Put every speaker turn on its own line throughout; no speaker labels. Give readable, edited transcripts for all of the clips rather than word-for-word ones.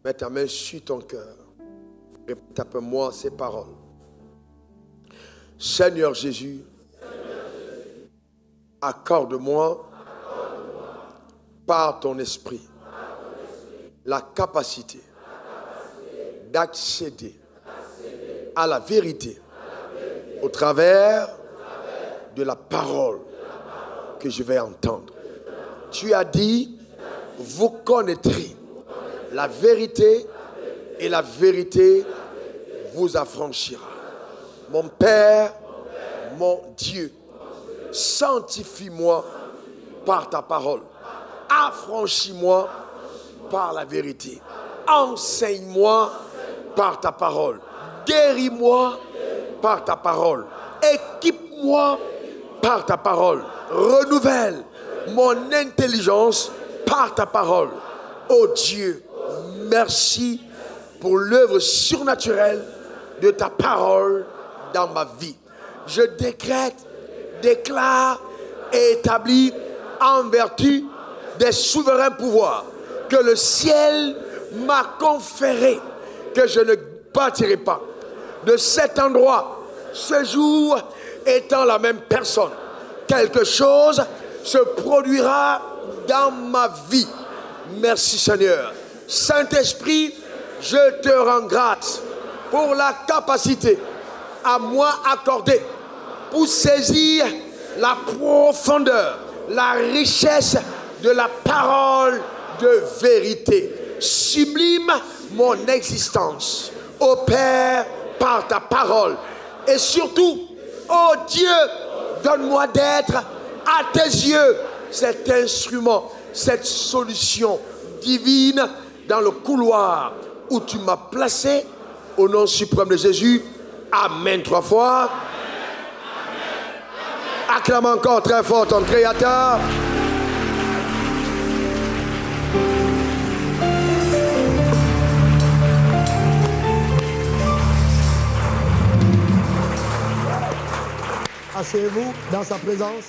Mets ta main sur ton cœur. Répète après moi ces paroles. Seigneur Jésus, accorde-moi par ton esprit la capacité d'accéder à la vérité au travers de la parole que je vais entendre. Tu as dit, vous connaîtrez la vérité et la vérité vous affranchira. Mon Père, mon Dieu, sanctifie-moi par ta parole. Affranchis-moi par la vérité. Enseigne-moi par ta parole. Guéris-moi par ta parole. Équipe-moi par ta parole. Renouvelle mon intelligence par ta parole. Oh Dieu, merci pour l'œuvre surnaturelle de ta parole dans ma vie. Je décrète, déclare et établis en vertu des souverains pouvoirs que le ciel m'a conféré, que je ne bâtirai pas. De cet endroit, ce jour étant la même personne, quelque chose se produira dans ma vie. Merci Seigneur. Saint-Esprit, je te rends grâce pour la capacité à moi accordée pour saisir la profondeur, la richesse de la parole de vérité. Sublime mon existence, ô Père, par ta parole. Et surtout, ô Dieu, donne-moi d'être à tes yeux cet instrument, cette solution divine dans le couloir où tu m'as placé. Au nom suprême de Jésus, Amen 3 fois. Acclame encore très fort ton Créateur.
Asseyez-vous dans sa présence.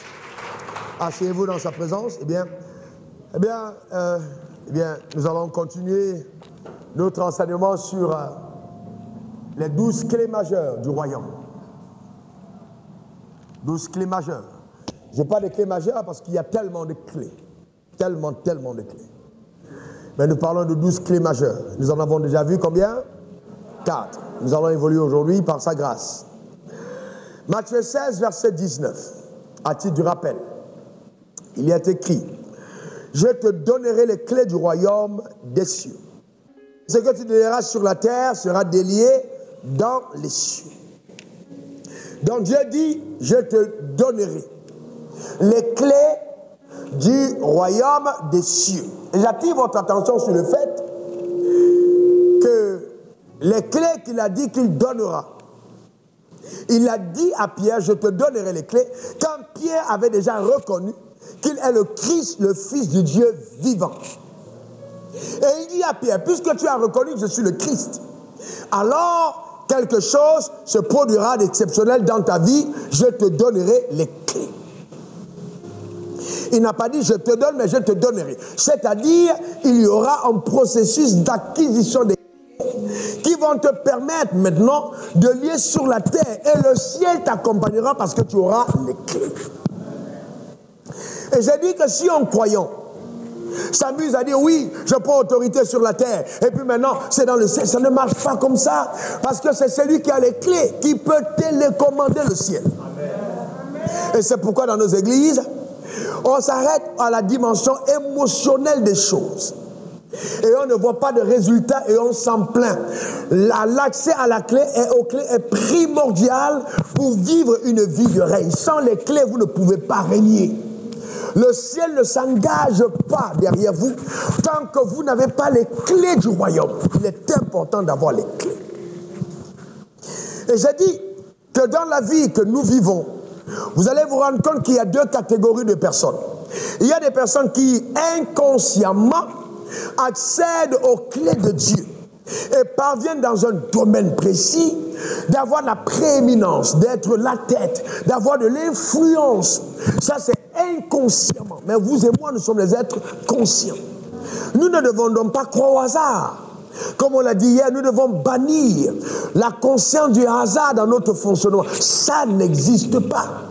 Asseyez-vous dans sa présence. Eh bien, nous allons continuer notre enseignement sur les 12 clés majeures du royaume. 12 clés majeures. Je n'ai pas de clés majeures parce qu'il y a tellement de clés. Tellement de clés. Mais nous parlons de 12 clés majeures. Nous en avons déjà vu combien? 4. Nous allons évoluer aujourd'hui par sa grâce. Matthieu 16, verset 19. À titre du rappel, il y a écrit: je te donnerai les clés du royaume des cieux. Ce que tu délieras sur la terre sera délié dans les cieux. Donc Dieu dit: je te donnerai les clés du royaume des cieux. Et j'attire votre attention sur le fait que les clés qu'il a dit qu'il donnera, il a dit à Pierre: je te donnerai les clés, quand Pierre avait déjà reconnu qu'il est le Christ, le Fils du Dieu vivant. Et il dit à Pierre: puisque tu as reconnu que je suis le Christ, alors quelque chose se produira d'exceptionnel dans ta vie, je te donnerai les clés. Il n'a pas dit je te donne, mais je te donnerai. C'est-à-dire, il y aura un processus d'acquisition des clés qui vont te permettre maintenant de lier sur la terre, et le ciel t'accompagnera parce que tu auras les clés. Et j'ai dit que si un croyant s'amuse à dire oui, je prends autorité sur la terre, et puis maintenant c'est dans le ciel, ça ne marche pas comme ça, parce que c'est celui qui a les clés qui peut télécommander le ciel. Amen. Et c'est pourquoi dans nos églises, on s'arrête à la dimension émotionnelle des choses. Et on ne voit pas de résultats et on s'en plaint. L'accès à la clé et aux clés est primordial pour vivre une vie de règne. Sans les clés, vous ne pouvez pas régner. Le ciel ne s'engage pas derrière vous tant que vous n'avez pas les clés du royaume. Il est important d'avoir les clés. Et j'ai dit que dans la vie que nous vivons, vous allez vous rendre compte qu'il y a deux catégories de personnes. Il y a des personnes qui inconsciemment accèdent aux clés de Dieu et parviennent dans un domaine précis d'avoir la prééminence, d'être la tête, d'avoir de l'influence. Ça, c'est inconsciemment. Mais vous et moi, nous sommes des êtres conscients. Nous ne devons donc pas croire au hasard. Comme on l'a dit hier, nous devons bannir la conscience du hasard dans notre fonctionnement. Ça n'existe pas.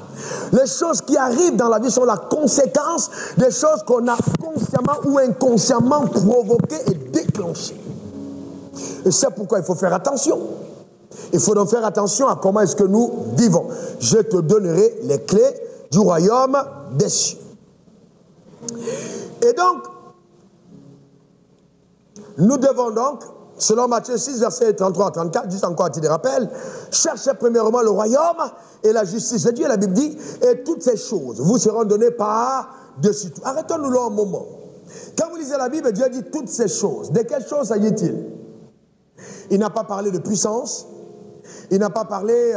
Les choses qui arrivent dans la vie sont la conséquence des choses qu'on a consciemment ou inconsciemment provoquées et déclenchées. Et c'est pourquoi il faut faire attention. Il faut donc faire attention à comment est-ce que nous vivons. Je te donnerai les clés du royaume des cieux. Et donc, nous devons donc, selon Matthieu 6, versets 33 à 34, juste encore un petit rappel, cherchez premièrement le royaume et la justice de Dieu. La Bible dit, et toutes ces choses vous seront données par-dessus tout. Arrêtons-nous là un moment. Quand vous lisez la Bible, Dieu dit toutes ces choses. De quelles choses s'agit-il? Il n'a pas parlé de puissance. Il n'a pas parlé,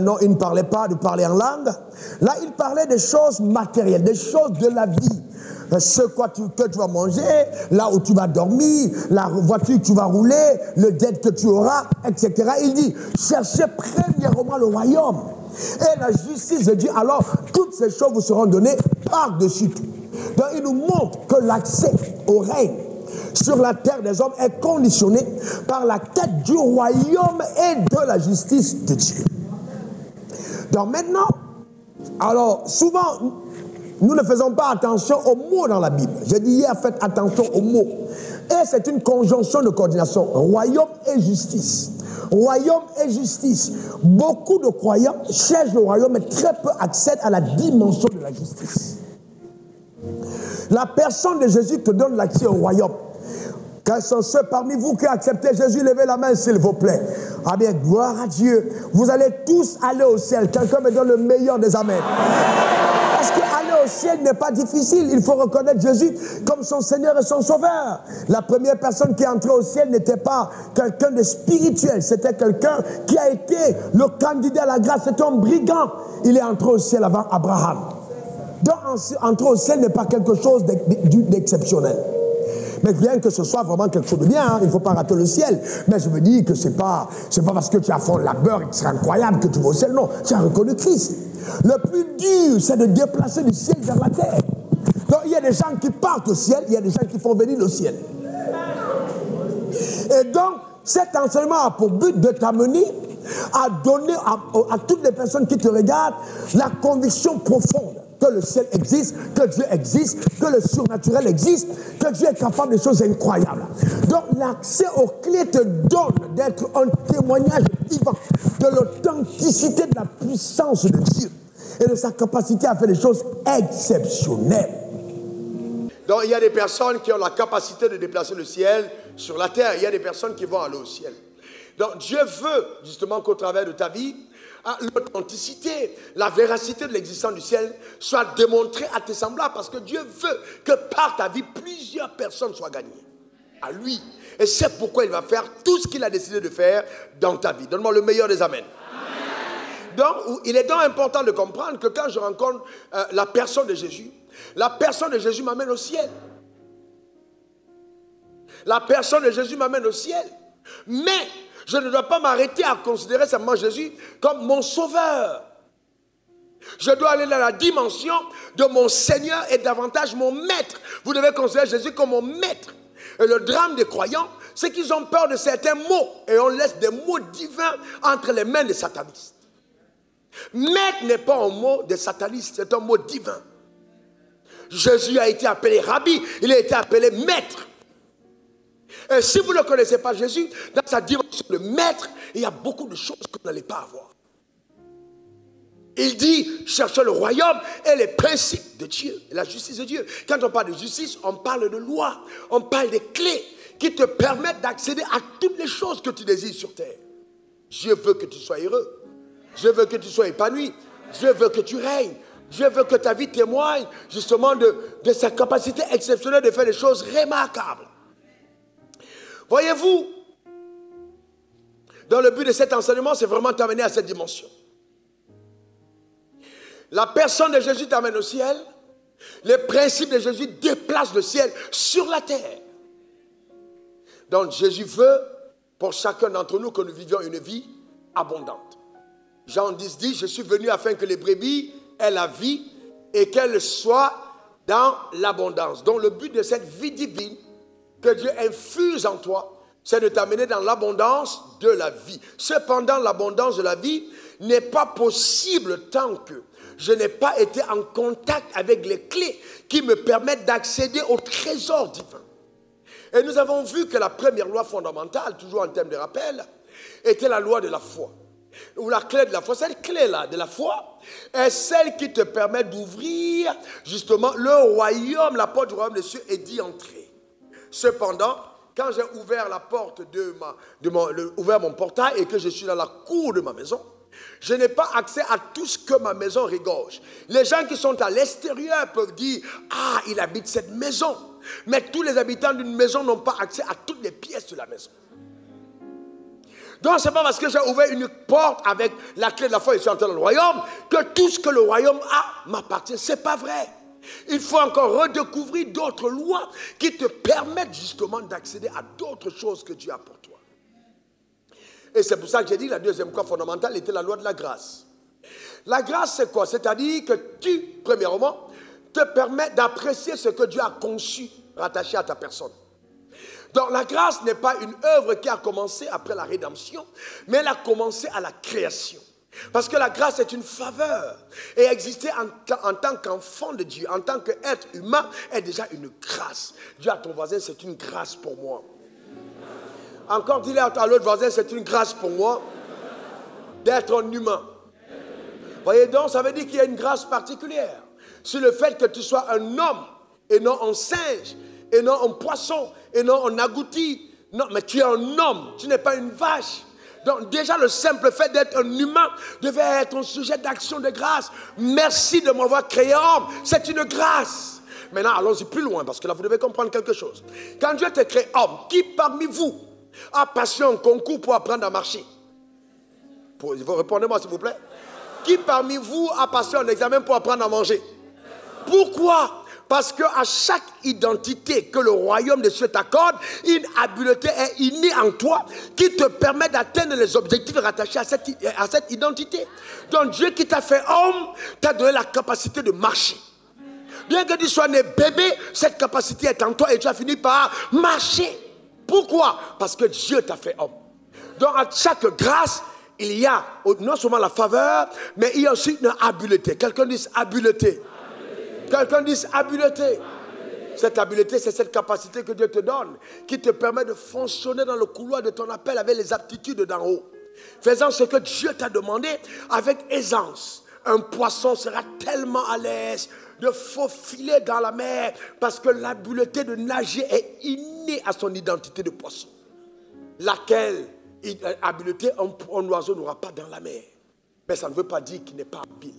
non, il ne parlait pas de parler en langue. Là, il parlait des choses matérielles, des choses de la vie. Ce que tu vas manger, là où tu vas dormir, la voiture que tu vas rouler, le dette que tu auras, etc. Il dit, cherchez premièrement le royaume et la justice de Dieu. Alors, toutes ces choses vous seront données par-dessus tout. Donc, il nous montre que l'accès au règne sur la terre des hommes est conditionné par la quête du royaume et de la justice de Dieu. Donc maintenant, alors souvent, nous ne faisons pas attention aux mots dans la Bible. J'ai dit hier, faites attention aux mots. Et c'est une conjonction de coordination. Royaume et justice. Royaume et justice. Beaucoup de croyants cherchent le royaume mais très peu accèdent à la dimension de la justice. La personne de Jésus te donne l'accès au royaume. Quels sont ceux parmi vous qui acceptez Jésus? Levez la main, s'il vous plaît. Ah bien, gloire à Dieu. Vous allez tous aller au ciel. Quelqu'un me donne le meilleur des amens. Parce qu'aller au ciel n'est pas difficile. Il faut reconnaître Jésus comme son Seigneur et son Sauveur. La première personne qui est entrée au ciel n'était pas quelqu'un de spirituel. C'était quelqu'un qui a été le candidat à la grâce. C'était un brigand. Il est entré au ciel avant Abraham. Donc, entrer au ciel n'est pas quelque chose d'exceptionnel. Mais bien que ce soit vraiment quelque chose de bien, hein, il ne faut pas rater le ciel. Mais je me dis que ce n'est pas parce que tu as fait un labeur et que c'est incroyable que tu vas au ciel. Non, tu as reconnu Christ. Le plus dur, c'est de déplacer du ciel vers la terre. Donc il y a des gens qui partent au ciel, il y a des gens qui font venir le ciel. Et donc, cet enseignement a pour but de t'amener à donner à toutes les personnes qui te regardent la conviction profonde que le ciel existe, que Dieu existe, que le surnaturel existe, que Dieu est capable de choses incroyables. Donc l'accès aux clés te donne d'être un témoignage vivant de l'authenticité de la puissance de Dieu et de sa capacité à faire des choses exceptionnelles.
Donc il y a des personnes qui ont la capacité de déplacer le ciel sur la terre. Il y a des personnes qui vont aller au ciel. Donc Dieu veut justement qu'au travers de ta vie, l'authenticité, la véracité de l'existence du ciel soit démontrée à tes semblables, parce que Dieu veut que par ta vie, plusieurs personnes soient gagnées à lui. Et c'est pourquoi il va faire tout ce qu'il a décidé de faire dans ta vie. Donne-moi le meilleur des amens. Donc, il est donc important de comprendre que quand je rencontre la personne de Jésus m'amène au ciel. La personne de Jésus m'amène au ciel. Mais je ne dois pas m'arrêter à considérer simplement Jésus comme mon sauveur. Je dois aller dans la dimension de mon Seigneur et davantage mon maître. Vous devez considérer Jésus comme mon maître. Et le drame des croyants, c'est qu'ils ont peur de certains mots. Et on laisse des mots divins entre les mains des satanistes. Maître n'est pas un mot des satanistes, c'est un mot divin. Jésus a été appelé Rabbi, il a été appelé maître. Et si vous ne connaissez pas Jésus, dans sa dimension de maître, il y a beaucoup de choses que vous n'allez pas avoir. Il dit, cherchez le royaume et les principes de Dieu, la justice de Dieu. Quand on parle de justice, on parle de loi, on parle des clés qui te permettent d'accéder à toutes les choses que tu désires sur terre. Dieu veut que tu sois heureux. Dieu veut que tu sois épanoui. Dieu veut que tu règnes. Dieu veut que ta vie témoigne justement de sa capacité exceptionnelle de faire des choses remarquables. Voyez-vous, dans le but de cet enseignement, c'est vraiment t'amener à cette dimension. La personne de Jésus t'amène au ciel. Les principes de Jésus déplacent le ciel sur la terre. Donc Jésus veut, pour chacun d'entre nous, que nous vivions une vie abondante. Jean 10 dit, je suis venu afin que les brebis aient la vie et qu'elles soient dans l'abondance. Donc le but de cette vie divine que Dieu infuse en toi, c'est de t'amener dans l'abondance de la vie. Cependant, l'abondance de la vie n'est pas possible tant que je n'ai pas été en contact avec les clés qui me permettent d'accéder au trésor divin. Et nous avons vu que la première loi fondamentale, toujours en termes de rappel, était la loi de la foi. Ou la clé de la foi. Cette clé-là de la foi est celle qui te permet d'ouvrir justement le royaume, la porte du royaume des cieux et d'y entrer. Cependant, quand j'ai ouvert la porte ouvert mon portail et que je suis dans la cour de ma maison, je n'ai pas accès à tout ce que ma maison regorge. Les gens qui sont à l'extérieur peuvent dire « Ah, il habite cette maison ». Mais tous les habitants d'une maison n'ont pas accès à toutes les pièces de la maison. Donc, ce n'est pas parce que j'ai ouvert une porte avec la clé de la foi et je suis entré dans le royaume que tout ce que le royaume a m'appartient. Ce n'est pas vrai. Il faut encore redécouvrir d'autres lois qui te permettent justement d'accéder à d'autres choses que Dieu a pour toi. Et c'est pour ça que j'ai dit que la deuxième loi fondamentale était la loi de la grâce. La grâce, c'est quoi? C'est-à-dire que tu, premièrement, te permets d'apprécier ce que Dieu a conçu, rattaché à ta personne. Donc la grâce n'est pas une œuvre qui a commencé après la rédemption, mais elle a commencé à la création. Parce que la grâce est une faveur. Et exister en tant qu'enfant de Dieu, en tant qu'être humain, est déjà une grâce. Dis à ton voisin, c'est une grâce pour moi. Encore dis-le à l'autre voisin, c'est une grâce pour moi d'être un humain. Voyez donc, ça veut dire qu'il y a une grâce particulière sur le fait que tu sois un homme et non un singe, et non un poisson, et non un agouti. Non, mais tu es un homme, tu n'es pas une vache. Donc déjà le simple fait d'être un humain devait être un sujet d'action de grâce. Merci de m'avoir créé homme, c'est une grâce. Maintenant allons-y plus loin parce que là vous devez comprendre quelque chose. Quand Dieu t'a créé homme, qui parmi vous a passé un concours pour apprendre à marcher? Répondez-moi s'il vous plaît. Qui parmi vous a passé un examen pour apprendre à manger? Pourquoi? Parce qu'à chaque identité que le royaume des cieux t'accorde, une habileté est innée en toi qui te permet d'atteindre les objectifs rattachés à cette identité. Donc Dieu qui t'a fait homme t'a donné la capacité de marcher. Bien que tu sois né bébé, cette capacité est en toi et tu as fini par marcher. Pourquoi? Parce que Dieu t'a fait homme. Donc à chaque grâce, il y a non seulement la faveur, mais il y a aussi une habileté. Quelqu'un dit habileté. Quelqu'un dit habileté. Cette habileté, c'est cette capacité que Dieu te donne, qui te permet de fonctionner dans le couloir de ton appel avec les aptitudes d'en haut. Faisant ce que Dieu t'a demandé avec aisance. Un poisson sera tellement à l'aise de faufiler dans la mer parce que l'habileté de nager est innée à son identité de poisson. Laquelle habileté un oiseau n'aura pas dans la mer. Mais ça ne veut pas dire qu'il n'est pas habile.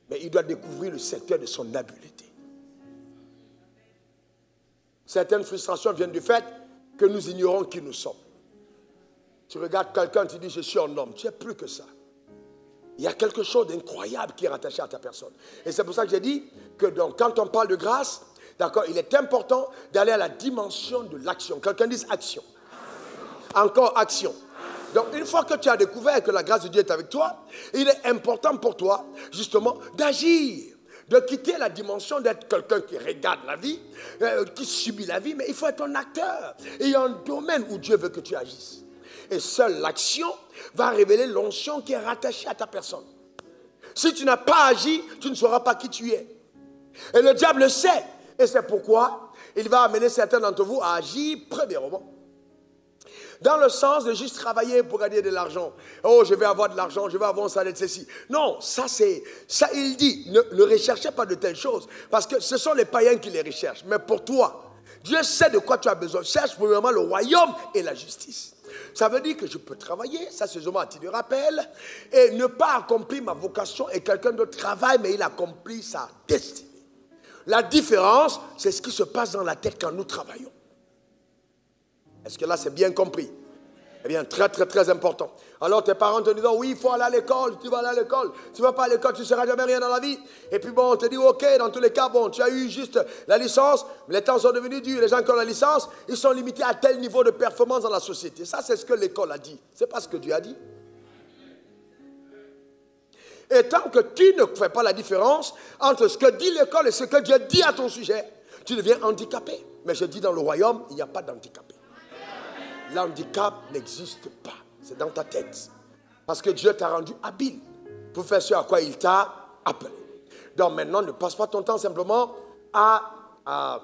Mais il doit découvrir le secteur de son habileté. Certaines frustrations viennent du fait que nous ignorons qui nous sommes. Tu regardes quelqu'un, tu dis je suis un homme. Tu es plus que ça. Il y a quelque chose d'incroyable qui est rattaché à ta personne. Et c'est pour ça que j'ai dit que donc, quand on parle de grâce, d'accord, il est important d'aller à la dimension de l'action. Quelqu'un dise action. Encore action. Donc, une fois que tu as découvert que la grâce de Dieu est avec toi, il est important pour toi, justement, d'agir, de quitter la dimension d'être quelqu'un qui regarde la vie, qui subit la vie, mais il faut être un acteur. Et il y a un domaine où Dieu veut que tu agisses. Et seule l'action va révéler l'onction qui est rattachée à ta personne. Si tu n'as pas agi, tu ne sauras pas qui tu es. Et le diable le sait. Et c'est pourquoi il va amener certains d'entre vous à agir, premièrement, dans le sens de juste travailler pour gagner de l'argent. Oh, je vais avoir de l'argent, je vais avoir un salaire de ceci. Non, ça il dit, ne recherchez pas de telles choses. Parce que ce sont les païens qui les recherchent. Mais pour toi, Dieu sait de quoi tu as besoin. Cherche premièrement le royaume et la justice. Ça veut dire que je peux travailler, ça c'est seulement à titre de rappel, et ne pas accomplir ma vocation et quelqu'un d'autre travaille, mais il accomplit sa destinée. La différence, c'est ce qui se passe dans la tête quand nous travaillons. Est-ce que là, c'est bien compris? Eh bien, très, très, très important. Alors, tes parents te disent, oui, il faut aller à l'école, tu vas aller à l'école. Tu ne vas pas à l'école, tu ne seras jamais rien dans la vie. Et puis, bon, on te dit, ok, dans tous les cas, bon, tu as eu juste la licence, mais les temps sont devenus durs. Les gens qui ont la licence, ils sont limités à tel niveau de performance dans la société. Ça, c'est ce que l'école a dit. Ce n'est pas ce que Dieu a dit. Et tant que tu ne fais pas la différence entre ce que dit l'école et ce que Dieu dit à ton sujet, tu deviens handicapé. Mais je dis, dans le royaume, il n'y a pas d'handicapé. l'handicap n'existe pas. C'est dans ta tête. Parce que Dieu t'a rendu habile pour faire ce à quoi il t'a appelé. Donc maintenant, ne passe pas ton temps simplement à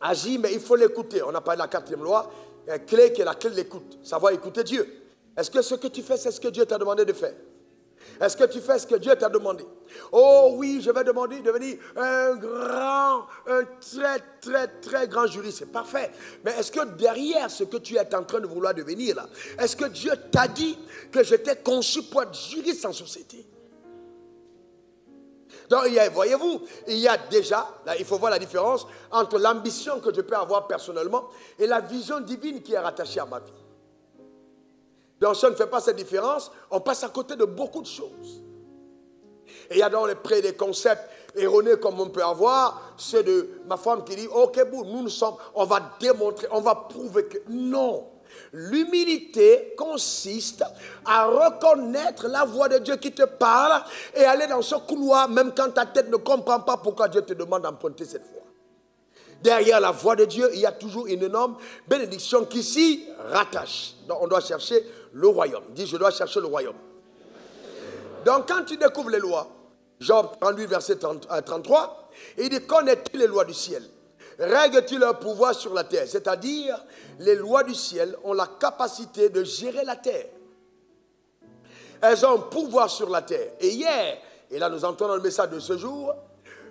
agir, mais il faut l'écouter. On a parlé de la 4e loi, une clé qui est la clé de l'écoute. Savoir écouter Dieu. Est-ce que ce que tu fais, c'est ce que Dieu t'a demandé de faire? Est-ce que tu fais ce que Dieu t'a demandé? Oh oui, je vais demander de devenir un très grand juriste. C'est parfait. Mais est-ce que derrière ce que tu es en train de vouloir devenir là, est-ce que Dieu t'a dit que j'étais conçu pour être juriste en société? Donc, voyez-vous, il y a déjà, là, il faut voir la différence entre l'ambition que je peux avoir personnellement et la vision divine qui est rattachée à ma vie. Donc, si on ne fait pas cette différence, on passe à côté de beaucoup de choses. Et il y a dans des concepts erronés comme on peut avoir, c'est de ma femme qui dit, ok, bon, on va démontrer, on va prouver que non. L'humilité consiste à reconnaître la voix de Dieu qui te parle et aller dans ce couloir, même quand ta tête ne comprend pas pourquoi Dieu te demande d'emprunter cette voie. Derrière la voix de Dieu, il y a toujours une énorme bénédiction qui s'y rattache. Donc on doit chercher le royaume. Dis, je dois chercher le royaume. Donc quand tu découvres les lois, Job 38, verset 33, il dit, connais-tu les lois du ciel? Règles-tu leur pouvoir sur la terre? C'est-à-dire, les lois du ciel ont la capacité de gérer la terre. Elles ont un pouvoir sur la terre. Et hier, et là nous entrons dans le message de ce jour,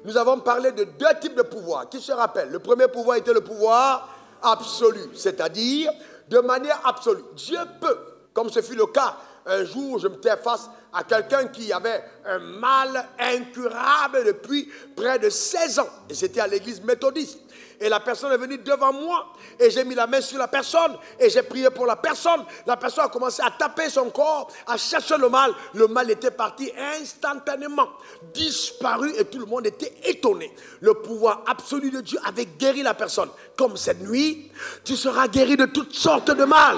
nous avons parlé de 2 types de pouvoirs. Qui se rappelle? Le premier pouvoir était le pouvoir absolu, c'est-à-dire de manière absolue. Dieu peut, comme ce fut le cas un jour, je me tenais face à quelqu'un qui avait un mal incurable depuis près de 16 ans. Et c'était à l'église méthodiste. Et la personne est venue devant moi et j'ai mis la main sur la personne et j'ai prié pour la personne. La personne a commencé à taper son corps, à chercher le mal. Le mal était parti instantanément, disparu et tout le monde était étonné. Le pouvoir absolu de Dieu avait guéri la personne. Comme cette nuit, tu seras guéri de toutes sortes de mal.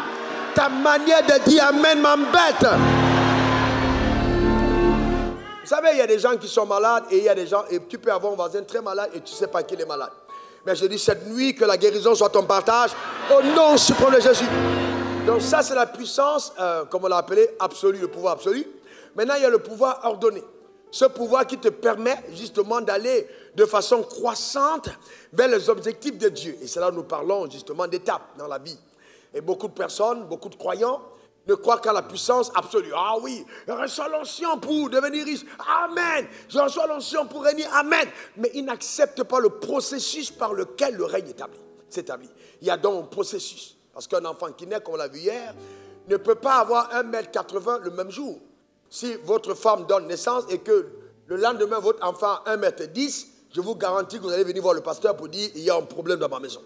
Ta manière de dire Amen m'embête. Vous savez, il y a des gens qui sont malades et il y a des gens, et tu peux avoir un voisin très malade et tu ne sais pas qu'il est malade. Mais je dis cette nuit que la guérison soit ton partage au nom suprême de Jésus. Donc ça c'est la puissance, comme on l'a appelé, absolue, le pouvoir absolu. Maintenant il y a le pouvoir ordonné. Ce pouvoir qui te permet justement d'aller de façon croissante vers les objectifs de Dieu. Et c'est là où nous parlons justement d'étapes dans la vie. Et beaucoup de personnes, beaucoup de croyants ne croient qu'à la puissance absolue. Ah oui, je reçois l'onction pour devenir riche. Amen. Je reçois l'onction pour régner. Amen. Mais ils n'acceptent pas le processus par lequel le règne s'établit. Il y a donc un processus. Parce qu'un enfant qui naît, comme on l'a vu hier, ne peut pas avoir 1,80 m le même jour. Si votre femme donne naissance et que le lendemain, votre enfant a 1,10 m, je vous garantis que vous allez venir voir le pasteur pour dire il y a un problème dans ma maison.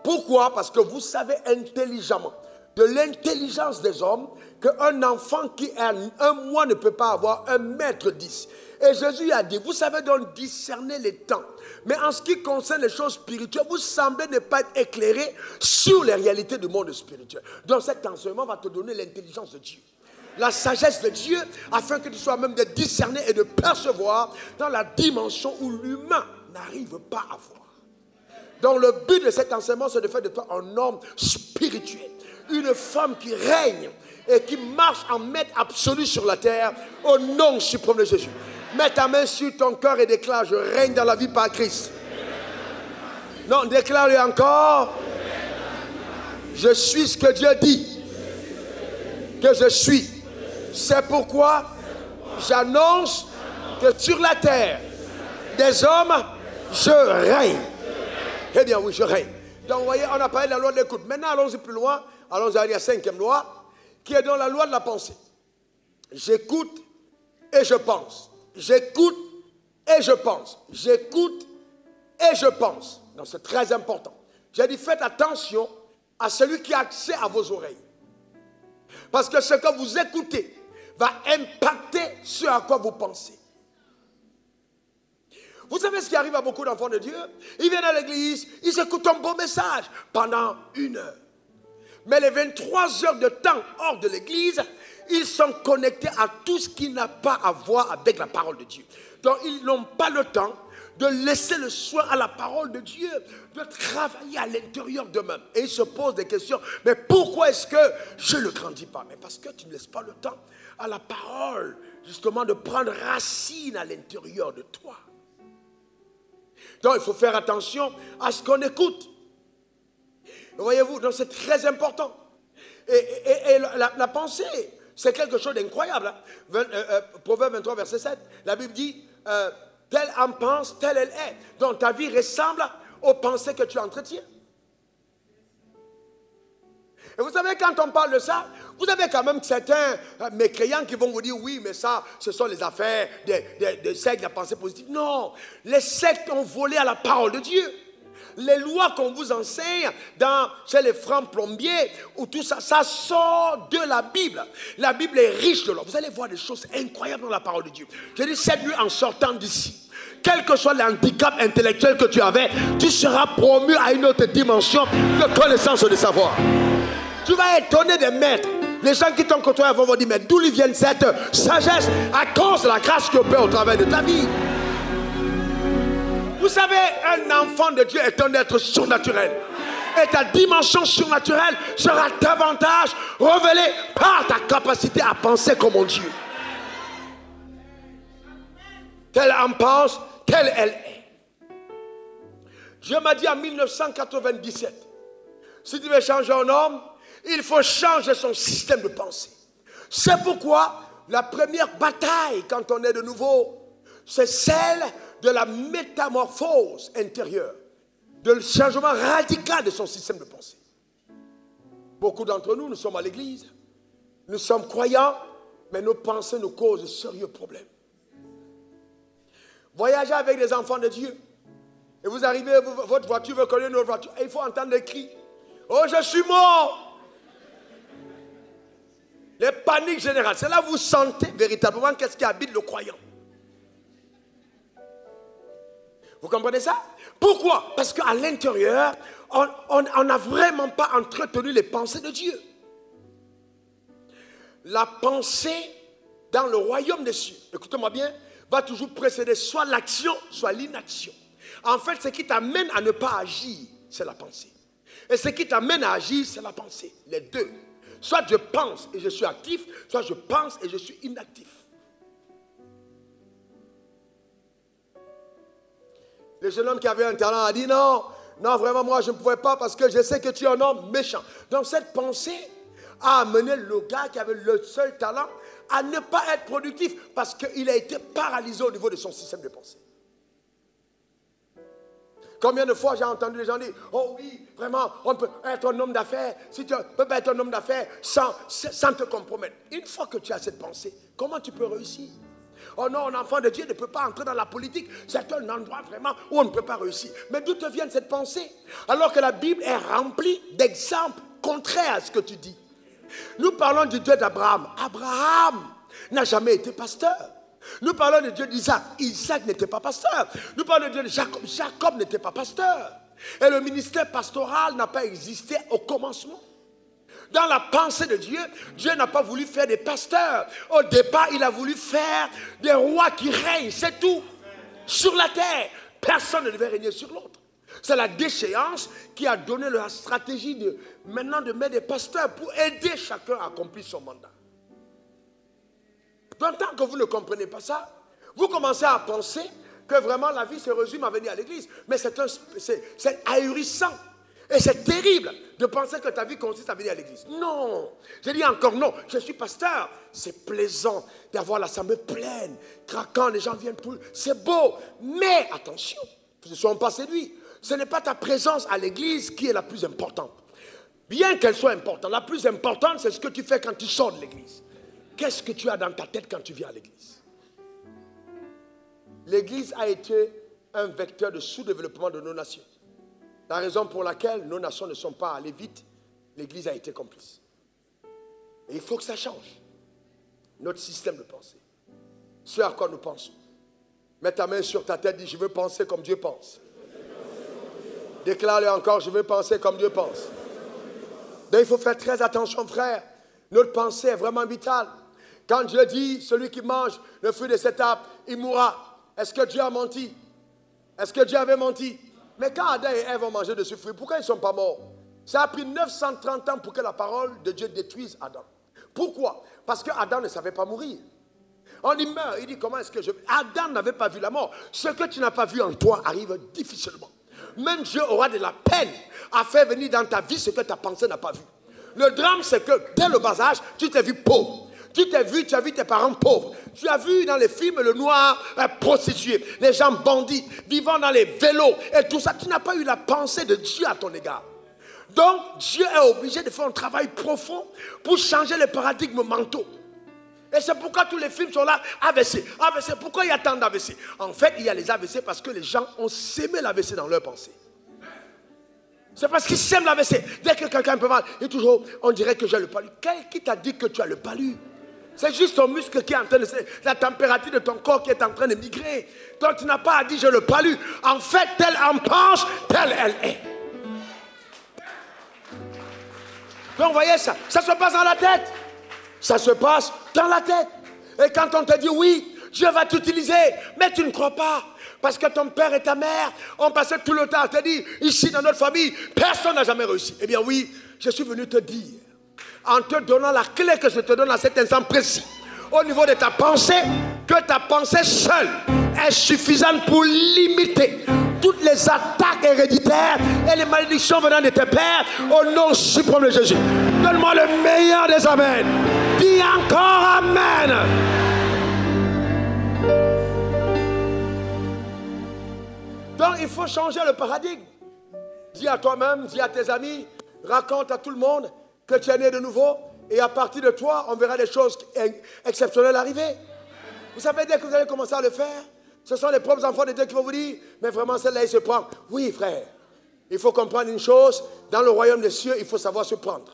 Pourquoi? Parce que vous savez intelligemment, de l'intelligence des hommes, qu'un enfant qui a 1 mois ne peut pas avoir 1,10 m. Et Jésus a dit, vous savez donc discerner les temps. Mais en ce qui concerne les choses spirituelles, vous semblez ne pas être éclairé sur les réalités du monde spirituel. Donc cet enseignement va te donner l'intelligence de Dieu, la sagesse de Dieu, afin que tu sois même de discerner et de percevoir dans la dimension où l'humain n'arrive pas à voir. Donc le but de cet enseignement, c'est de faire de toi un homme spirituel, une femme qui règne et qui marche en maître absolu sur la terre au nom suprême de Jésus. Mets ta main sur ton cœur et déclare, je règne dans la vie par Christ. Non, déclare-le encore. Je suis ce que Dieu dit que je suis. C'est pourquoi j'annonce que sur la terre des hommes, je règne. Eh bien oui, je règne. Donc vous voyez, on a parlé de la loi de l'écoute. Maintenant, allons-y plus loin. Allons-y à la 5e loi, qui est dans la loi de la pensée. J'écoute et je pense. J'écoute et je pense. J'écoute et je pense. Donc c'est très important. J'ai dit, faites attention à celui qui a accès à vos oreilles. Parce que ce que vous écoutez va impacter ce à quoi vous pensez. Vous savez ce qui arrive à beaucoup d'enfants de Dieu? Ils viennent à l'église, ils écoutent un beau message pendant 1 heure. Mais les 23 heures de temps hors de l'église, ils sont connectés à tout ce qui n'a pas à voir avec la parole de Dieu. Donc ils n'ont pas le temps de laisser le soin à la parole de Dieu, de travailler à l'intérieur d'eux-mêmes. Et ils se posent des questions. Mais pourquoi est-ce que je ne grandis pas? Mais parce que tu ne laisses pas le temps à la parole, justement, de prendre racine à l'intérieur de toi. Donc, il faut faire attention à ce qu'on écoute. Voyez-vous, donc c'est très important. Et la pensée, c'est quelque chose d'incroyable. Hein? Proverbe 23, verset 7, la Bible dit, telle en pense, telle elle est. Donc ta vie ressemble aux pensées que tu entretiens. Et vous savez, quand on parle de ça, vous avez quand même certains mécréants qui vont vous dire, oui, mais ça, ce sont les affaires des sectes, de la pensée positive. Non, les sectes ont volé à la parole de Dieu. Les lois qu'on vous enseigne chez les francs plombiers, ou tout ça, ça sort de la Bible. La Bible est riche de l'or. Vous allez voir des choses incroyables dans la parole de Dieu. Je dis cette nuit en sortant d'ici, quel que soit l'handicap intellectuel que tu avais, tu seras promu à une autre dimension de connaissance et de savoir. Tu vas étonner des maîtres. Les gens qui t'ont côtoyé vont vous dire, mais d'où lui vient cette sagesse? À cause de la grâce que opère au travers de ta vie. Vous savez, un enfant de Dieu est un être surnaturel. Et ta dimension surnaturelle sera davantage révélée par ta capacité à penser comme mon Dieu. Telle en pense, telle elle est. Dieu m'a dit en 1997, si tu veux changer un homme, il faut changer son système de pensée. C'est pourquoi la première bataille quand on est de nouveau, c'est celle de la métamorphose intérieure, de le changement radical de son système de pensée. Beaucoup d'entre nous, nous sommes à l'église, nous sommes croyants, mais nos pensées nous causent de sérieux problèmes. Voyagez avec des enfants de Dieu, et vous arrivez, votre voiture veut coller une autre voiture, et il faut entendre des cris. Oh, je suis mort! Les paniques générales, c'est là que vous sentez véritablement qu'est-ce qui habite le croyant. Vous comprenez ça? Pourquoi? Parce qu'à l'intérieur, on n'a vraiment pas entretenu les pensées de Dieu. La pensée dans le royaume des cieux, écoutez-moi bien, va toujours précéder soit l'action, soit l'inaction. En fait, ce qui t'amène à ne pas agir, c'est la pensée. Et ce qui t'amène à agir, c'est la pensée. Les deux. Soit je pense et je suis actif, soit je pense et je suis inactif. Le jeune homme qui avait un talent a dit non, non vraiment moi je ne pouvais pas parce que je sais que tu es un homme méchant. Donc cette pensée a amené le gars qui avait le seul talent à ne pas être productif parce qu'il a été paralysé au niveau de son système de pensée. Combien de fois j'ai entendu les gens dire, oh oui, vraiment, on peut être un homme d'affaires, si tu ne peux pas être un homme d'affaires sans te compromettre. Une fois que tu as cette pensée, comment tu peux réussir? Oh non, un enfant de Dieu ne peut pas entrer dans la politique. C'est un endroit vraiment où on ne peut pas réussir. Mais d'où te vient cette pensée? Alors que la Bible est remplie d'exemples contraires à ce que tu dis. Nous parlons du Dieu d'Abraham. Abraham n'a jamais été pasteur. Nous parlons du Dieu d'Isaac. Isaac n'était pas pasteur. Nous parlons du Dieu de Jacob. Jacob n'était pas pasteur. Et le ministère pastoral n'a pas existé au commencement. Dans la pensée de Dieu, Dieu n'a pas voulu faire des pasteurs. Au départ, il a voulu faire des rois qui règnent, c'est tout. Sur la terre, personne ne devait régner sur l'autre. C'est la déchéance qui a donné la stratégie maintenant de mettre des pasteurs pour aider chacun à accomplir son mandat. Donc, tant que vous ne comprenez pas ça, vous commencez à penser que vraiment la vie se résume à venir à l'église. Mais c'est ahurissant. Et c'est terrible de penser que ta vie consiste à venir à l'église. Non, je dis encore non, je suis pasteur. C'est plaisant d'avoir l'assemblée pleine, craquant, les gens viennent pour... C'est beau, mais attention, ne soyons pas séduits. Ce n'est pas ta présence à l'église qui est la plus importante. Bien qu'elle soit importante, la plus importante, c'est ce que tu fais quand tu sors de l'église. Qu'est-ce que tu as dans ta tête quand tu viens à l'église? L'église a été un vecteur de sous-développement de nos nations. La raison pour laquelle nos nations ne sont pas allées vite, l'église a été complice. Et il faut que ça change. Notre système de pensée. Ce à quoi nous pensons. Mets ta main sur ta tête, dis je veux penser comme Dieu pense. Déclare-le encore, je veux penser comme Dieu pense. Donc il faut faire très attention, frère. Notre pensée est vraiment vitale. Quand Dieu dit, celui qui mange le fruit de cet arbre, il mourra. Est-ce que Dieu a menti? Est-ce que Dieu avait menti? Mais quand Adam et Ève ont mangé de ce fruit, pourquoi ils ne sont pas morts? Ça a pris 930 ans pour que la parole de Dieu détruise Adam. Pourquoi? Parce que Adam ne savait pas mourir. On y meurt, il dit comment est-ce que je... Adam n'avait pas vu la mort. Ce que tu n'as pas vu en toi arrive difficilement. Même Dieu aura de la peine à faire venir dans ta vie ce que ta pensée n'a pas vu. Le drame, c'est que dès le bas âge, tu t'es vu pauvre. Tu as vu tes parents pauvres. Tu as vu dans les films le noir prostitué, les gens bandits, vivant dans les vélos et tout ça. Tu n'as pas eu la pensée de Dieu à ton égard. Donc, Dieu est obligé de faire un travail profond pour changer les paradigmes mentaux. Et c'est pourquoi tous les films sont là, AVC, AVC. Pourquoi il y a tant d'AVC? En fait, il y a les AVC parce que les gens ont sémé l'AVC dans leur pensée. C'est parce qu'ils sèment l'AVC. Dès que quelqu'un peut mal, et toujours, on dirait que j'ai le palu. Qui t'a dit que tu as le palu? C'est juste ton muscle qui est en train de... La température de ton corps qui est en train de migrer. Donc tu n'as pas à dire j'ai le palu. En fait, telle en pense, telle elle est. Donc vous voyez ça, ça se passe dans la tête. Ça se passe dans la tête. Et quand on te dit oui, Dieu va t'utiliser, mais tu ne crois pas. Parce que ton père et ta mère ont passé tout le temps à te dire, ici dans notre famille, personne n'a jamais réussi. Eh bien oui, je suis venu te dire, en te donnant la clé que je te donne à cet instant précis, au niveau de ta pensée, que ta pensée seule est suffisante pour limiter toutes les attaques héréditaires et les malédictions venant de tes pères au nom suprême de Jésus. Donne-moi le meilleur des amens. Dis encore amen. Donc il faut changer le paradigme. Dis à toi-même, dis à tes amis, raconte à tout le monde que tu es né de nouveau et à partir de toi, on verra des choses exceptionnelles arriver. Vous savez, dès que vous allez commencer à le faire, ce sont les propres enfants de Dieu qui vont vous dire, mais vraiment celle-là, il se prend. Oui, frère, il faut comprendre une chose, dans le royaume des cieux, il faut savoir se prendre.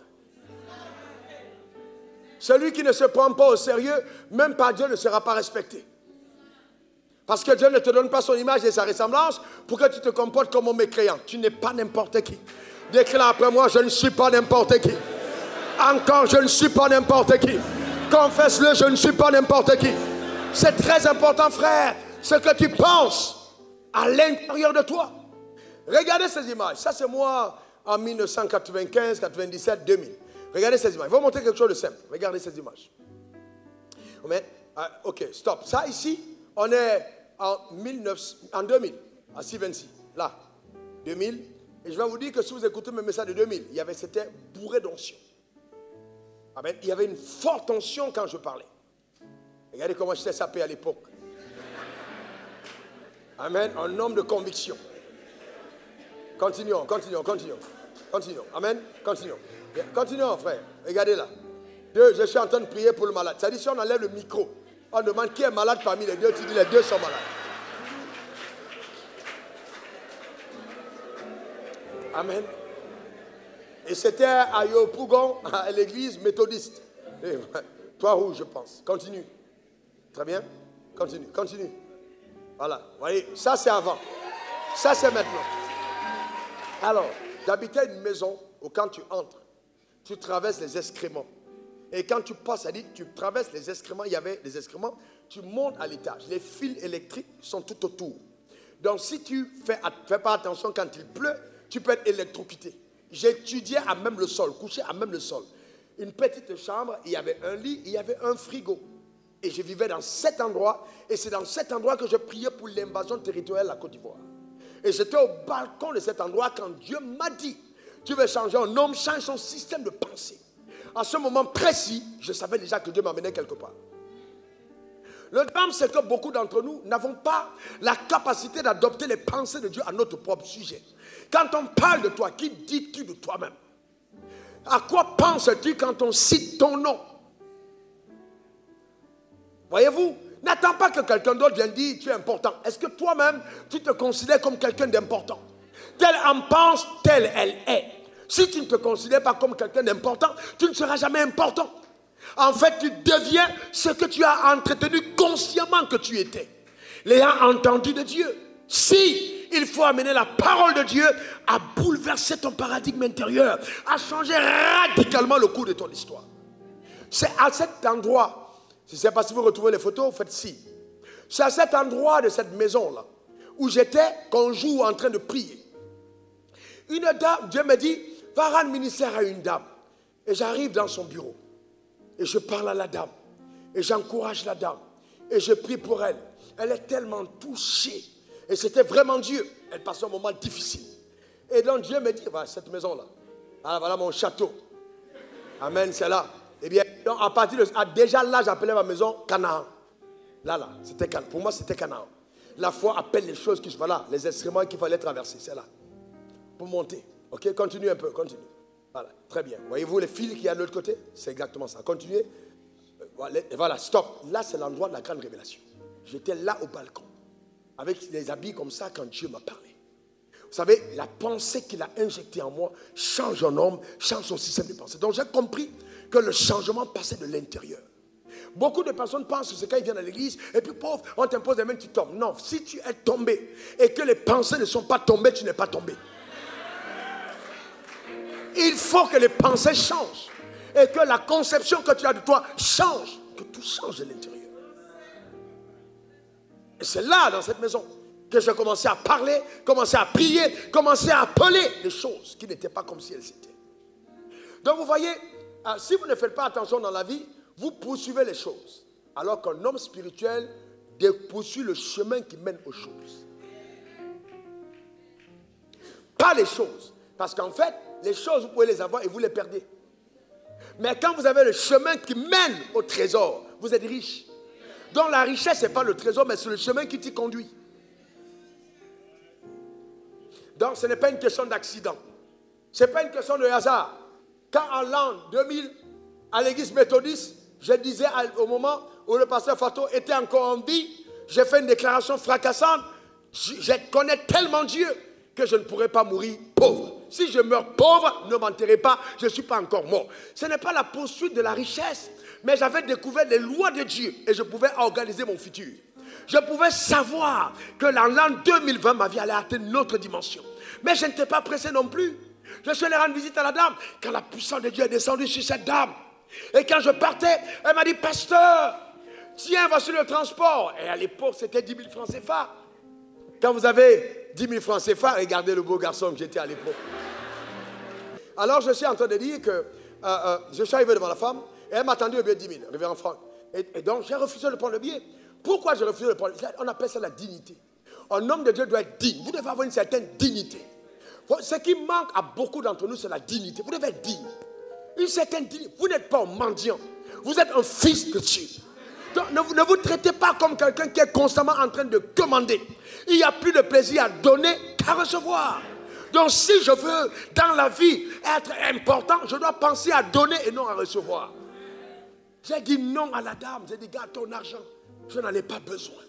Celui qui ne se prend pas au sérieux, même par Dieu, ne sera pas respecté. Parce que Dieu ne te donne pas son image et sa ressemblance pour que tu te comportes comme un mécréant. Tu n'es pas n'importe qui. Déclare après moi, je ne suis pas n'importe qui. Encore, je ne suis pas n'importe qui. Confesse-le, je ne suis pas n'importe qui. C'est très important, frère, ce que tu penses à l'intérieur de toi. Regardez ces images. Ça, c'est moi en 1995, 97, 2000. Regardez ces images. Je vais vous montrer quelque chose de simple. Regardez ces images. Ok, stop. Ça, ici, on est en 2000, à C26. Là, 2000. Et je vais vous dire que si vous écoutez mes messages de 2000, c'était bourré d'onction. Amen. Il y avait une forte onction quand je parlais. Regardez comment j'étais sapé à l'époque. Amen. Un homme de conviction. Continuons. Amen. Continuons, frère. Regardez là. Je suis en train de prier pour le malade. Ça dit, si on enlève le micro, on demande qui est malade parmi les deux, tu dis les deux sont malades. Amen. Et c'était à Yopougon, à l'église méthodiste. Toi rouge, je pense. Continue. Très bien. Continue. Voilà. Vous voyez, ça c'est avant. Ça c'est maintenant. Alors, j'habitais une maison où quand tu entres, tu traverses les excréments. Et quand tu passes, c'est-à-dire tu traverses les excréments, il y avait des excréments, tu montes à l'étage. Les fils électriques sont tout autour. Donc si tu fais pas attention quand il pleut, tu peux être électrocuté. J'étudiais à même le sol, couché à même le sol. Une petite chambre, il y avait un lit, il y avait un frigo. Et je vivais dans cet endroit, et c'est dans cet endroit que je priais pour l'invasion territoriale de la Côte d'Ivoire. Et j'étais au balcon de cet endroit quand Dieu m'a dit, tu veux changer un homme, change son système de pensée. À ce moment précis, je savais déjà que Dieu m'amenait quelque part. Le drame, c'est que beaucoup d'entre nous n'avons pas la capacité d'adopter les pensées de Dieu à notre propre sujet. Quand on parle de toi, qui dis-tu de toi-même? À quoi penses-tu quand on cite ton nom? Voyez-vous, n'attends pas que quelqu'un d'autre vienne dire tu es important. Est-ce que toi-même, tu te considères comme quelqu'un d'important? Telle en pense, telle elle est. Si tu ne te considères pas comme quelqu'un d'important, tu ne seras jamais important. En fait, tu deviens ce que tu as entretenu consciemment que tu étais. L'ayant entendu de Dieu. Si il faut amener la parole de Dieu à bouleverser ton paradigme intérieur, à changer radicalement le cours de ton histoire. C'est à cet endroit, je ne sais pas si vous retrouvez les photos, faites ci. C'est à cet endroit de cette maison-là, où j'étais, qu'on joue en train de prier. Une dame, Dieu me dit, va rendre ministère à une dame. Et j'arrive dans son bureau. Et je parle à la dame. Et j'encourage la dame. Et je prie pour elle. Elle est tellement touchée. Et c'était vraiment Dieu. Elle passait un moment difficile. Et donc Dieu me dit, voilà cette maison-là. Voilà mon château. Amen, c'est là. Eh bien, à partir de... déjà là, j'appelais ma maison Canaan. Là, c'était Canaan. Pour moi, c'était Canaan. La foi appelle les choses qui... Voilà, les instruments qu'il fallait traverser, c'est là. Pour monter. Ok, continue un peu, continue. Voilà, très bien. Voyez-vous les fils qu'il y a de l'autre côté? C'est exactement ça. Continuez. Voilà, stop. Là, c'est l'endroit de la grande révélation. J'étais là au balcon. Avec des habits comme ça quand Dieu m'a parlé. Vous savez, la pensée qu'il a injectée en moi change un homme, change son système de pensée. Donc j'ai compris que le changement passait de l'intérieur. Beaucoup de personnes pensent que c'est quand ils viennent à l'église et puis pauvre, on t'impose des mains, tu tombes. Non, si tu es tombé et que les pensées ne sont pas tombées, tu n'es pas tombé. Il faut que les pensées changent et que la conception que tu as de toi change, que tout change de l'intérieur. Et c'est là, dans cette maison, que j'ai commencé à parler, commencé à prier, commencé à appeler les choses qui n'étaient pas comme si elles étaient. Donc vous voyez, si vous ne faites pas attention dans la vie, vous poursuivez les choses. Alors qu'un homme spirituel poursuit le chemin qui mène aux choses. Pas les choses. Parce qu'en fait, les choses, vous pouvez les avoir et vous les perdez. Mais quand vous avez le chemin qui mène au trésor, vous êtes riche. Donc la richesse, ce n'est pas le trésor, mais c'est le chemin qui t'y conduit. Donc ce n'est pas une question d'accident. Ce n'est pas une question de hasard. Quand en l'an 2000, à l'église méthodiste, je disais au moment où le pasteur Fato était encore en vie, j'ai fait une déclaration fracassante. Je connais tellement Dieu que je ne pourrais pas mourir pauvre. Si je meurs pauvre, ne m'enterrez pas, je ne suis pas encore mort. Ce n'est pas la poursuite de la richesse, mais j'avais découvert les lois de Dieu et je pouvais organiser mon futur. Je pouvais savoir que l'an 2020, ma vie allait atteindre une autre dimension. Mais je n'étais pas pressé non plus. Je suis allé rendre visite à la dame quand la puissance de Dieu est descendue sur cette dame. Et quand je partais, elle m'a dit, pasteur, tiens, voici le transport. Et à l'époque, c'était 10 000 francs CFA. Quand vous avez 10 000 francs CFA, regardez le beau garçon que j'étais à l'époque. Alors je suis en train de dire que je suis arrivé devant la femme et elle m'a attendu le billet de 10 000, révérend Franck. Et donc j'ai refusé de prendre le billet. Pourquoi j'ai refusé de prendre le billet? On appelle ça la dignité. Un homme de Dieu doit être digne. Vous devez avoir une certaine dignité. Ce qui manque à beaucoup d'entre nous, c'est la dignité. Vous devez être digne. Une certaine dignité. Vous n'êtes pas un mendiant. Vous êtes un fils de Dieu. Donc ne vous traitez pas comme quelqu'un qui est constamment en train de demander. Il n'y a plus de plaisir à donner qu'à recevoir. Donc si je veux dans la vie être important, je dois penser à donner et non à recevoir. J'ai dit non à la dame. J'ai dit, garde ton argent. Je n'en ai pas besoin.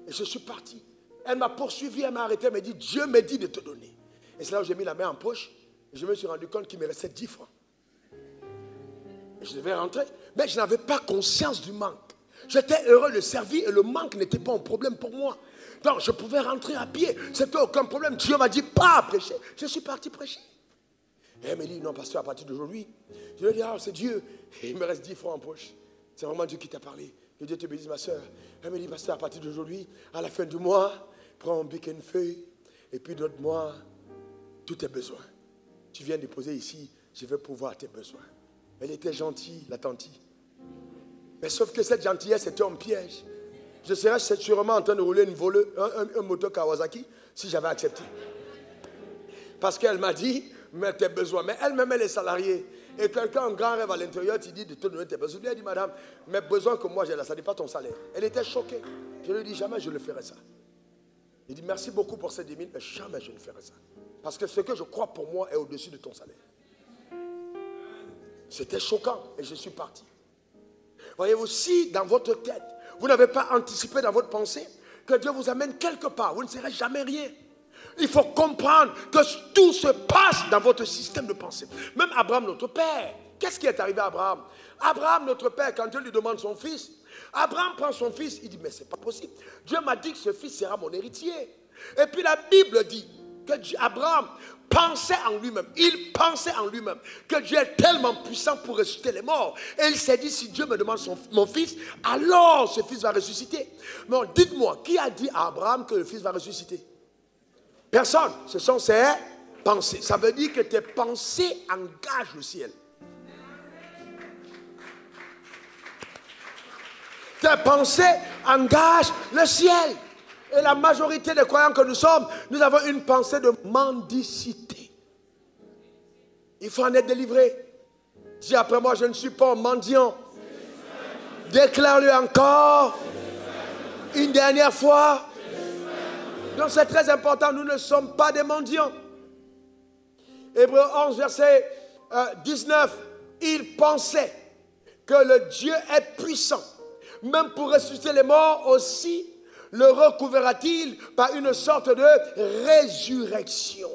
Et je suis parti. Elle m'a poursuivi, elle m'a arrêté, elle m'a dit, Dieu m'a dit de te donner. Et c'est là où j'ai mis la main en poche. Et je me suis rendu compte qu'il me restait 10 francs. Et je devais rentrer. Mais je n'avais pas conscience du manque. J'étais heureux de servir et le manque n'était pas un problème pour moi. Donc je pouvais rentrer à pied. C'était aucun problème. Dieu m'a dit, pas à prêcher. Je suis parti prêcher. Et elle m'a dit, non, pasteur, à partir d'aujourd'hui. Je lui ai dit, ah, c'est Dieu. Et il me reste 10 francs en poche. C'est vraiment Dieu qui t'a parlé. Que Dieu te bénisse, ma soeur. Elle m'a dit, pasteur, à partir d'aujourd'hui, à la fin du mois, prends un bic et une feuille. Et puis donne-moi tous tes besoins. Tu viens déposer ici, je vais pourvoir tes besoins. Elle était gentille, la tante. Mais sauf que cette gentillesse était un piège. Je serais sûrement en train de rouler un moto Kawasaki si j'avais accepté. Parce qu'elle m'a dit, mets tes besoins. Mais elle me met les salariés. Et quelqu'un, un grand rêve à l'intérieur, tu dis de te donner tes besoins. Je lui ai dit, madame, mes besoins que moi j'ai là, ça n'est pas ton salaire. Elle était choquée. Je lui ai dit, jamais je ne ferai ça. Il dit, merci beaucoup pour ces 10 000, mais jamais je ne ferai ça. Parce que ce que je crois pour moi est au-dessus de ton salaire. C'était choquant et je suis parti. Voyez-vous, si dans votre tête, vous n'avez pas anticipé dans votre pensée que Dieu vous amène quelque part, vous ne serez jamais rien. Il faut comprendre que tout se passe dans votre système de pensée. Même Abraham, notre père, qu'est-ce qui est arrivé à Abraham? Abraham, notre père, quand Dieu lui demande son fils, Abraham prend son fils, il dit, mais c'est pas possible. Dieu m'a dit que ce fils sera mon héritier. Et puis la Bible dit que Abraham pensait en lui-même, que Dieu est tellement puissant pour ressusciter les morts. Et il s'est dit, si Dieu me demande mon fils, alors ce fils va ressusciter. Mais dites-moi, qui a dit à Abraham que le fils va ressusciter? Personne. Ce sont ses pensées. Ça veut dire que tes pensées engagent le ciel. Tes pensées engagent le ciel. Et la majorité des croyants que nous sommes, nous avons une pensée de mendicité. Il faut en être délivré. Dis après moi, je ne suis pas un mendiant. Déclare-le encore. Une dernière fois. Donc c'est très important, nous ne sommes pas des mendiants. Hébreux 11, verset 19. Il pensait que le Dieu est puissant. Même pour ressusciter les morts aussi, le recouvrira-t-il par une sorte de résurrection.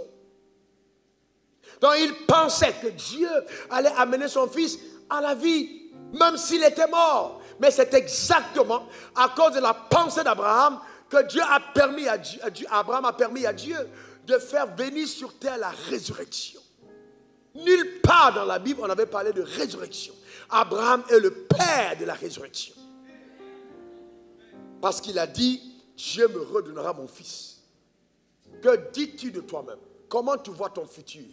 Donc il pensait que Dieu allait amener son fils à la vie, même s'il était mort. Mais c'est exactement à cause de la pensée d'Abraham que Dieu a permis Abraham a permis à Dieu de faire venir sur terre la résurrection. Nulle part dans la Bible on avait parlé de résurrection. Abraham est le père de la résurrection. Parce qu'il a dit, Dieu me redonnera mon fils. Que dis-tu de toi-même? Comment tu vois ton futur?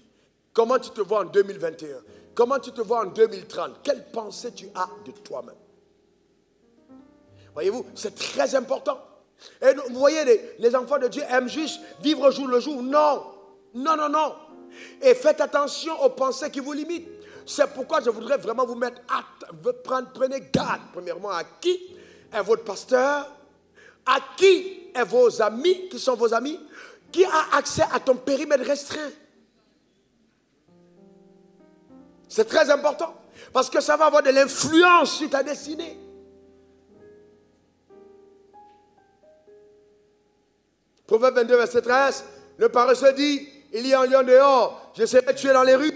Comment tu te vois en 2021? Comment tu te vois en 2030? Quelle pensée tu as de toi-même? Voyez-vous, c'est très important. Et vous voyez, les enfants de Dieu aiment juste vivre au jour le jour. Non, non, non, non. Et faites attention aux pensées qui vous limitent. C'est pourquoi je voudrais vraiment vous mettre prenez garde, premièrement, à qui est votre pasteur, à qui est vos amis, qui sont vos amis, qui a accès à ton périmètre restreint. C'est très important, parce que ça va avoir de l'influence sur ta destinée. Proverbe 22, verset 13, le paresseux dit, il y a un lion dehors, je serai tué dans les rues.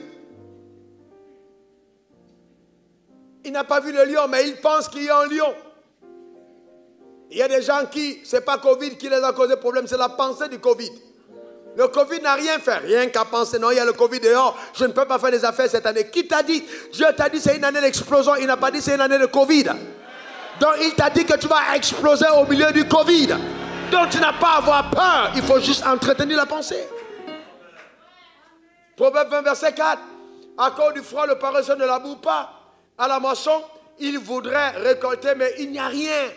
Il n'a pas vu le lion, mais il pense qu'il y a un lion. Il y a des gens qui, ce n'est pas Covid qui les a causé problème, c'est la pensée du Covid. Le Covid n'a rien fait, rien qu'à penser, non, il y a le Covid dehors, je ne peux pas faire des affaires cette année. Qui t'a dit? Dieu t'a dit c'est une année d'explosion, il n'a pas dit c'est une année de Covid. Donc il t'a dit que tu vas exploser au milieu du Covid. Donc tu n'as pas à avoir peur, il faut juste entretenir la pensée. Proverbe 20, verset 4, à cause du froid, le paresseux ne laboure pas. À la moisson, il voudrait récolter, mais il n'y a rien.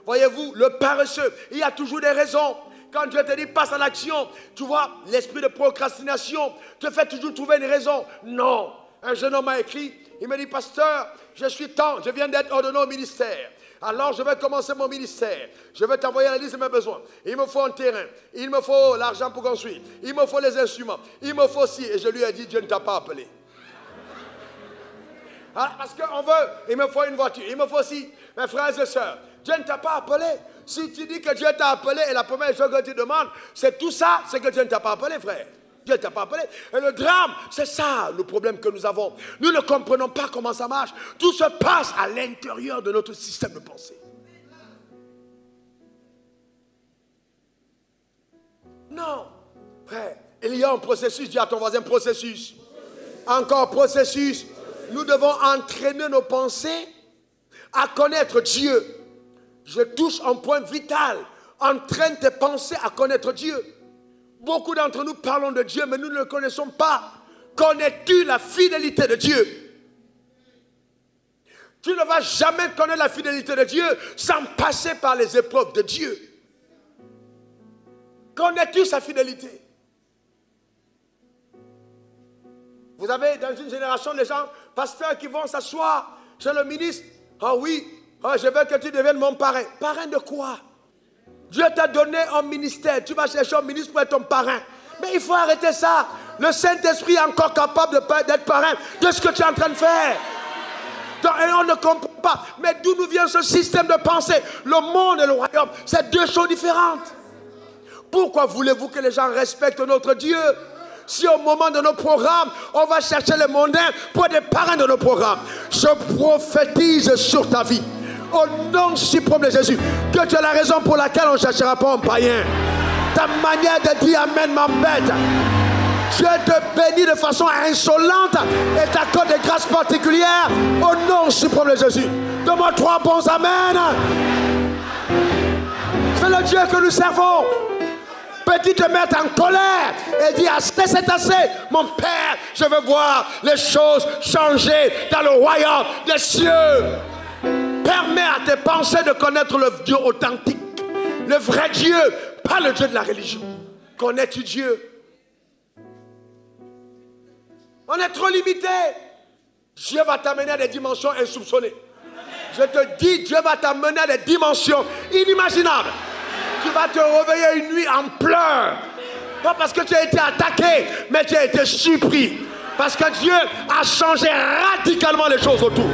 Voyez-vous, le paresseux, il y a toujours des raisons. Quand Dieu te dit passe à l'action, tu vois, l'esprit de procrastination te fait toujours trouver une raison. Non. Un jeune homme m'a écrit, il me dit, pasteur, je viens d'être ordonné au ministère. Alors je vais commencer mon ministère. Je vais t'envoyer la liste de mes besoins. Il me faut un terrain. Il me faut l'argent pour construire. Il me faut les instruments. Il me faut ci. Et je lui ai dit, Dieu ne t'a pas appelé. Ah, parce qu'on veut, il me faut une voiture. Il me faut ci. Mes frères et sœurs, Dieu ne t'a pas appelé. Si tu dis que Dieu t'a appelé et la première chose que tu demandes, c'est tout ça, c'est que Dieu ne t'a pas appelé, frère. Dieu ne t'a pas appelé. Et le drame, c'est ça le problème que nous avons. Nous ne comprenons pas comment ça marche. Tout se passe à l'intérieur de notre système de pensée. Non, frère, il y a un processus. Dis à ton voisin, processus. Encore processus. Nous devons entraîner nos pensées à connaître Dieu. Je touche un point vital. Entraîne tes pensées à connaître Dieu. Beaucoup d'entre nous parlons de Dieu, mais nous ne le connaissons pas. Connais-tu la fidélité de Dieu? Tu ne vas jamais connaître la fidélité de Dieu sans passer par les épreuves de Dieu. Connais-tu sa fidélité? Vous avez dans une génération des gens, pasteurs qui vont s'asseoir chez le ministre. Ah oui, je veux que tu deviennes mon parrain. Parrain de quoi? Dieu t'a donné un ministère. Tu vas chercher un ministre pour être ton parrain. Mais il faut arrêter ça. Le Saint-Esprit est encore capable d'être parrain de ce que tu es en train de faire. Donc, et on ne comprend pas. Mais d'où nous vient ce système de pensée? Le monde et le royaume, c'est deux choses différentes. Pourquoi voulez-vous que les gens respectent notre Dieu? Si au moment de nos programmes, on va chercher les mondains pour être des parrains de nos programmes. Je prophétise sur ta vie. Au nom suprême de Jésus, que tu as la raison pour laquelle on ne cherchera pas un païen. Ta manière de dire Amen m'embête. Dieu te bénit de façon insolente et t'accorde des grâces particulières au nom suprême de Jésus. Donne-moi 3 bons amen. C'est le Dieu que nous servons. Peux-tu te mettre en colère et dire assez, c'est assez. Mon Père, je veux voir les choses changer dans le royaume des cieux. Permets à tes pensées de connaître le Dieu authentique, le vrai Dieu, pas le Dieu de la religion. Connais-tu Dieu? On est trop limité. Dieu va t'amener à des dimensions insoupçonnées. Je te dis, Dieu va t'amener à des dimensions inimaginables. Tu vas te réveiller une nuit en pleurs. Pas parce que tu as été attaqué, mais tu as été surpris. Parce que Dieu a changé radicalement les choses autour.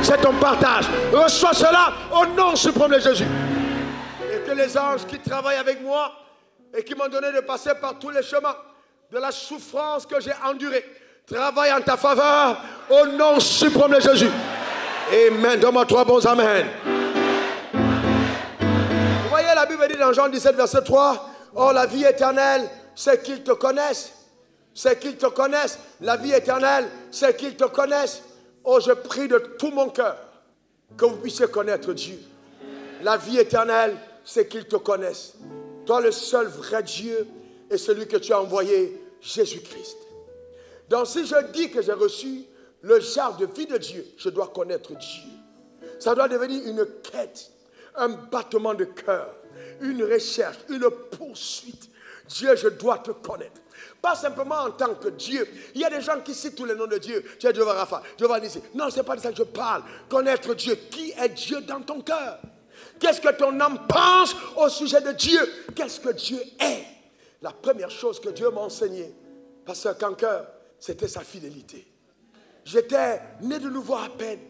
C'est ton partage. Reçois cela au nom suprême de Jésus. Et que les anges qui travaillent avec moi et qui m'ont donné de passer par tous les chemins de la souffrance que j'ai endurée travaillent en ta faveur au nom suprême de Jésus. Amen. Donne-moi 3 bons amen. Vous voyez, la Bible dit dans Jean 17, verset 3, « Oh, la vie éternelle, c'est qu'ils te connaissent. C'est qu'ils te connaissent. La vie éternelle, c'est qu'ils te connaissent. Oh, je prie de tout mon cœur que vous puissiez connaître Dieu. La vie éternelle, c'est qu'ils te connaissent. Toi, le seul vrai Dieu est celui que tu as envoyé, Jésus-Christ. Donc, si je dis que j'ai reçu le genre de vie de Dieu, je dois connaître Dieu. Ça doit devenir une quête, un battement de cœur, une recherche, une poursuite. Dieu, je dois te connaître. Pas simplement en tant que Dieu. Il y a des gens qui citent tous les noms de Dieu. Tu es Jehovah Rapha, Jehovah Nissi. Non, ce n'est pas de ça que je parle. Connaître Dieu. Qui est Dieu dans ton cœur? Qu'est-ce que ton âme pense au sujet de Dieu? Qu'est-ce que Dieu est? La première chose que Dieu m'a enseigné, Pasteur Kanker, c'était sa fidélité. J'étais né de nouveau à peine.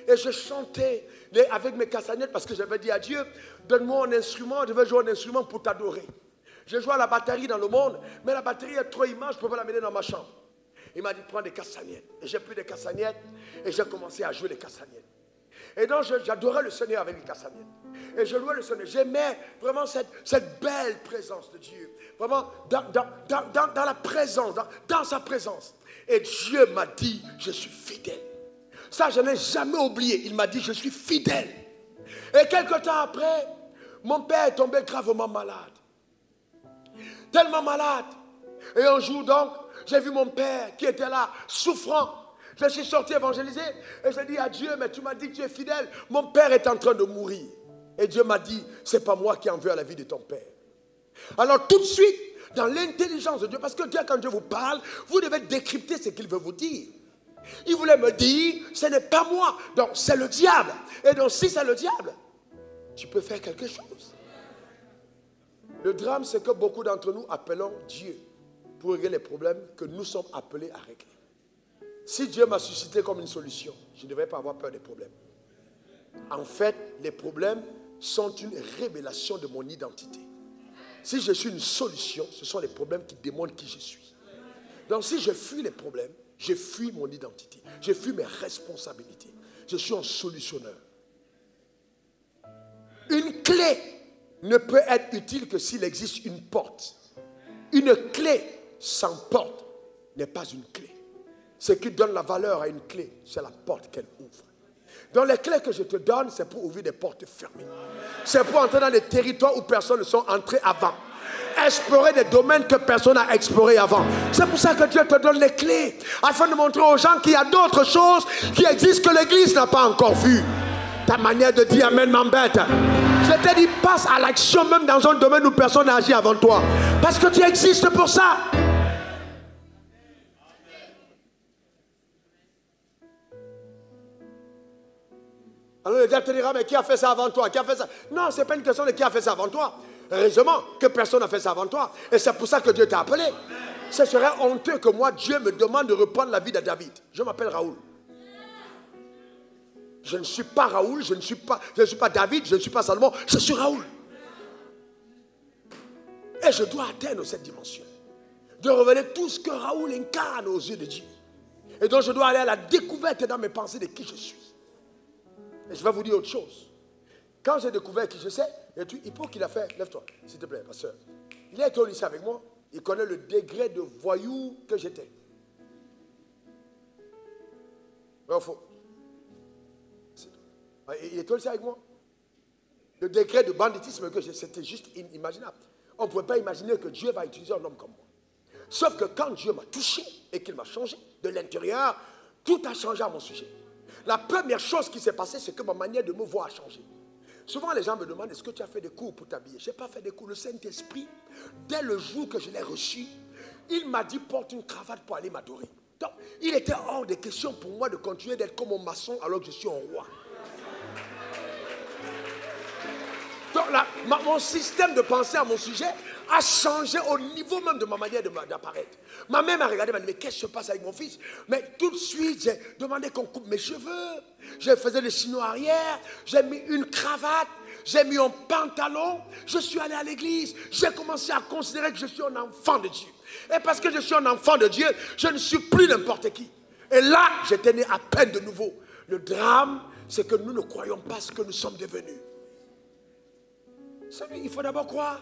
Et je chantais avec mes castagnettes parce que j'avais dit à Dieu, donne-moi un instrument, je veux jouer un instrument pour t'adorer. Je joue à la batterie dans le monde, mais la batterie est trop immense, je ne peux pas l'amener dans ma chambre. Il m'a dit, prends des castagnettes. Et j'ai pris des castagnettes et j'ai commencé à jouer les castagnettes. Et donc j'adorais le Seigneur avec les castagnettes. Et je louais le Seigneur. J'aimais vraiment cette belle présence de Dieu. Vraiment dans la présence, dans sa présence. Et Dieu m'a dit, je suis fidèle. Ça, je n'ai jamais oublié. Il m'a dit, je suis fidèle. Et quelque temps après, mon père est tombé gravement malade. Tellement malade. Et un jour donc, j'ai vu mon père qui était là, souffrant. Je suis sorti évangéliser et j'ai dit à Dieu, mais tu m'as dit que tu es fidèle. Mon père est en train de mourir. Et Dieu m'a dit, ce n'est pas moi qui en veux à la vie de ton père. Alors tout de suite, dans l'intelligence de Dieu, parce que Dieu, quand Dieu vous parle, vous devez décrypter ce qu'il veut vous dire. Il voulait me dire, ce n'est pas moi, donc c'est le diable. Et donc si c'est le diable, tu peux faire quelque chose. Le drame, c'est que beaucoup d'entre nous appelons Dieu pour régler les problèmes que nous sommes appelés à régler. Si Dieu m'a suscité comme une solution, je ne devrais pas avoir peur des problèmes. En fait, les problèmes sont une révélation de mon identité. Si je suis une solution, ce sont les problèmes qui démontrent qui je suis. Donc si je fuis les problèmes, je fuis mon identité. Je fuis mes responsabilités. Je suis un solutionneur. Une clé ne peut être utile que s'il existe une porte. Une clé sans porte n'est pas une clé. Ce qui donne la valeur à une clé, c'est la porte qu'elle ouvre. Donc les clés que je te donne, c'est pour ouvrir des portes fermées. C'est pour entrer dans des territoires où personne ne sont entrés avant. Explorer des domaines que personne n'a explorés avant. C'est pour ça que Dieu te donne les clés, afin de montrer aux gens qu'il y a d'autres choses qui existent que l'Église n'a pas encore vues. Ta manière de dire Amen m'embête. Je t'ai dit, passe à l'action même dans un domaine où personne n'a agi avant toi. Parce que tu existes pour ça. Alors le diable te dira, mais qui a fait ça avant toi? Qui a fait ça? Non, ce n'est pas une question de qui a fait ça avant toi. Heureusement que personne n'a fait ça avant toi. Et c'est pour ça que Dieu t'a appelé. Ce serait honteux que moi, Dieu me demande de reprendre la vie de David. Je m'appelle Raoul. Je ne suis pas Raoul, je ne suis pas David, je ne suis pas Salomon, je suis Raoul. Et je dois atteindre cette dimension. De révéler tout ce que Raoul incarne aux yeux de Dieu. Et donc je dois aller à la découverte dans mes pensées de qui je suis. Et je vais vous dire autre chose. Quand j'ai découvert qui je sais, il faut qu'il a fait, lève-toi, s'il te plaît, pasteur. Il a été au lycée avec moi. Il connaît le degré de voyou que j'étais. Vrai ou faux? Il est aussi avec moi. Le degré de banditisme que j'ai, c'était juste inimaginable. On ne pouvait pas imaginer que Dieu va utiliser un homme comme moi. Sauf que quand Dieu m'a touché et qu'il m'a changé de l'intérieur, tout a changé à mon sujet. La première chose qui s'est passée, c'est que ma manière de me voir a changé. Souvent, les gens me demandent, est-ce que tu as fait des cours pour t'habiller? Je n'ai pas fait des cours. Le Saint-Esprit, dès le jour que je l'ai reçu, il m'a dit, porte une cravate pour aller m'adorer. Donc, il était hors de question pour moi de continuer d'être comme un maçon alors que je suis un roi. Donc, là, mon système de pensée à mon sujet a changé au niveau même de ma manière d'apparaître. Ma mère m'a regardé, m'a dit, mais qu'est-ce qui se passe avec mon fils? Mais tout de suite, j'ai demandé qu'on coupe mes cheveux. Je faisais le chignon arrière. J'ai mis une cravate. J'ai mis un pantalon. Je suis allé à l'église. J'ai commencé à considérer que je suis un enfant de Dieu. Et parce que je suis un enfant de Dieu, je ne suis plus n'importe qui. Et là, j'étais né à peine de nouveau. Le drame, c'est que nous ne croyons pas ce que nous sommes devenus. Il faut d'abord croire.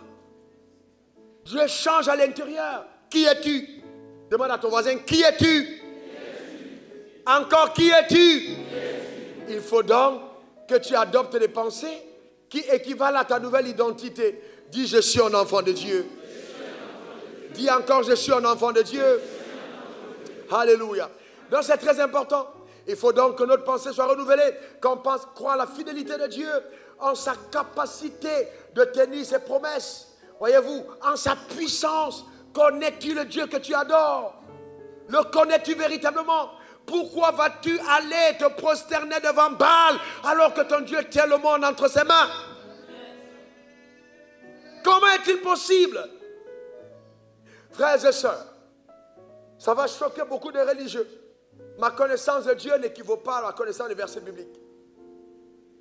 Dieu change à l'intérieur. Qui es-tu? Demande à ton voisin, qui es-tu? Encore, qui es-tu? Il faut donc que tu adoptes des pensées qui équivalent à ta nouvelle identité. Dis, je suis un enfant de Dieu. Dis encore, je suis un enfant de Dieu. Alléluia. Donc c'est très important. Il faut donc que notre pensée soit renouvelée, qu'on pense croire la fidélité de Dieu, en sa capacité de tenir ses promesses. Voyez-vous, en sa puissance. Connais-tu le Dieu que tu adores? Le connais-tu véritablement? Pourquoi vas-tu aller te prosterner devant Baal alors que ton Dieu tient le monde entre ses mains? Comment est-il possible? Frères et sœurs, ça va choquer beaucoup de religieux. Ma connaissance de Dieu n'équivaut pas à la connaissance des versets bibliques.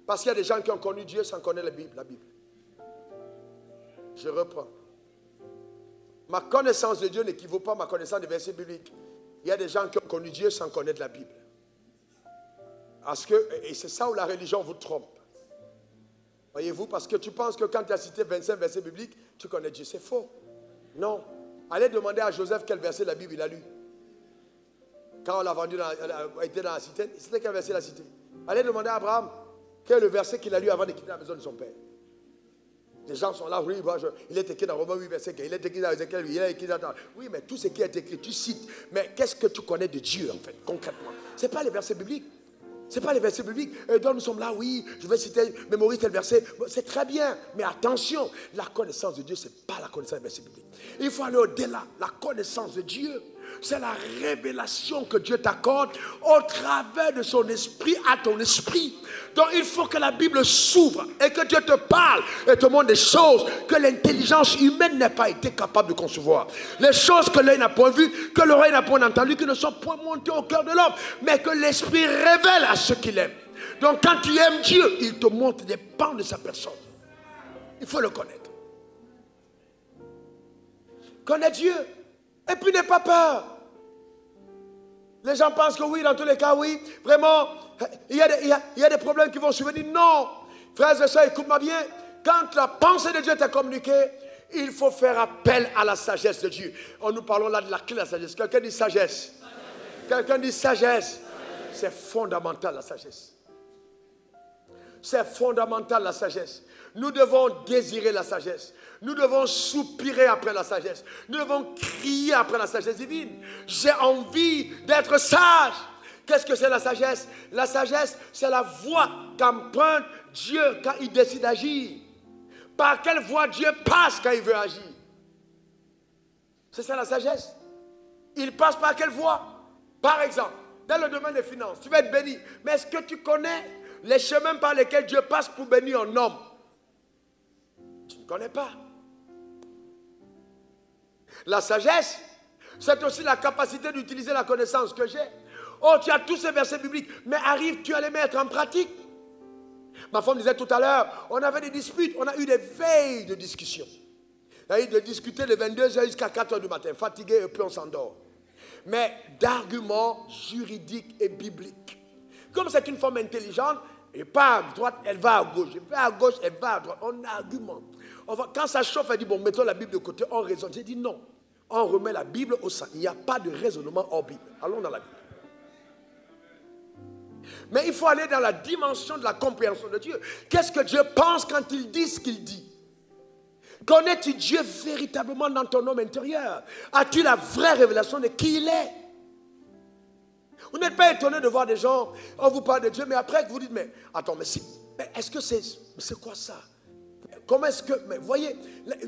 Parce qu'il y a des gens qui ont connu Dieu sans connaître la Bible. Je reprends. Ma connaissance de Dieu n'équivaut pas à ma connaissance des versets bibliques. Il y a des gens qui ont connu Dieu sans connaître la Bible. Et c'est ça où la religion vous trompe. Voyez-vous, parce que tu penses que quand tu as cité 25 versets bibliques, tu connais Dieu. C'est faux. Non. Allez demander à Joseph quel verset de la Bible il a lu. Quand on l'a vendu, il était dans la cité, c'était quel verset il a cité? Allez demander à Abraham quel est le verset qu'il a lu avant de quitter la maison de son père. Les gens sont là, oui, il est écrit dans Romains 8, verset 15, il est écrit dans Ézéchiel 8, il est écrit dans... Oui, mais tout ce qui est écrit, tu cites. Mais qu'est-ce que tu connais de Dieu, en fait, concrètement? Ce n'est pas les versets bibliques. Ce n'est pas les versets bibliques. Et donc nous sommes là, oui, je vais citer, mémoriser tel verset. C'est très bien, mais attention, la connaissance de Dieu, ce n'est pas la connaissance des versets bibliques. Il faut aller au-delà. La connaissance de Dieu, c'est la révélation que Dieu t'accorde au travers de son esprit à ton esprit. Donc il faut que la Bible s'ouvre et que Dieu te parle et te montre des choses que l'intelligence humaine n'a pas été capable de concevoir. Les choses que l'œil n'a point vues, que l'oreille n'a point entendues, qui ne sont point montées au cœur de l'homme, mais que l'esprit révèle à ceux qu'il aime. Donc quand tu aimes Dieu, il te montre des pans de sa personne. Il faut le connaître. Connais Dieu. Et puis n'aie pas peur. Les gens pensent que oui, dans tous les cas, oui, vraiment, il y a des problèmes qui vont survenir. Non, frères et sœurs, écoute-moi bien. Quand la pensée de Dieu t'est communiquée, il faut faire appel à la sagesse de Dieu. Nous parlons là de la clé de la sagesse. Quelqu'un dit sagesse. Quelqu'un dit sagesse. C'est fondamental la sagesse. C'est fondamental la sagesse. Nous devons désirer la sagesse. Nous devons soupirer après la sagesse. Nous devons crier après la sagesse divine. J'ai envie d'être sage. Qu'est-ce que c'est la sagesse? La sagesse, c'est la voie qu'emprunte Dieu quand il décide d'agir. Par quelle voie Dieu passe quand il veut agir? C'est ça la sagesse. Il passe par quelle voie? Par exemple, dans le domaine des finances, tu vas être béni. Mais est-ce que tu connais les chemins par lesquels Dieu passe pour bénir un homme? Tu ne connais pas. La sagesse, c'est aussi la capacité d'utiliser la connaissance que j'ai. Oh, tu as tous ces versets bibliques, mais arrives-tu à les mettre en pratique? Ma femme disait tout à l'heure, on avait des disputes, on a eu des veilles de discussion. On a eu de discuter de 22h jusqu'à 4h du matin, fatigué et puis on s'endort. Mais d'arguments juridiques et bibliques. Comme c'est une femme intelligente, elle va à droite, elle va à gauche. Elle va à gauche, elle va à droite. On argumente. Quand ça chauffe, elle dit, bon, mettons la Bible de côté, on raisonne. J'ai dit non. on remet la Bible au centre. Il n'y a pas de raisonnement hors Bible. Allons dans la Bible. Mais il faut aller dans la dimension de la compréhension de Dieu. Qu'est-ce que Dieu pense quand il dit ce qu'il dit? Connais-tu Dieu véritablement dans ton homme intérieur? As-tu la vraie révélation de qui il est? Vous n'êtes pas étonné de voir des gens, on vous parle de Dieu, mais après vous dites, mais attends, mais est-ce que c'est quoi ça? Comment est-ce que, mais voyez,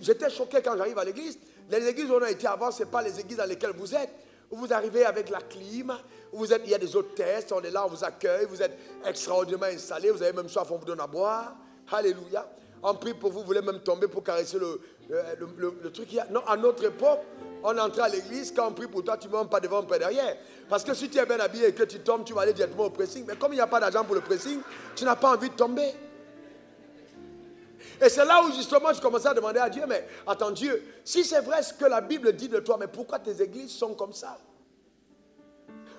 j'étais choqué quand j'arrive à l'église. Les églises où on a été avant, ce n'est pas les églises dans lesquelles vous êtes. Vous arrivez avec la clim, il y a des hôtesses, on est là, on vous accueille, vous êtes extraordinairement installés, vous avez même soif, on vous donne à boire. Alléluia. On prie pour vous, vous voulez même tomber pour caresser le truc qu'il y a. Non, à notre époque, on entrait à l'église, quand on prie pour toi, tu ne montes pas devant, pas derrière. Parce que si tu es bien habillé et que tu tombes, tu vas aller directement au pressing. Mais comme il n'y a pas d'argent pour le pressing, tu n'as pas envie de tomber. Et c'est là où justement je commençais à demander à Dieu, mais attends Dieu, si c'est vrai ce que la Bible dit de toi, mais pourquoi tes églises sont comme ça?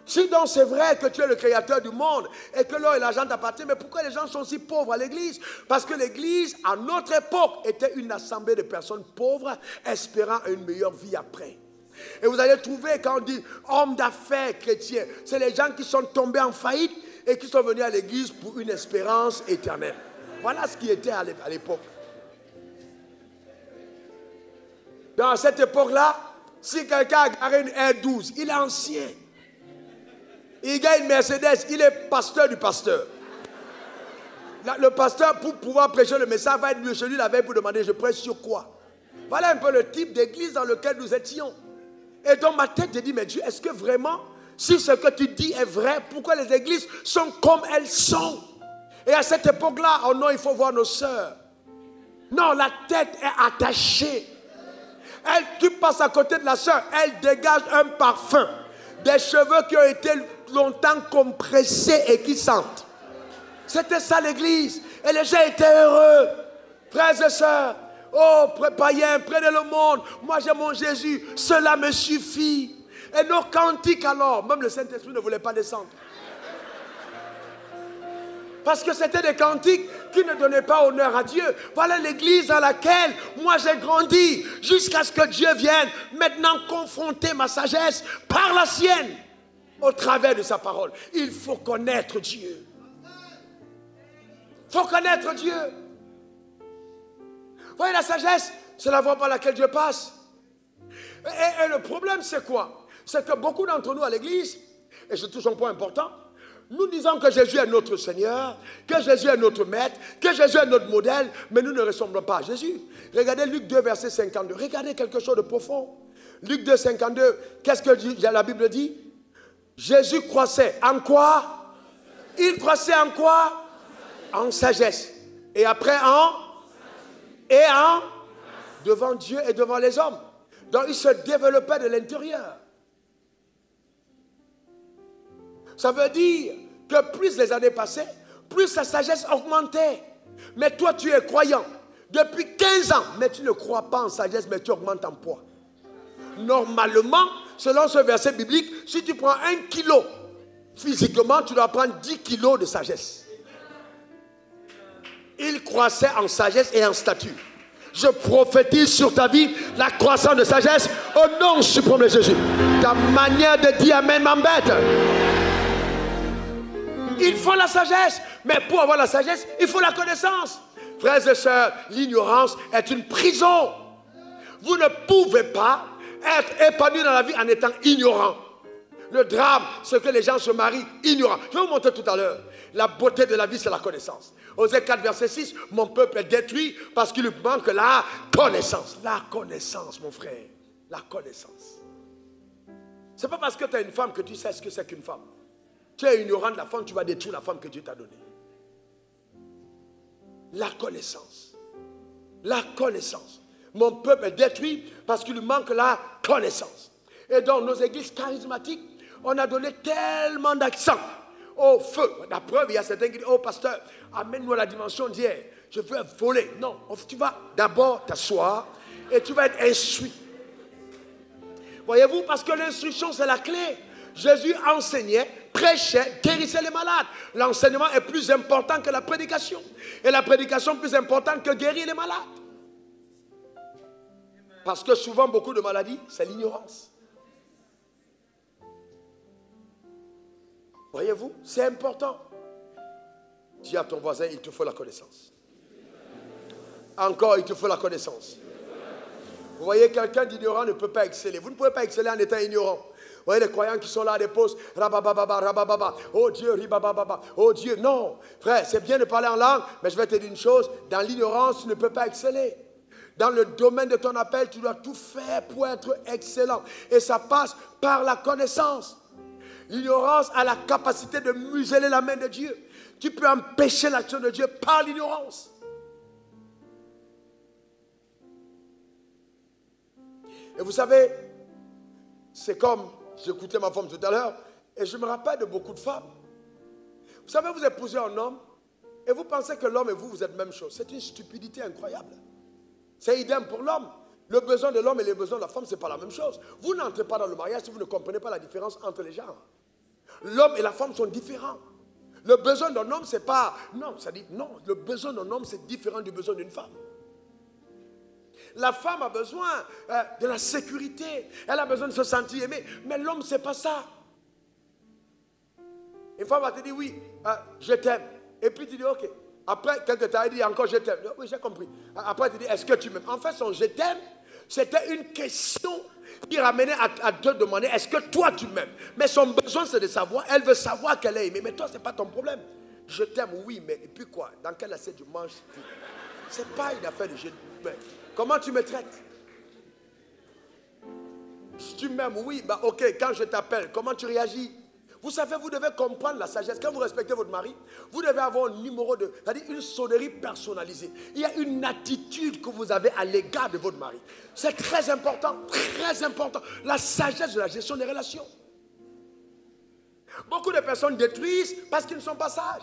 Si donc c'est vrai que tu es le créateur du monde et que l'or et l'argent t'appartiennent, mais pourquoi les gens sont si pauvres à l'église? Parce que l'église, à notre époque, était une assemblée de personnes pauvres espérant une meilleure vie après. Et vous allez trouver, quand on dit hommes d'affaires chrétiens, c'est les gens qui sont tombés en faillite et qui sont venus à l'église pour une espérance éternelle. Voilà ce qui était à l'époque. Dans cette époque-là, si quelqu'un a garé une R12, il est ancien. Il gagne une Mercedes, il est pasteur du pasteur. Le pasteur, pour pouvoir prêcher le message, va être chez lui la veille pour demander, je prêche sur quoi? Voilà un peu le type d'église dans lequel nous étions. Et dans ma tête, j'ai dit, mais Dieu, est-ce que vraiment, si ce que tu dis est vrai, pourquoi les églises sont comme elles sont? Et à cette époque-là, oh non, il faut voir nos sœurs. Non, la tête est attachée. Tu passes à côté de la sœur, elle dégage un parfum. Des cheveux qui ont été longtemps compressés et qui sentent. C'était ça l'église. Et les gens étaient heureux. Frères et sœurs, oh, païens, prenez le monde. Moi j'ai mon Jésus, cela me suffit. Et nos cantiques alors, même le Saint-Esprit ne voulait pas descendre. Parce que c'était des cantiques qui ne donnaient pas honneur à Dieu. Voilà l'église dans laquelle moi j'ai grandi jusqu'à ce que Dieu vienne maintenant confronter ma sagesse par la sienne au travers de sa parole. Il faut connaître Dieu. Il faut connaître Dieu. Vous voyez la sagesse, c'est la voie par laquelle Dieu passe. Et le problème c'est quoi? C'est que beaucoup d'entre nous à l'église, et c'est toujours un point important, nous disons que Jésus est notre Seigneur, que Jésus est notre Maître, que Jésus est notre modèle, mais nous ne ressemblons pas à Jésus. Regardez Luc 2, verset 52. Regardez quelque chose de profond. Luc 2, 52, qu'est-ce que la Bible dit? Jésus croissait en quoi? Il croissait en quoi? En sagesse. Et après devant Dieu et devant les hommes. Donc il se développait de l'intérieur. Ça veut dire que plus les années passaient, plus sa sagesse augmentait. Mais toi, tu es croyant depuis 15 ans, mais tu ne crois pas en sagesse, mais tu augmentes en poids. Normalement, selon ce verset biblique, si tu prends 1 kilo, physiquement, tu dois prendre 10 kilos de sagesse. Il croissait en sagesse et en stature. Je prophétise sur ta vie la croissance de sagesse au nom suprême de Jésus. Ta manière de dire amen m'embête. Il faut la sagesse, mais pour avoir la sagesse, il faut la connaissance. Frères et sœurs, l'ignorance est une prison. Vous ne pouvez pas être épanoui dans la vie en étant ignorant. Le drame, c'est que les gens se marient ignorants. Je vais vous montrer tout à l'heure. La beauté de la vie, c'est la connaissance. Osée 4, verset 6, mon peuple est détruit parce qu'il lui manque la connaissance. La connaissance, mon frère. La connaissance. Ce n'est pas parce que tu as une femme que tu sais ce que c'est qu'une femme. Tu es ignorant de la femme, tu vas détruire la femme que Dieu t'a donnée. La connaissance. La connaissance. Mon peuple est détruit parce qu'il lui manque la connaissance. Et dans nos églises charismatiques, on a donné tellement d'accent au feu. La preuve, il y a certains qui disent, oh pasteur, amène-nous à la dimension d'hier. Je veux voler. Non, tu vas d'abord t'asseoir et tu vas être instruit. Voyez-vous, parce que l'instruction, c'est la clé. Jésus enseignait, prêchait, guérissait les malades. L'enseignement est plus important que la prédication. Et la prédication plus importante que guérir les malades. Parce que souvent, beaucoup de maladies, c'est l'ignorance. Voyez-vous, c'est important. Dis à ton voisin, il te faut la connaissance. Encore, il te faut la connaissance. Vous voyez, quelqu'un d'ignorant ne peut pas exceller. Vous ne pouvez pas exceller en étant ignorant. Vous voyez les croyants qui sont là à des postes, rabababa, rabababa, oh Dieu, ribababa, oh Dieu. Non, frère, c'est bien de parler en langue, mais je vais te dire une chose, dans l'ignorance, tu ne peux pas exceller. Dans le domaine de ton appel, tu dois tout faire pour être excellent. Et ça passe par la connaissance. L'ignorance a la capacité de museler la main de Dieu. Tu peux empêcher l'action de Dieu par l'ignorance. Et vous savez, c'est comme, j'écoutais ma femme tout à l'heure, et je me rappelle de beaucoup de femmes. Vous savez, vous épousez un homme, et vous pensez que l'homme et vous, vous êtes même chose. C'est une stupidité incroyable. C'est idem pour l'homme. Le besoin de l'homme et les besoins de la femme, ce n'est pas la même chose. Vous n'entrez pas dans le mariage si vous ne comprenez pas la différence entre les genres. L'homme et la femme sont différents. Le besoin d'un homme, c'est pas... Non, ça dit non. Le besoin d'un homme, c'est différent du besoin d'une femme. La femme a besoin de la sécurité. Elle a besoin de se sentir aimée. Mais l'homme, ce n'est pas ça. Une femme va te dire, oui, je t'aime. Et puis tu dis, ok. Après, quelques temps, elle dit encore, je t'aime. Oui, j'ai compris. Après, tu dis, est-ce que tu m'aimes? En fait, son je t'aime, c'était une question qui ramenait à te demander, est-ce que toi, tu m'aimes? Mais son besoin, c'est de savoir. Elle veut savoir qu'elle est aimée. Mais toi, ce n'est pas ton problème. Je t'aime, oui, mais et puis quoi? Dans quelle assiette tu manges? Ce n'est pas une affaire de je t'aime. Comment tu me traites? Si tu m'aimes, oui, bah ok, quand je t'appelle, comment tu réagis? Vous savez, vous devez comprendre la sagesse. Quand vous respectez votre mari, vous devez avoir un numéro de... c'est-à-dire une sonnerie personnalisée. Il y a une attitude que vous avez à l'égard de votre mari. C'est très important, très important. La sagesse de la gestion des relations. Beaucoup de personnes détruisent parce qu'ils ne sont pas sages.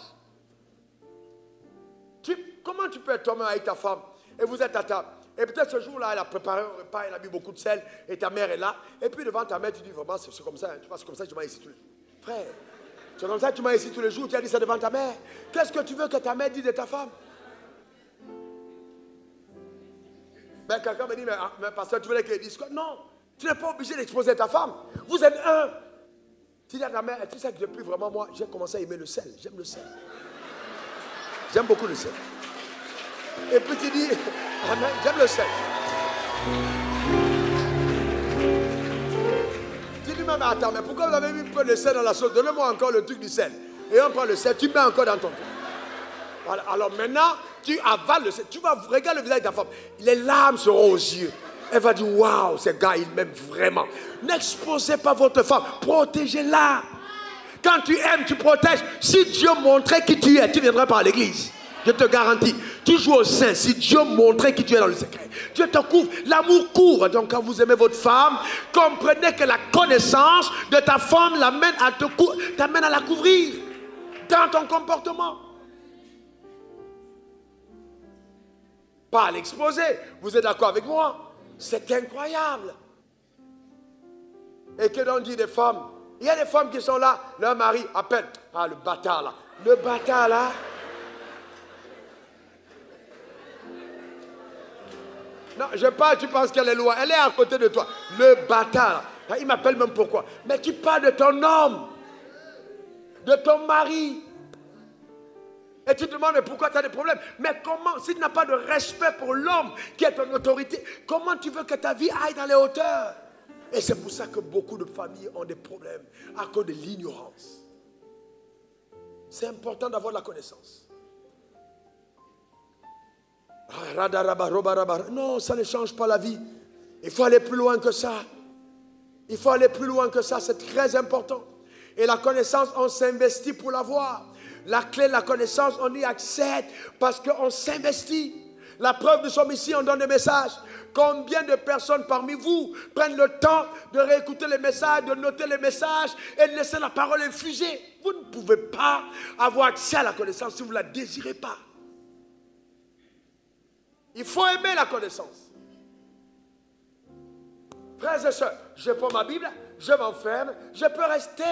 Comment tu peux être toi-même avec ta femme et vous êtes à table? Et peut-être ce jour-là, elle a préparé un repas, elle a mis beaucoup de sel, et ta mère est là. Et puis devant ta mère, tu dis vraiment, c'est comme ça, hein, tu vois, c'est comme ça que tu m'as ici tous les jours. Frère, c'est comme ça que tu m'as ici tous les jours, tu as dit ça devant ta mère. Qu'est-ce que tu veux que ta mère dise de ta femme? Ben, quelqu'un me dit, mais pasteur, tu voulais qu'elle dise quoi? Non, tu n'es pas obligé d'exposer ta femme. Vous êtes un. Tu dis à ta mère, tu sais que depuis vraiment, moi, j'ai commencé à aimer le sel. J'aime le sel. J'aime beaucoup le sel. Et puis tu dis, amen, j'aime le sel. Tu dis, mais attends, mais pourquoi vous avez mis un peu de sel dans la sauce? Donnez-moi encore le truc du sel. Et on prend le sel, tu mets encore dans ton truc. Alors maintenant, tu avales le sel. Tu vas regarder le visage de ta femme. Les larmes seront aux yeux. Elle va dire, waouh, ce gars, il m'aime vraiment. N'exposez pas votre femme, protégez-la. Quand tu aimes, tu protèges. Si Dieu montrait qui tu es, tu viendrais pas à l'église. Je te garantis. Tu joues au saint. Si Dieu montrait qui tu es dans le secret, Dieu te couvre. L'amour couvre. Donc quand vous aimez votre femme, comprenez que la connaissance de ta femme t'amène à la couvrir dans ton comportement. Pas à l'exposer. Vous êtes d'accord avec moi? C'est incroyable. Et que l'on dit des femmes? Il y a des femmes qui sont là, leur mari appelle. Ah, le bâtard là. Le bâtard là. Non, je parle, tu penses qu'elle est loin. Elle est à côté de toi. Le bâtard là. Il m'appelle même pourquoi. Mais tu parles de ton homme. De ton mari. Et tu te demandes mais pourquoi tu as des problèmes. Mais comment, si tu n'as pas de respect pour l'homme qui est ton autorité, comment tu veux que ta vie aille dans les hauteurs? Et c'est pour ça que beaucoup de familles ont des problèmes à cause de l'ignorance. C'est important d'avoir la connaissance. Non, ça ne change pas la vie. Il faut aller plus loin que ça. Il faut aller plus loin que ça, c'est très important. Et la connaissance, on s'investit pour l'avoir. La clé de la connaissance, on y accède parce qu'on s'investit. La preuve, nous sommes ici, on donne des messages. Combien de personnes parmi vous prennent le temps de réécouter les messages, de noter les messages et de laisser la parole infuser? Vous ne pouvez pas avoir accès à la connaissance si vous ne la désirez pas. Il faut aimer la connaissance. Frères et sœurs, je prends ma Bible, je m'enferme, je peux rester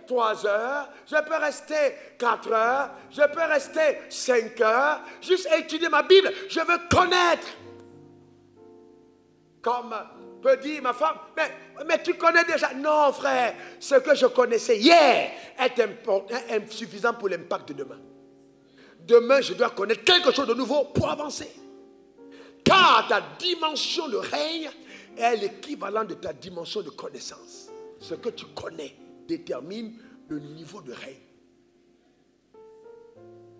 3 heures, je peux rester 4 heures, je peux rester 5 heures, juste étudier ma Bible, je veux connaître. Comme peut dire ma femme, mais tu connais déjà. Non, frère, ce que je connaissais hier est insuffisant pour l'impact de demain. Demain, je dois connaître quelque chose de nouveau pour avancer. Car ta dimension de règne est l'équivalent de ta dimension de connaissance. Ce que tu connais détermine le niveau de règne.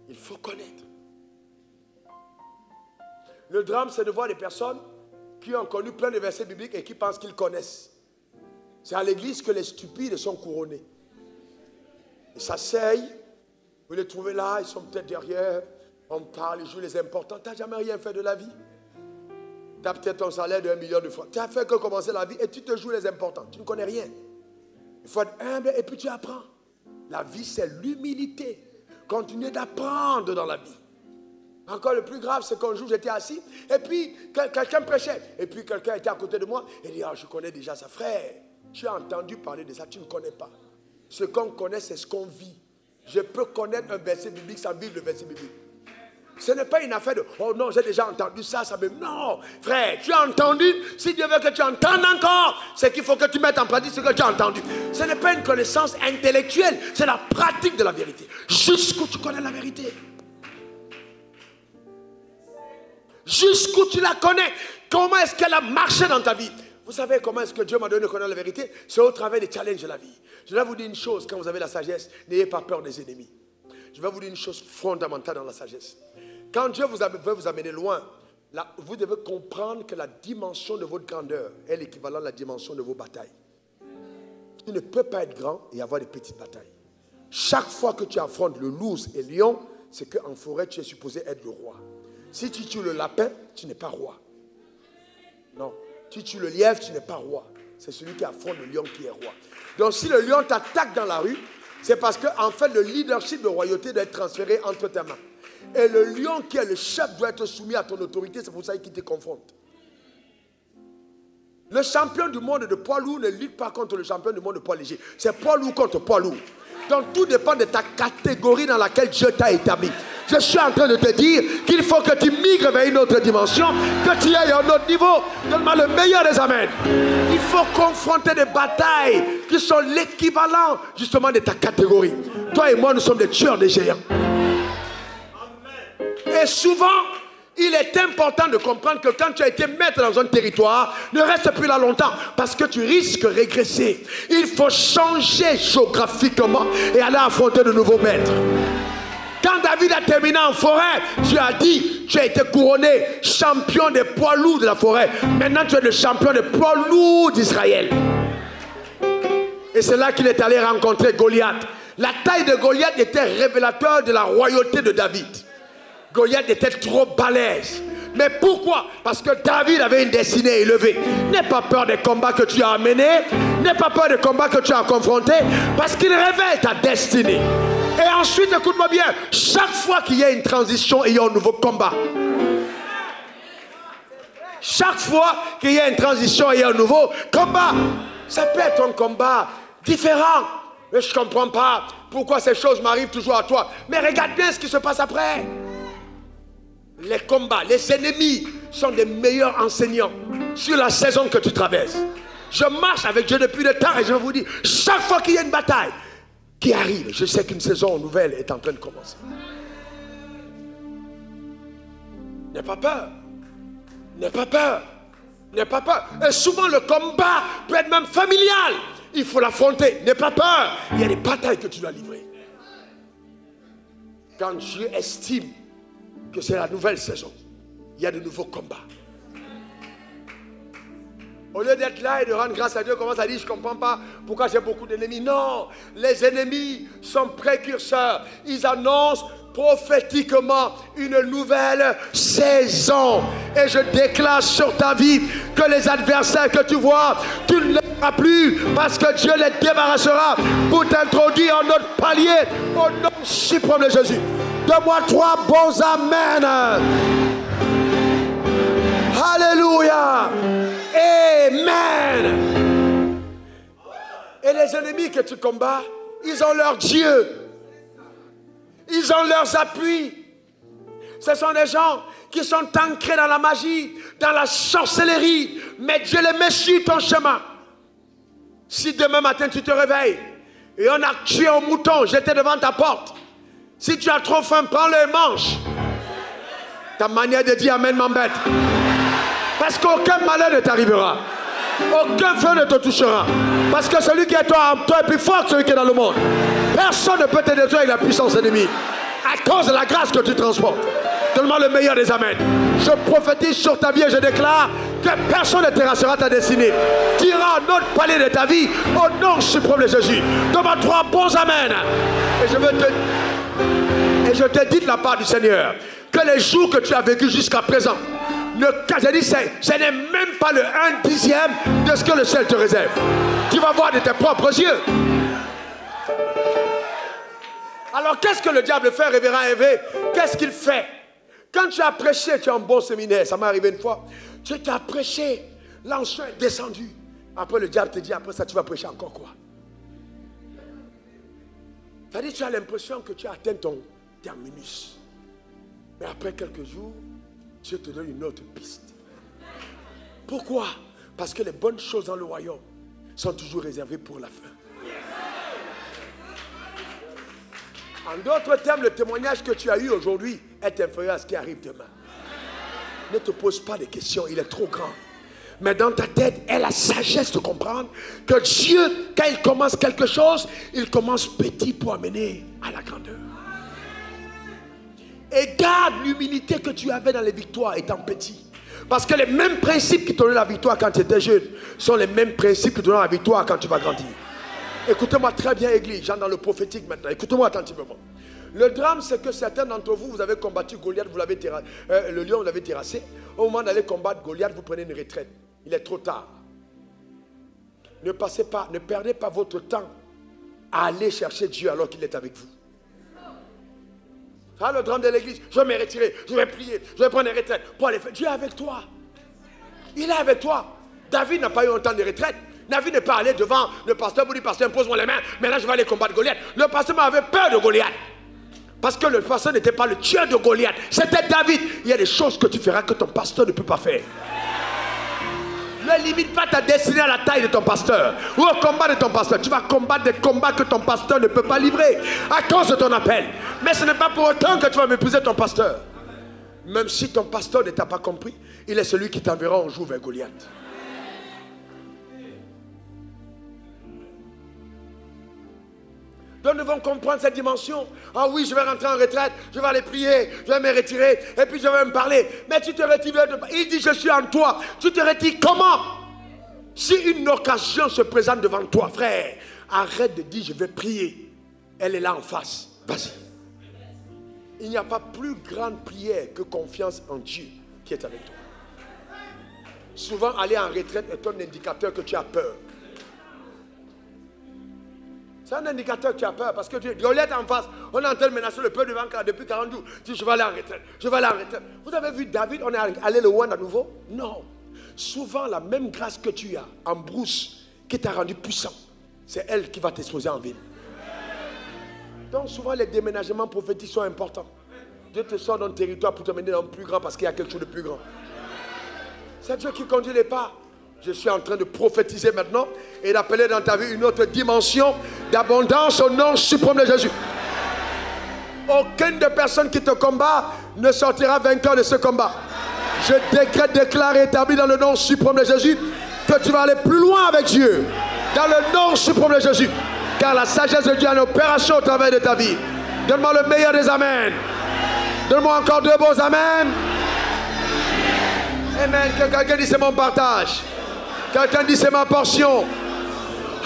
Il faut connaître. Le drame, c'est de voir des personnes qui ont connu plein de versets bibliques et qui pensent qu'ils connaissent. C'est à l'église que les stupides sont couronnés. Ils s'asseyent, vous les trouvez là, ils sont peut-être derrière, on parle, ils jouent les importants. Tu n'as jamais rien fait de la vie. Tu as peut-être ton salaire de 1 million de francs. Tu as fait que commencer la vie et tu te joues les importants. Tu ne connais rien. Il faut être humble et puis tu apprends. La vie, c'est l'humilité. Continuez d'apprendre dans la vie. Encore le plus grave, c'est qu'un jour j'étais assis et puis quelqu'un prêchait. Et puis quelqu'un était à côté de moi et dit, je connais déjà ça. Frère, tu as entendu parler de ça, tu ne connais pas. Ce qu'on connaît, c'est ce qu'on vit. Je peux connaître un verset biblique sans vivre le verset biblique. Ce n'est pas une affaire de, oh non, j'ai déjà entendu ça, ça me... Non, frère, tu as entendu, si Dieu veut que tu entendes encore, c'est qu'il faut que tu mettes en pratique ce que tu as entendu. Ce n'est pas une connaissance intellectuelle, c'est la pratique de la vérité. Jusqu'où tu connais la vérité. Jusqu'où tu la connais. Comment est-ce qu'elle a marché dans ta vie? Vous savez comment est-ce que Dieu m'a donné de connaître la vérité? C'est au travers des challenges de la vie. Je vais vous dire une chose, quand vous avez la sagesse, n'ayez pas peur des ennemis. Je vais vous dire une chose fondamentale dans la sagesse. Quand Dieu veut vous amener loin, là, vous devez comprendre que la dimension de votre grandeur est l'équivalent de la dimension de vos batailles. Tu ne peux pas être grand et avoir des petites batailles. Chaque fois que tu affrontes le loup et le lion, c'est qu'en forêt, tu es supposé être le roi. Si tu tues le lapin, tu n'es pas roi. Non. Si tu tues le lièvre, tu n'es pas roi. C'est celui qui affronte le lion qui est roi. Donc si le lion t'attaque dans la rue, c'est parce qu'en fait, le leadership de royauté doit être transféré entre tes mains. Et le lion qui est le chef doit être soumis à ton autorité, c'est pour ça qu'il te confronte. Le champion du monde de poids lourd ne lutte pas contre le champion du monde de poids léger. C'est poids lourd contre poids lourd. Donc tout dépend de ta catégorie dans laquelle Dieu t'a établi. Je suis en train de te dire qu'il faut que tu migres vers une autre dimension, que tu ailles à un autre niveau. Donne-moi le meilleur des amens. Il faut confronter des batailles qui sont l'équivalent justement de ta catégorie. Toi et moi, nous sommes des tueurs de géants. Et souvent, il est important de comprendre que quand tu as été maître dans un territoire, ne reste plus là longtemps parce que tu risques de régresser. Il faut changer géographiquement et aller affronter de nouveaux maîtres. Quand David a terminé en forêt, tu as dit, tu as été couronné champion des poids lourds de la forêt. Maintenant, tu es le champion des poids lourds d'Israël. Et c'est là qu'il est allé rencontrer Goliath. La taille de Goliath était révélateur de la royauté de David. Goliath était trop balèze. Mais pourquoi? Parce que David avait une destinée élevée. N'aie pas peur des combats que tu as menés. N'aie pas peur des combats que tu as confrontés. Parce qu'il révèle ta destinée. Et ensuite, écoute-moi bien. Chaque fois qu'il y a une transition, il y a un nouveau combat. Chaque fois qu'il y a une transition, il y a un nouveau combat. Ça peut être un combat différent. Mais je ne comprends pas pourquoi ces choses m'arrivent toujours à toi. Mais regarde bien ce qui se passe après. Les combats, les ennemis sont des meilleurs enseignants sur la saison que tu traverses. Je marche avec Dieu depuis le temps et je vous dis, chaque fois qu'il y a une bataille qui arrive, je sais qu'une saison nouvelle est en train de commencer. N'aie pas peur. N'aie pas peur. N'aie pas peur. Et souvent le combat peut être même familial. Il faut l'affronter. N'aie pas peur. Il y a des batailles que tu dois livrer. Quand Dieu estime que c'est la nouvelle saison, il y a de nouveaux combats. Au lieu d'être là et de rendre grâce à Dieu, commence à dire, je ne comprends pas pourquoi j'ai beaucoup d'ennemis. Non, les ennemis sont précurseurs. Ils annoncent prophétiquement une nouvelle saison. Et je déclare sur ta vie que les adversaires que tu vois, tu ne les verras plus parce que Dieu les débarrassera pour t'introduire en notre palier au nom suprême de Jésus. Donne-moi 3 bons amen. Alléluia. Amen. Et les ennemis que tu combats, ils ont leur Dieu. Ils ont leurs appuis. Ce sont des gens qui sont ancrés dans la magie, dans la sorcellerie. Mais Dieu les met sur ton chemin. Si demain matin tu te réveilles et on a tué un mouton jeté devant ta porte, si tu as trop faim, prends-le et mange. Ta manière de dire amen m'embête. Parce qu'aucun malheur ne t'arrivera. Aucun feu ne te touchera. Parce que celui qui est toi en toi est plus fort que celui qui est dans le monde. Personne ne peut te détruire avec la puissance ennemie. À cause de la grâce que tu transportes. Donne-moi le meilleur des amens. Je prophétise sur ta vie et je déclare que personne ne terrassera ta destinée. Tu iras un autre palier de ta vie au nom suprême de Jésus. Donne-moi 3 bons amens. Et je te dis de la part du Seigneur que les jours que tu as vécu jusqu'à présent, ce n'est même pas le 1/10 de ce que le ciel te réserve. Tu vas voir de tes propres yeux. Alors qu'est-ce que le diable fait, révérend Hervé? Qu'est-ce qu'il fait? Quand tu as prêché, tu es en bon séminaire, ça m'est arrivé une fois, tu as prêché, l'encens est descendu. Après le diable te dit, après ça tu vas prêcher encore quoi? C'est-à-dire tu as l'impression que tu as atteint ton terminus. Mais après quelques jours, Dieu te donne une autre piste. Pourquoi? Parce que les bonnes choses dans le royaume sont toujours réservées pour la fin. En d'autres termes, le témoignage que tu as eu aujourd'hui est inférieur à ce qui arrive demain. Ne te pose pas de questions, il est trop grand. Mais dans ta tête, aie la sagesse de comprendre que Dieu, quand il commence quelque chose, il commence petit pour amener à la grandeur. Et garde l'humilité que tu avais dans les victoires étant petit. Parce que les mêmes principes qui te donnaient la victoire quand tu étais jeune sont les mêmes principes qui te donnent la victoire quand tu vas grandir. Écoutez-moi très bien, Église, j'entre dans le prophétique maintenant. Écoutez-moi attentivement. Le drame, c'est que certains d'entre vous, vous avez combattu Goliath, vous l'avez le lion, vous l'avez terrassé. Au moment d'aller combattre Goliath, vous prenez une retraite. Il est trop tard. Ne perdez pas votre temps à aller chercher Dieu alors qu'il est avec vous. Ah, le drame de l'église, je vais me retirer, je vais prier, je vais prendre une retraite pour aller faire. Dieu est avec toi. Il est avec toi. David n'a pas eu un temps de retraite. David n'est pas allé devant le pasteur pour dire, pasteur, impose-moi les mains, maintenant je vais aller combattre Goliath. Le pasteur avait peur de Goliath. Parce que le pasteur n'était pas le tueur de Goliath, c'était David. Il y a des choses que tu feras que ton pasteur ne peut pas faire. Ne limite pas ta destinée à la taille de ton pasteur ou au combat de ton pasteur. Tu vas combattre des combats que ton pasteur ne peut pas livrer à cause de ton appel. Mais ce n'est pas pour autant que tu vas mépriser ton pasteur. Même si ton pasteur ne t'a pas compris, il est celui qui t'enverra un jour vers Goliath. Donc nous devons comprendre cette dimension. Ah oui, je vais rentrer en retraite, je vais aller prier, je vais me retirer, et puis je vais me parler. Mais tu te retires, il dit je suis en toi. Tu te retires comment? Si une occasion se présente devant toi, frère, arrête de dire je vais prier. Elle est là en face. Vas-y. Il n'y a pas plus grande prière que confiance en Dieu qui est avec toi. Souvent, aller en retraite est un indicateur que tu as peur. C'est un indicateur que tu as peur parce que Goliath en face, on est en train de menacer le peuple devant depuis 40 jours. Tu dis, je vais aller en retraite, je vais aller en retraite. Vous avez vu David, on est allé le one à nouveau? Non. Souvent, la même grâce que tu as en brousse, qui t'a rendu puissant, c'est elle qui va t'exposer en ville. Donc souvent, les déménagements prophétiques sont importants. Dieu te sort d'un territoire pour te mener dans le plus grand parce qu'il y a quelque chose de plus grand. C'est Dieu qui conduit les pas. Je suis en train de prophétiser maintenant et d'appeler dans ta vie une autre dimension d'abondance au nom suprême de Jésus. Aucune des personnes qui te combat ne sortira vainqueur de ce combat. Je décrète, déclare et établis dans le nom suprême de Jésus que tu vas aller plus loin avec Dieu. Dans le nom suprême de Jésus. Car la sagesse de Dieu a une opération au travers de ta vie. Donne-moi le meilleur des amens. Donne-moi encore 2 beaux amens. Amen. Quelqu'un dit c'est mon partage. Quelqu'un dit c'est ma portion.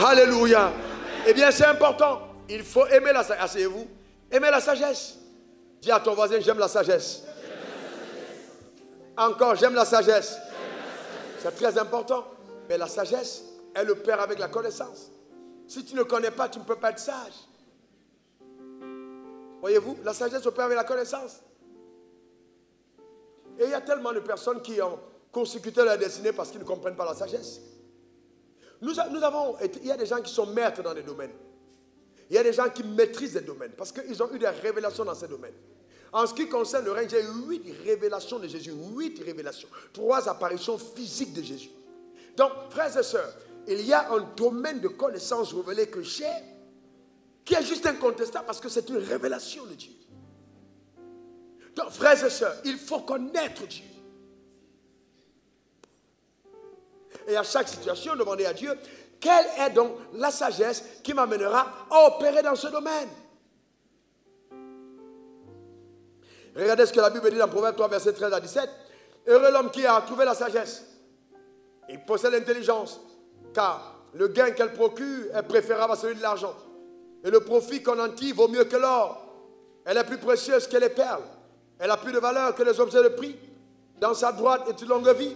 Alléluia. Eh bien c'est important. Il faut aimer la sagesse. Asseyez-vous. Aimer la sagesse. Dis à ton voisin j'aime la sagesse. Encore j'aime la sagesse. C'est très important. Mais la sagesse, elle le perd avec la connaissance. Si tu ne connais pas, tu ne peux pas être sage. Voyez-vous, la sagesse opère avec la connaissance. Et il y a tellement de personnes qui ont consécuté leur destinée parce qu'ils ne comprennent pas la sagesse. Il y a des gens qui sont maîtres dans des domaines. Il y a des gens qui maîtrisent des domaines parce qu'ils ont eu des révélations dans ces domaines. En ce qui concerne le règne, j'ai 8 révélations de Jésus. 8 révélations. 3 apparitions physiques de Jésus. Donc, frères et sœurs, il y a un domaine de connaissance révélé que j'ai, qui est juste incontestable parce que c'est une révélation de Dieu. Donc, frères et sœurs, il faut connaître Dieu. Et à chaque situation, demander à Dieu, quelle est donc la sagesse qui m'amènera à opérer dans ce domaine? Regardez ce que la Bible dit dans Proverbe 3, verset 13 à 17. Heureux l'homme qui a trouvé la sagesse. Il possède l'intelligence, car le gain qu'elle procure est préférable à celui de l'argent. Et le profit qu'on en tire vaut mieux que l'or. Elle est plus précieuse que les perles. Elle a plus de valeur que les objets de prix. Dans sa droite est une longue vie.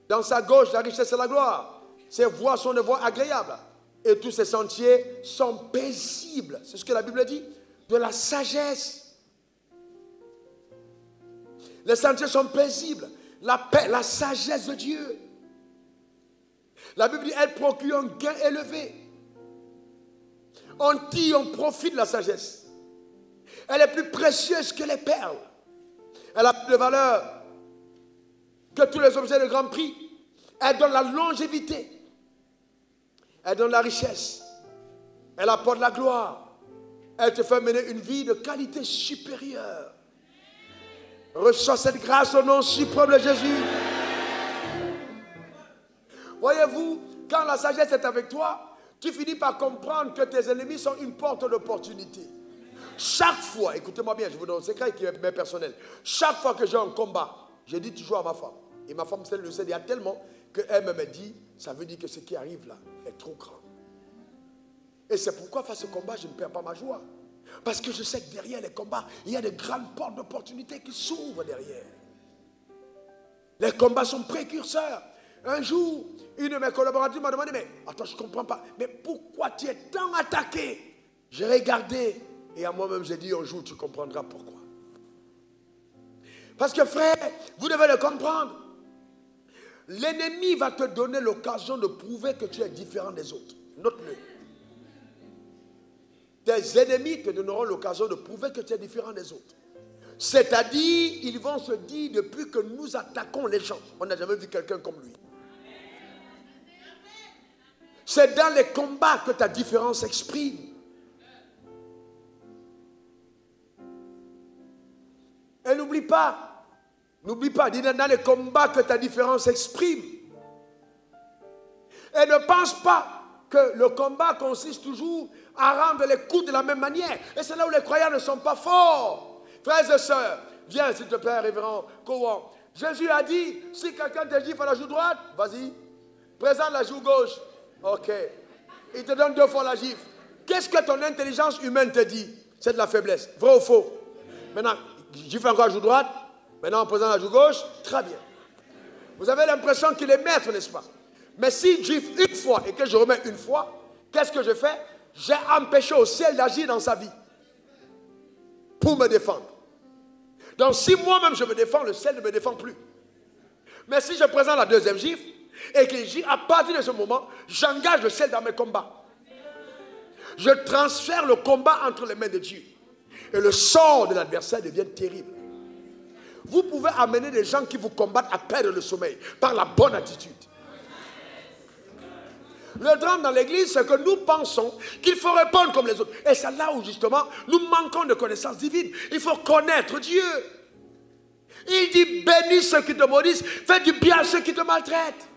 Dans sa gauche, la richesse et la gloire. Ses voies sont des voies agréables. Et tous ses sentiers sont paisibles. C'est ce que la Bible dit. De la sagesse. Les sentiers sont paisibles. La paix, la sagesse de Dieu. La Bible dit, elle procure un gain élevé. On tire, on profite de la sagesse. Elle est plus précieuse que les perles. Elle a plus de valeur que tous les objets de grand prix. Elle donne la longévité. Elle donne la richesse. Elle apporte la gloire. Elle te fait mener une vie de qualité supérieure. Reçois cette grâce au nom suprême de Jésus. Voyez-vous, quand la sagesse est avec toi, tu finis par comprendre que tes ennemis sont une porte d'opportunité. Chaque fois, écoutez-moi bien, je vous donne un secret qui est personnel. Chaque fois que j'ai un combat, je dis toujours à ma femme, et ma femme le sait, il y a tellement qu'elle me dit, ça veut dire que ce qui arrive là est trop grand. Et c'est pourquoi face au combat, je ne perds pas ma joie. Parce que je sais que derrière les combats, il y a de grandes portes d'opportunités qui s'ouvrent derrière. Les combats sont précurseurs. Un jour, une de mes collaboratrices m'a demandé, mais attends, je ne comprends pas, mais pourquoi tu es tant attaqué? J'ai regardé et à moi-même j'ai dit, un jour tu comprendras pourquoi. Parce que frère, vous devez le comprendre. L'ennemi va te donner l'occasion de prouver que tu es différent des autres. Note-le. Tes ennemis te donneront l'occasion de prouver que tu es différent des autres. C'est-à-dire, ils vont se dire, depuis que nous attaquons les gens, on n'a jamais vu quelqu'un comme lui. C'est dans les combats que ta différence s'exprime. Et n'oublie pas, dis dans les combats que ta différence s'exprime. Et ne pense pas que le combat consiste toujours à rendre les coups de la même manière. Et c'est là où les croyants ne sont pas forts. Frères et sœurs, viens s'il te plaît, révérend Cowan. Jésus a dit, si quelqu'un te gifle à la joue droite, vas-y, présente la joue gauche. Ok. Il te donne 2 fois la gifle. Qu'est-ce que ton intelligence humaine te dit? C'est de la faiblesse. Vrai ou faux? Maintenant, gifle encore la joue droite. Maintenant, on présente la joue gauche. Très bien. Vous avez l'impression qu'il est maître, n'est-ce pas? Mais si je gifle une fois et que je remets une fois, qu'est-ce que je fais? J'ai empêché au ciel d'agir dans sa vie pour me défendre. Donc si moi-même je me défends, le ciel ne me défend plus. Mais si je présente la deuxième gifle et que j'agis, à partir de ce moment, j'engage le ciel dans mes combats. Je transfère le combat entre les mains de Dieu. Et le sort de l'adversaire devient terrible. Vous pouvez amener des gens qui vous combattent à perdre le sommeil par la bonne attitude. Le drame dans l'église, c'est que nous pensons qu'il faut répondre comme les autres. Et c'est là où justement, nous manquons de connaissances divines. Il faut connaître Dieu. Il dit, bénis ceux qui te maudissent, fais du bien à ceux qui te maltraitent.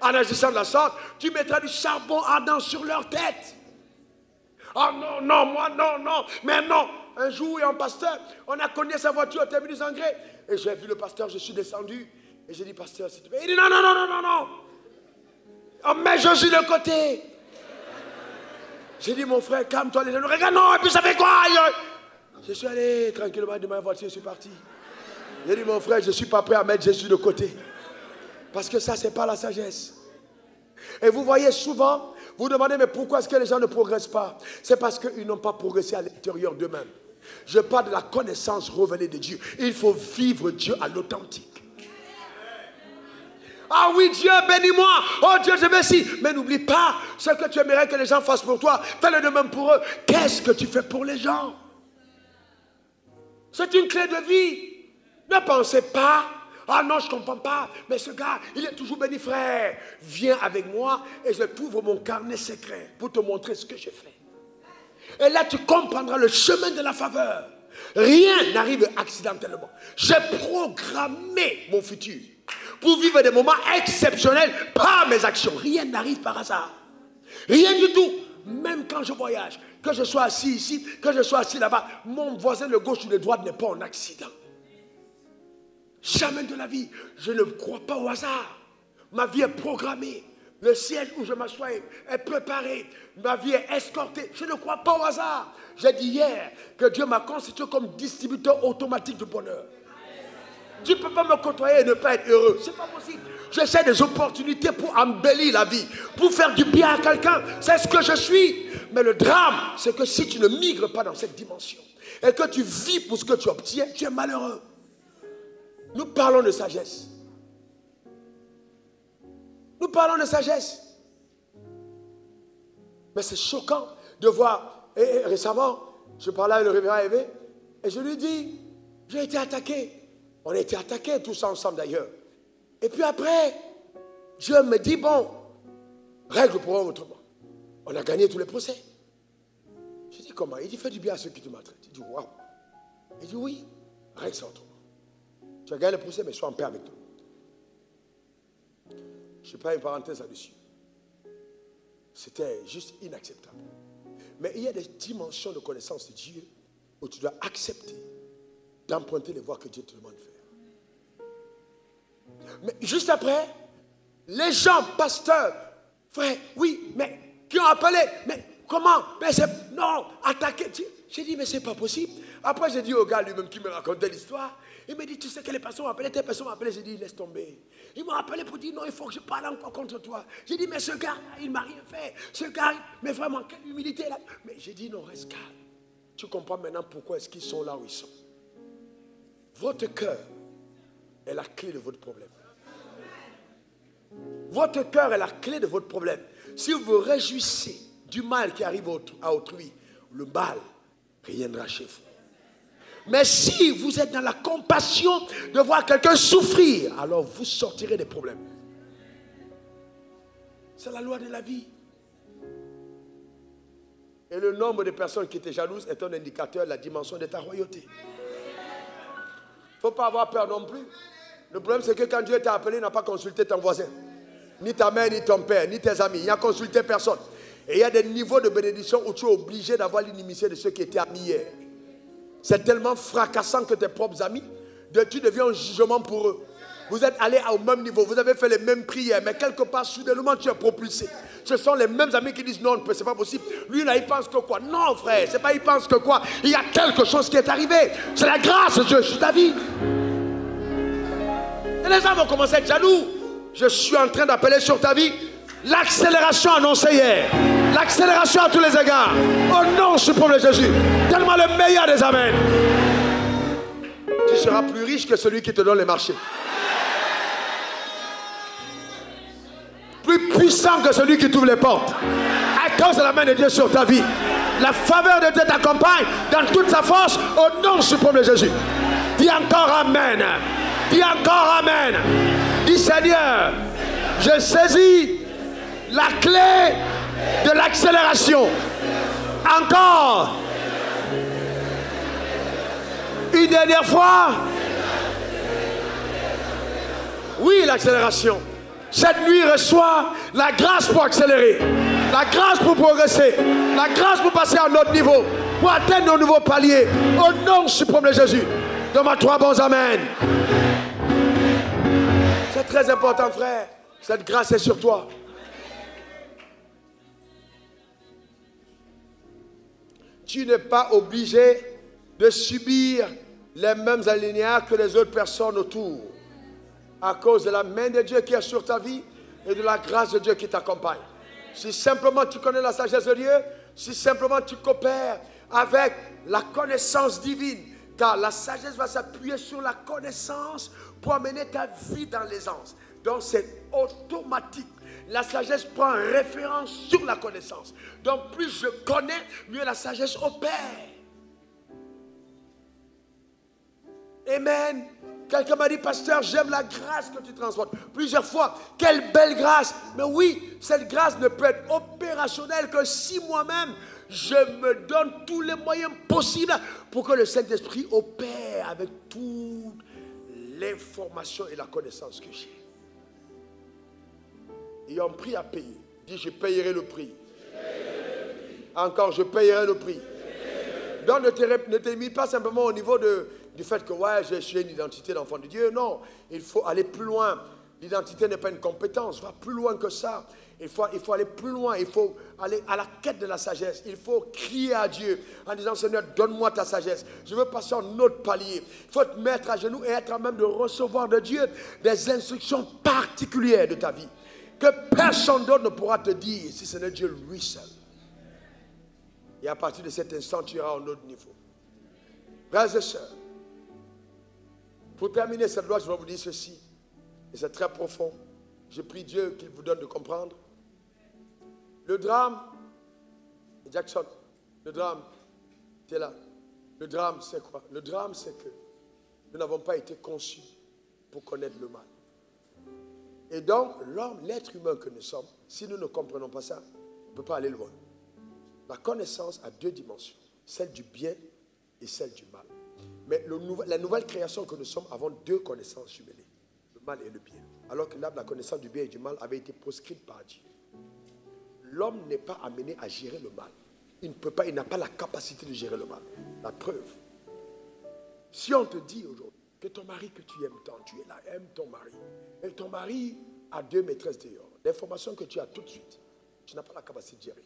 En agissant de la sorte, tu mettras du charbon ardent sur leur tête. Oh non, non, moi, non, non, mais non. Un jour, il y a un pasteur, on a cogné sa voiture au terminus engrais. Et j'ai vu le pasteur, je suis descendu. Et j'ai dit, pasteur, s'il te plaît. Il dit, non, non, non, non, non, non. Oh, mais je suis de côté. J'ai dit, mon frère, calme-toi, les gens nous regardent. Non, et puis ça fait quoi? Je suis allé tranquillement de ma voiture, je suis parti. J'ai dit, mon frère, je ne suis pas prêt à mettre Jésus de côté. Parce que ça, ce n'est pas la sagesse. Et vous voyez souvent, vous demandez, mais pourquoi est-ce que les gens ne progressent pas? C'est parce qu'ils n'ont pas progressé à l'intérieur d'eux-mêmes. Je parle de la connaissance révélée de Dieu. Il faut vivre Dieu à l'authentique. Ah oui, Dieu, bénis-moi. Oh Dieu, je merci. Mais n'oublie pas, ce que tu aimerais que les gens fassent pour toi, fais-le de même pour eux. Qu'est-ce que tu fais pour les gens? C'est une clé de vie. Ne pensez pas, ah non, je ne comprends pas, mais ce gars, il est toujours béni, frère. Viens avec moi et je t'ouvre mon carnet secret pour te montrer ce que j'ai fait. Et là, tu comprendras le chemin de la faveur. Rien n'arrive accidentellement. J'ai programmé mon futur pour vivre des moments exceptionnels par mes actions. Rien n'arrive par hasard. Rien du tout. Même quand je voyage, que je sois assis ici, que je sois assis là-bas, mon voisin de gauche ou de droite n'est pas un accident. Jamais de la vie. Je ne crois pas au hasard. Ma vie est programmée. Le siège où je m'assois est préparé. Ma vie est escortée. Je ne crois pas au hasard. J'ai dit hier que Dieu m'a constitué comme distributeur automatique du bonheur. Tu ne peux pas me côtoyer et ne pas être heureux. Ce n'est pas possible. J'essaie des opportunités pour embellir la vie, pour faire du bien à quelqu'un. C'est ce que je suis. Mais le drame, c'est que si tu ne migres pas dans cette dimension et que tu vis pour ce que tu obtiens, tu es malheureux. Nous parlons de sagesse. Nous parlons de sagesse. Mais c'est choquant de voir. Et récemment, je parlais avec le révérend Évé et je lui dis, j'ai été attaqué. On a été attaqués tous ensemble d'ailleurs. Et puis après, Dieu me dit, bon, règle le problème autrement. On a gagné tous les procès. Je dis, comment? Il dit, fais du bien à ceux qui te maltraitent. Il dit, waouh. Il dit, oui, règle ça autrement. Tu as gagné le procès, mais sois en paix avec toi. Je ne fais pas une parenthèse là-dessus. C'était juste inacceptable. Mais il y a des dimensions de connaissance de Dieu où tu dois accepter d'emprunter les voies que Dieu te demande de faire. Mais juste après, les gens, pasteurs, frère, oui, mais qui ont appelé, mais comment? Mais c'est, non, attaquer. J'ai dit, mais c'est pas possible. Après, j'ai dit au gars lui-même qui me racontait l'histoire, il me dit, tu sais que les personnes m'ont appelé, telle personne m'a appelé. J'ai dit, laisse tomber. Ils m'ont appelé pour dire, non, il faut que je parle encore contre toi. J'ai dit, mais ce gars, il ne m'a rien fait. Ce gars, mais vraiment, quelle humilité là. Mais j'ai dit, non, reste calme. Tu comprends maintenant pourquoi est-ce qu'ils sont là où ils sont. Votre cœur est la clé de votre problème. Votre cœur est la clé de votre problème. Si vous vous réjouissez du mal qui arrive à autrui, le mal reviendra chez vous. Mais si vous êtes dans la compassion de voir quelqu'un souffrir, alors vous sortirez des problèmes. C'est la loi de la vie. Et le nombre de personnes qui étaient jalouses est un indicateur de la dimension de ta royauté. Il ne faut pas avoir peur non plus. Le problème, c'est que quand Dieu t'a appelé, il n'a pas consulté ton voisin, ni ta mère, ni ton père, ni tes amis. Il n'a consulté personne. Et il y a des niveaux de bénédiction où tu es obligé d'avoir l'inimitié de ceux qui étaient amis hier. C'est tellement fracassant que tes propres amis, tu deviens un jugement pour eux. Vous êtes allés au même niveau, vous avez fait les mêmes prières, mais quelque part, soudainement, tu es propulsé. Ce sont les mêmes amis qui disent non, c'est pas possible. Lui, là, il pense que quoi? Non, frère, c'est pas il pense que quoi? Il y a quelque chose qui est arrivé. C'est la grâce de Dieu sur ta vie. Et les gens vont commencer à être jaloux. Je suis en train d'appeler sur ta vie l'accélération annoncée hier. L'accélération à tous les égards. Au nom suprême de Jésus. Tellement le meilleur des amens. Tu seras plus riche que celui qui te donne les marchés. Plus puissant que celui qui t'ouvre les portes. À cause de la main de Dieu sur ta vie. La faveur de Dieu t'accompagne dans toute sa force. Au nom suprême de Jésus. Dis encore Amen. Dis encore Amen. Dis Seigneur, je saisis la clé de l'accélération. Encore. Une dernière fois. Oui, l'accélération. Cette nuit reçoit la grâce pour accélérer, la grâce pour progresser, la grâce pour passer à un autre niveau, pour atteindre nos nouveaux paliers. Au nom suprême de Jésus. Donne-moi 3 bons amen. C'est très important, frère. Cette grâce est sur toi. Tu n'es pas obligé de subir les mêmes alinéas que les autres personnes autour. À cause de la main de Dieu qui est sur ta vie et de la grâce de Dieu qui t'accompagne. Si simplement tu connais la sagesse de Dieu, si simplement tu coopères avec la connaissance divine, car la sagesse va s'appuyer sur la connaissance pour amener ta vie dans l'aisance. Donc c'est automatique. La sagesse prend référence sur la connaissance. Donc plus je connais, mieux la sagesse opère. Amen. Quelqu'un m'a dit, pasteur, j'aime la grâce que tu transportes. Plusieurs fois, quelle belle grâce. Mais oui, cette grâce ne peut être opérationnelle que si moi-même, je me donne tous les moyens possibles pour que le Saint-Esprit opère avec toute l'information et la connaissance que j'ai. Ils ont pris à payer. Dis, je payerai le prix. Encore, je payerai le prix. Donc, ne t'ai mis pas simplement au niveau du fait que ouais, je suis une identité d'enfant de Dieu. Non, il faut aller plus loin. L'identité n'est pas une compétence, va plus loin que ça. Il faut aller plus loin, il faut aller à la quête de la sagesse. Il faut crier à Dieu en disant, Seigneur, donne-moi ta sagesse. Je veux passer en autre palier. Il faut te mettre à genoux et être à même de recevoir de Dieu des instructions particulières de ta vie. Que personne d'autre ne pourra te dire si ce n'est Dieu lui seul. Et à partir de cet instant, tu iras à un autre niveau. Frères et sœurs, pour terminer cette loi, je vais vous dire ceci. Et c'est très profond. Je prie Dieu qu'il vous donne de comprendre. Le drame, Jackson, le drame, tu es là. Le drame, c'est quoi? Le drame, c'est que nous n'avons pas été conçus pour connaître le mal. Et donc, l'homme, l'être humain que nous sommes, si nous ne comprenons pas ça, on ne peut pas aller loin. La connaissance a deux dimensions, celle du bien et celle du mal. Mais la nouvelle création que nous sommes avons deux connaissances jumelées, le mal et le bien. Alors que là, la connaissance du bien et du mal avait été proscrite par Dieu. L'homme n'est pas amené à gérer le mal. Il ne peut pas, il n'a pas la capacité de gérer le mal. La preuve. Si on te dit aujourd'hui que ton mari que tu aimes tant, tu es là, aime ton mari. Et ton mari a 2 maîtresses dehors. L'information que tu as tout de suite, tu n'as pas la capacité de gérer.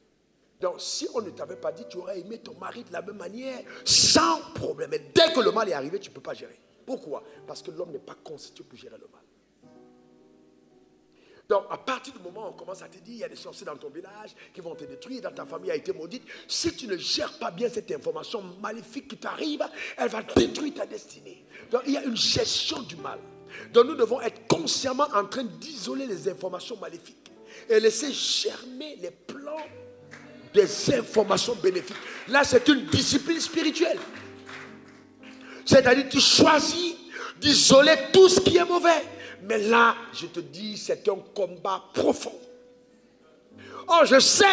Donc, si on ne t'avait pas dit, tu aurais aimé ton mari de la même manière, sans problème. Mais dès que le mal est arrivé, tu ne peux pas gérer. Pourquoi? Parce que l'homme n'est pas constitué pour gérer le mal. Donc, à partir du moment où on commence à te dire, il y a des sorciers dans ton village qui vont te détruire, dans ta famille a été maudite, si tu ne gères pas bien cette information maléfique qui t'arrive, elle va détruire ta destinée. Donc, il y a une gestion du mal. Donc, nous devons être consciemment en train d'isoler les informations maléfiques et laisser germer les plans des informations bénéfiques. Là, c'est une discipline spirituelle. C'est-à-dire, tu choisis d'isoler tout ce qui est mauvais. Mais là, je te dis, c'est un combat profond. Oh, je sais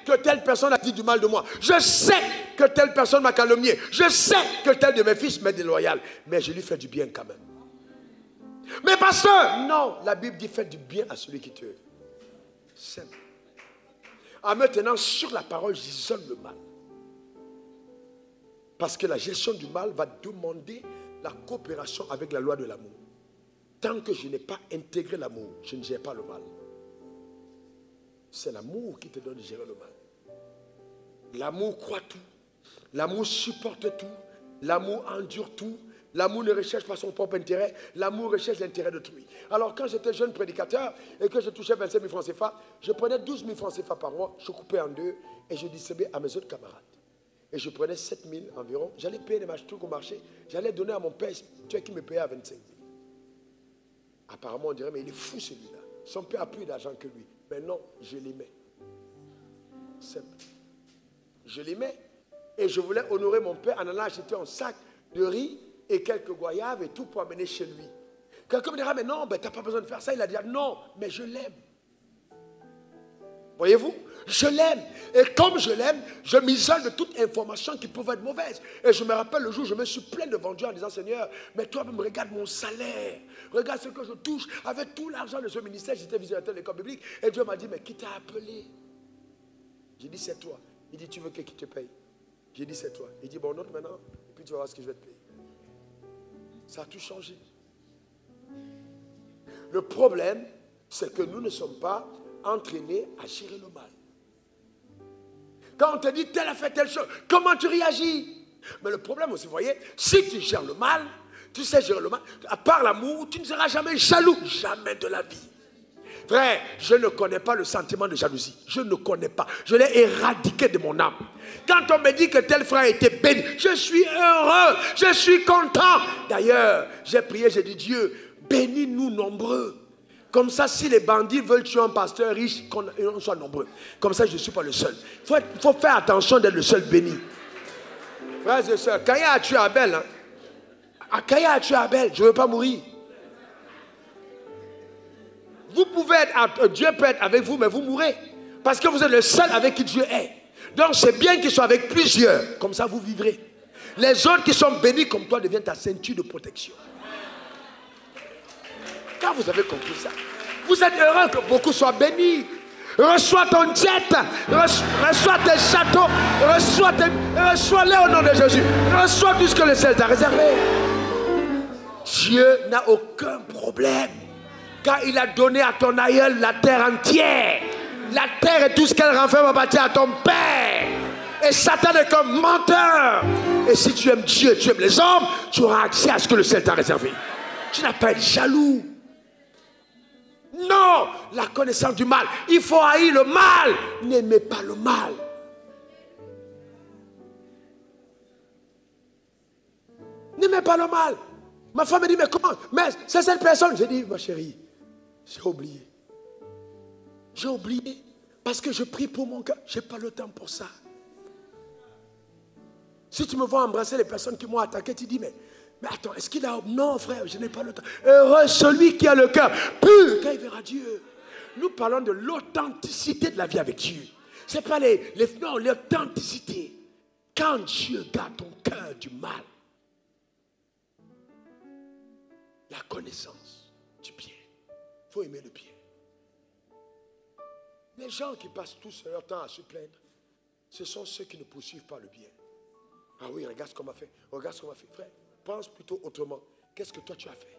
que telle personne a dit du mal de moi. Je sais que telle personne m'a calomnié. Je sais que tel de mes fils m'est déloyal. Mais je lui fais du bien quand même. Mais pasteur, non, la Bible dit fais du bien à celui qui te aime. Simple. En me tenant sur la parole, j'isole le mal. Parce que la gestion du mal va demander la coopération avec la loi de l'amour. Tant que je n'ai pas intégré l'amour, je ne gère pas le mal. C'est l'amour qui te donne de gérer le mal. L'amour croit tout. L'amour supporte tout. L'amour endure tout. L'amour ne recherche pas son propre intérêt. L'amour recherche l'intérêt d'autrui. Alors quand j'étais jeune prédicateur et que je touchais 25 000 francs CFA, je prenais 12 000 francs CFA par mois, je coupais en deux et je distribuais à mes autres camarades. Et je prenais 7 000 environ. J'allais payer les trucs au marché. J'allais donner à mon père qui me payait à 25 000. Apparemment, on dirait, mais il est fou celui-là. Son père a plus d'argent que lui. Mais non, je l'aimais. Simple. Je l'aimais. Et je voulais honorer mon père en allant acheter un sac de riz et quelques goyaves et tout pour amener chez lui. Quelqu'un me dira, mais non, tu n'as pas besoin de faire ça. Il a dit, non, mais je l'aime. Voyez-vous? Je l'aime. Et comme je l'aime, je m'isole de toute information qui pouvait être mauvaise. Et je me rappelle le jour où je me suis plein devant Dieu en disant, Seigneur, mais toi-même regarde mon salaire. Regarde ce que je touche. Avec tout l'argent de ce ministère, j'étais visitateur de l'école biblique. Et Dieu m'a dit, mais qui t'a appelé? J'ai dit, c'est toi. Il dit, tu veux qui te paye? J'ai dit, c'est toi. Il dit, bon, note maintenant, et puis tu vas voir ce que je vais te payer. Ça a tout changé. Le problème, c'est que nous ne sommes pas entraînés à gérer le mal. Quand on te dit, tel a fait telle chose, comment tu réagis? Mais le problème aussi, vous voyez, si tu gères le mal, tu sais gérer le mal, à part l'amour, tu ne seras jamais jaloux, jamais de la vie. Frère, je ne connais pas le sentiment de jalousie. Je ne connais pas. Je l'ai éradiqué de mon âme. Quand on me dit que tel frère était béni, je suis heureux, je suis content. D'ailleurs, j'ai prié, j'ai dit, Dieu, bénis-nous nombreux. Comme ça, si les bandits veulent tuer un pasteur riche, qu'on soit nombreux. Comme ça, je ne suis pas le seul. Il faut faire attention d'être le seul béni. Frères et sœurs, quand il a tué Abel, hein, Akaya a tué Abel, je ne veux pas mourir. Vous pouvez être, Dieu peut être avec vous, mais vous mourrez. Parce que vous êtes le seul avec qui Dieu est. Donc c'est bien qu'il soit avec plusieurs. Comme ça, vous vivrez. Les autres qui sont bénis comme toi deviennent ta ceinture de protection. Quand vous avez compris ça, vous êtes heureux que beaucoup soient bénis. Reçois ton jet, reçois tes châteaux, reçois-les au nom de Jésus. Reçois tout ce que le ciel t'a réservé. Dieu n'a aucun problème. Car il a donné à ton aïeul la terre entière. La terre et tout ce qu'elle renferme appartient à ton père. Et Satan est comme menteur. Et si tu aimes Dieu, tu aimes les hommes, tu auras accès à ce que le ciel t'a réservé. Tu n'as pas à être jaloux. Non, la connaissance du mal. Il faut haïr le mal. N'aimez pas le mal. N'aimez pas le mal. Ma femme me dit, mais comment? Mais c'est cette personne. J'ai dit, ma chérie, j'ai oublié. J'ai oublié parce que je prie pour mon cœur. Je n'ai pas le temps pour ça. Si tu me vois embrasser les personnes qui m'ont attaqué, tu dis, mais attends, est-ce qu'il a... Non, frère, je n'ai pas le temps. Heureux celui qui a le cœur pur, quand il verra Dieu. Nous parlons de l'authenticité de la vie avec Dieu. Ce n'est pas non, l'authenticité. Quand Dieu garde ton cœur du mal, la connaissance du bien. Il faut aimer le bien. Les gens qui passent tous leur temps à se plaindre, ce sont ceux qui ne poursuivent pas le bien. Ah oui, regarde ce qu'on m'a fait. Regarde ce qu'on m'a fait. Frère, pense plutôt autrement. Qu'est-ce que toi tu as fait?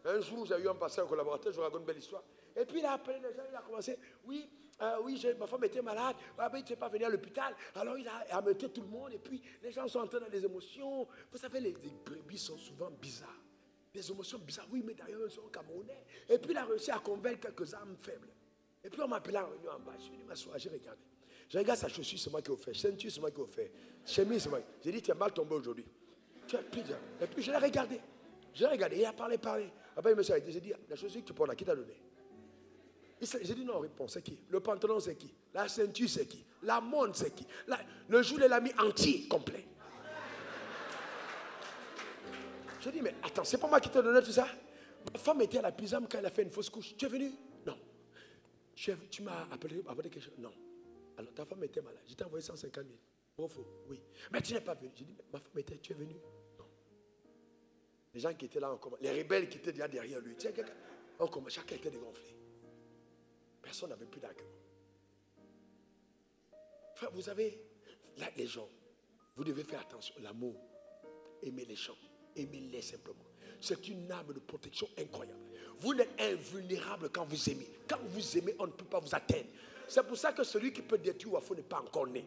Un jour, j'ai eu un passé, un collaborateur, je vous raconte une belle histoire. Et puis il a appelé les gens, il a commencé. Oui, ma femme était malade. Ah, ben, il n'était pas venu à l'hôpital. Alors il a amené tout le monde. Et puis les gens sont entrés dans des émotions. Vous savez, les brebis sont souvent bizarres. Des émotions bizarres. Oui, mais d'ailleurs, ils sont camerounais. Et puis il a réussi à convaincre quelques âmes faibles. Et puis on m'a appelé en réunion en bas. Je suis venu m'asseoir, j'ai regardé. Je regarde sa chaussure, c'est moi qui l'ai fait. Ceinture, c'est moi qui l'ai fait. Chemise, c'est moi. J'ai dit, tu es mal tombé aujourd'hui. Tu as pris. Et puis je l'ai regardé. Je l'ai regardé. Il a parlé. Après, il me s'est dit, j'ai dit, la chaussure que tu portes là, qui t'a donné? J'ai dit, non, réponse, c'est qui? Le pantalon, c'est qui? La ceinture, c'est qui? La montre, c'est qui? Le jour, il l'a mis entier, complet. Je dis, mais attends, c'est pas moi qui t'ai donné tout ça? Ma femme était à la pyjama quand elle a fait une fausse couche. Tu es venu? Non. Tu m'as appelé pour avoir quelque chose? Non. Alors ta femme était malade. Je t'ai envoyé 150 000. Bon, faux, oui. Mais tu n'es pas venu. J'ai dit, ma femme était, tu es venu? Non. Les gens qui étaient là encore, les rebelles qui étaient déjà derrière lui, chacun était dégonflé. Personne n'avait plus d'argument. Frère, vous avez, là, les gens, vous devez faire attention. L'amour, aimer les gens, aimez-les simplement. C'est une arme de protection incroyable. Vous n'êtes invulnérable quand vous aimez. Quand vous aimez, on ne peut pas vous atteindre. C'est pour ça que celui qui peut détruire Wafo n'est pas encore né.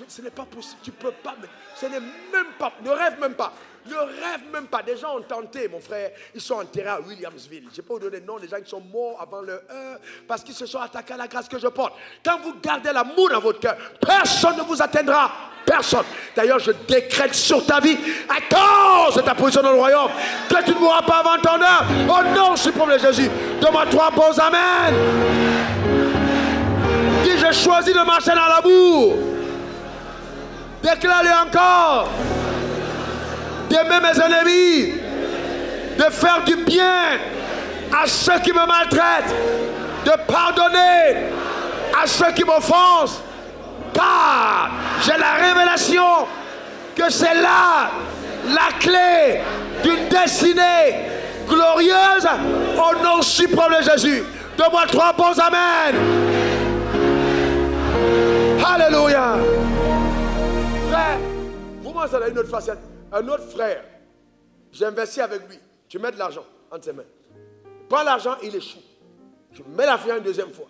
Ce n'est pas possible. Tu ne peux pas. Ce n'est même pas. Ne rêve même pas. Ne rêve même pas. Des gens ont tenté, mon frère. Ils sont enterrés à Williamsville. Je ne vais pas vous donner le nom des gens qui sont morts avant leur heure parce qu'ils se sont attaqués à la grâce que je porte. Quand vous gardez l'amour dans votre cœur, personne ne vous atteindra. Personne. D'ailleurs, je décrète sur ta vie, à cause de ta position dans le royaume, que tu ne mourras pas avant ton heure. Au nom suprême de Jésus. Donne-moi 3 bons amen. Dis, je choisis de marcher dans l'amour. Déclare-le encore. D'aimer mes ennemis. De faire du bien à ceux qui me maltraitent. De pardonner à ceux qui m'offensent. Car j'ai la révélation que c'est là la clé d'une destinée glorieuse au nom suprême de Jésus. Donne-moi 3 bons amen. Alléluia. Frère, vous m'en avez une autre facette. Un autre frère, j'ai investi avec lui. Je mets de l'argent entre ses mains. Il prend l'argent, il échoue. Je mets l'argent une deuxième fois.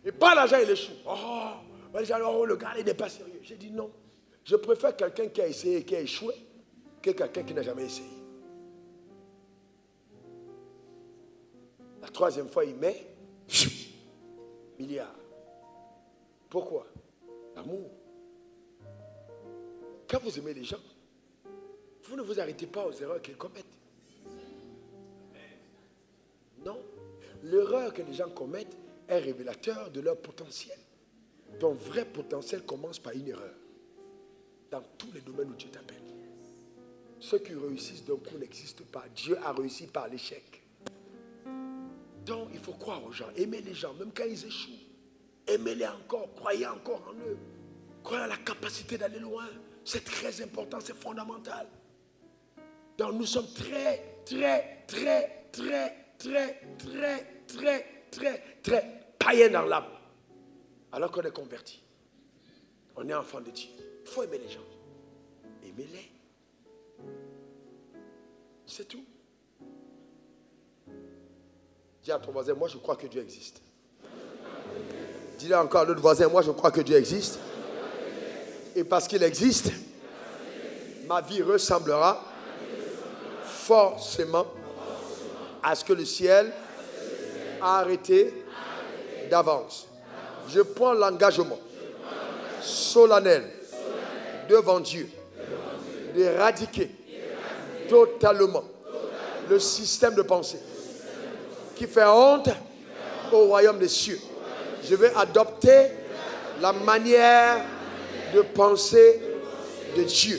Il prend l'argent, il échoue. Oh, le gars, il n'est pas sérieux. J'ai dit non. Je préfère quelqu'un qui a essayé et qui a échoué que quelqu'un qui n'a jamais essayé. La 3e fois, il met milliard. Pourquoi? L'amour. Quand vous aimez les gens, vous ne vous arrêtez pas aux erreurs qu'ils commettent. Non. L'erreur que les gens commettent est révélateur de leur potentiel. Ton vrai potentiel commence par une erreur. Dans tous les domaines où tu t'appelles. Ceux qui réussissent d'un coup n'existent pas. Dieu a réussi par l'échec. Donc, il faut croire aux gens, aimer les gens, même quand ils échouent. Aimez-les encore, croyez encore en eux. Croyez à la capacité d'aller loin. C'est très important, c'est fondamental. Donc, nous sommes très païens dans l'âme. Alors qu'on est convertis. On est enfant de Dieu. Il faut aimer les gens. Aimez-les. C'est tout. Dis à ton voisin, moi je crois que Dieu existe. Dis-le encore à l'autre voisin, moi je crois que Dieu existe. Et parce qu'il existe, ma vie ressemblera forcément à ce que le ciel a arrêté d'avance. Je prends l'engagement solennel devant Dieu d'éradiquer totalement le système de pensée qui fait honte au royaume des cieux. Je vais adopter la manière de penser de Dieu.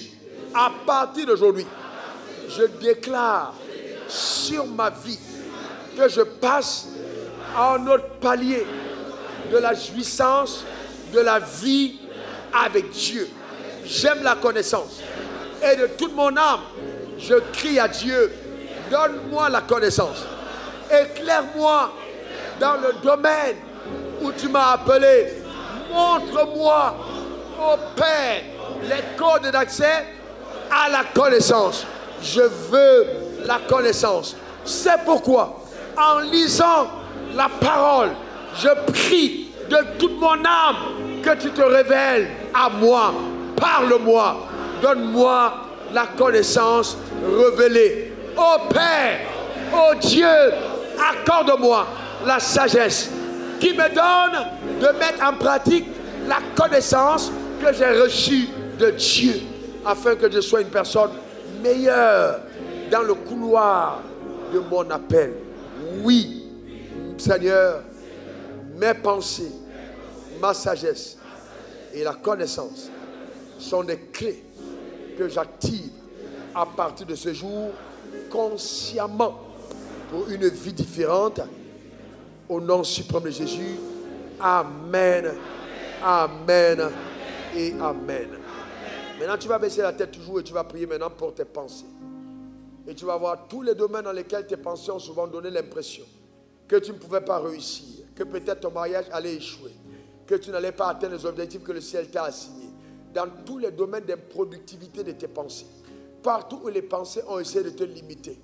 À partir d'aujourd'hui, je déclare sur ma vie que je passe à un autre palier de la jouissance de la vie avec Dieu. J'aime la connaissance. Et de toute mon âme, je crie à Dieu, donne-moi la connaissance. Éclaire-moi dans le domaine où tu m'as appelé. Montre-moi, ô Père, les codes d'accès à la connaissance. Je veux la connaissance. C'est pourquoi, en lisant la parole, je prie de toute mon âme que tu te révèles à moi. Parle-moi. Donne-moi la connaissance révélée. Ô Père, ô Dieu, accorde-moi la sagesse qui me donne de mettre en pratique la connaissance que j'ai reçue de Dieu, afin que je sois une personne meilleure dans le couloir de mon appel. Oui, Seigneur, mes pensées, ma sagesse et la connaissance sont des clés que j'active à partir de ce jour consciemment pour une vie différente. Au nom suprême de Jésus. Amen. Amen et amen. Maintenant, tu vas baisser la tête toujours et tu vas prier maintenant pour tes pensées. Et tu vas voir tous les domaines dans lesquels tes pensées ont souvent donné l'impression que tu ne pouvais pas réussir, que peut-être ton mariage allait échouer, que tu n'allais pas atteindre les objectifs que le ciel t'a assignés. Dans tous les domaines d'improductivité de tes pensées. Partout où les pensées ont essayé de te limiter.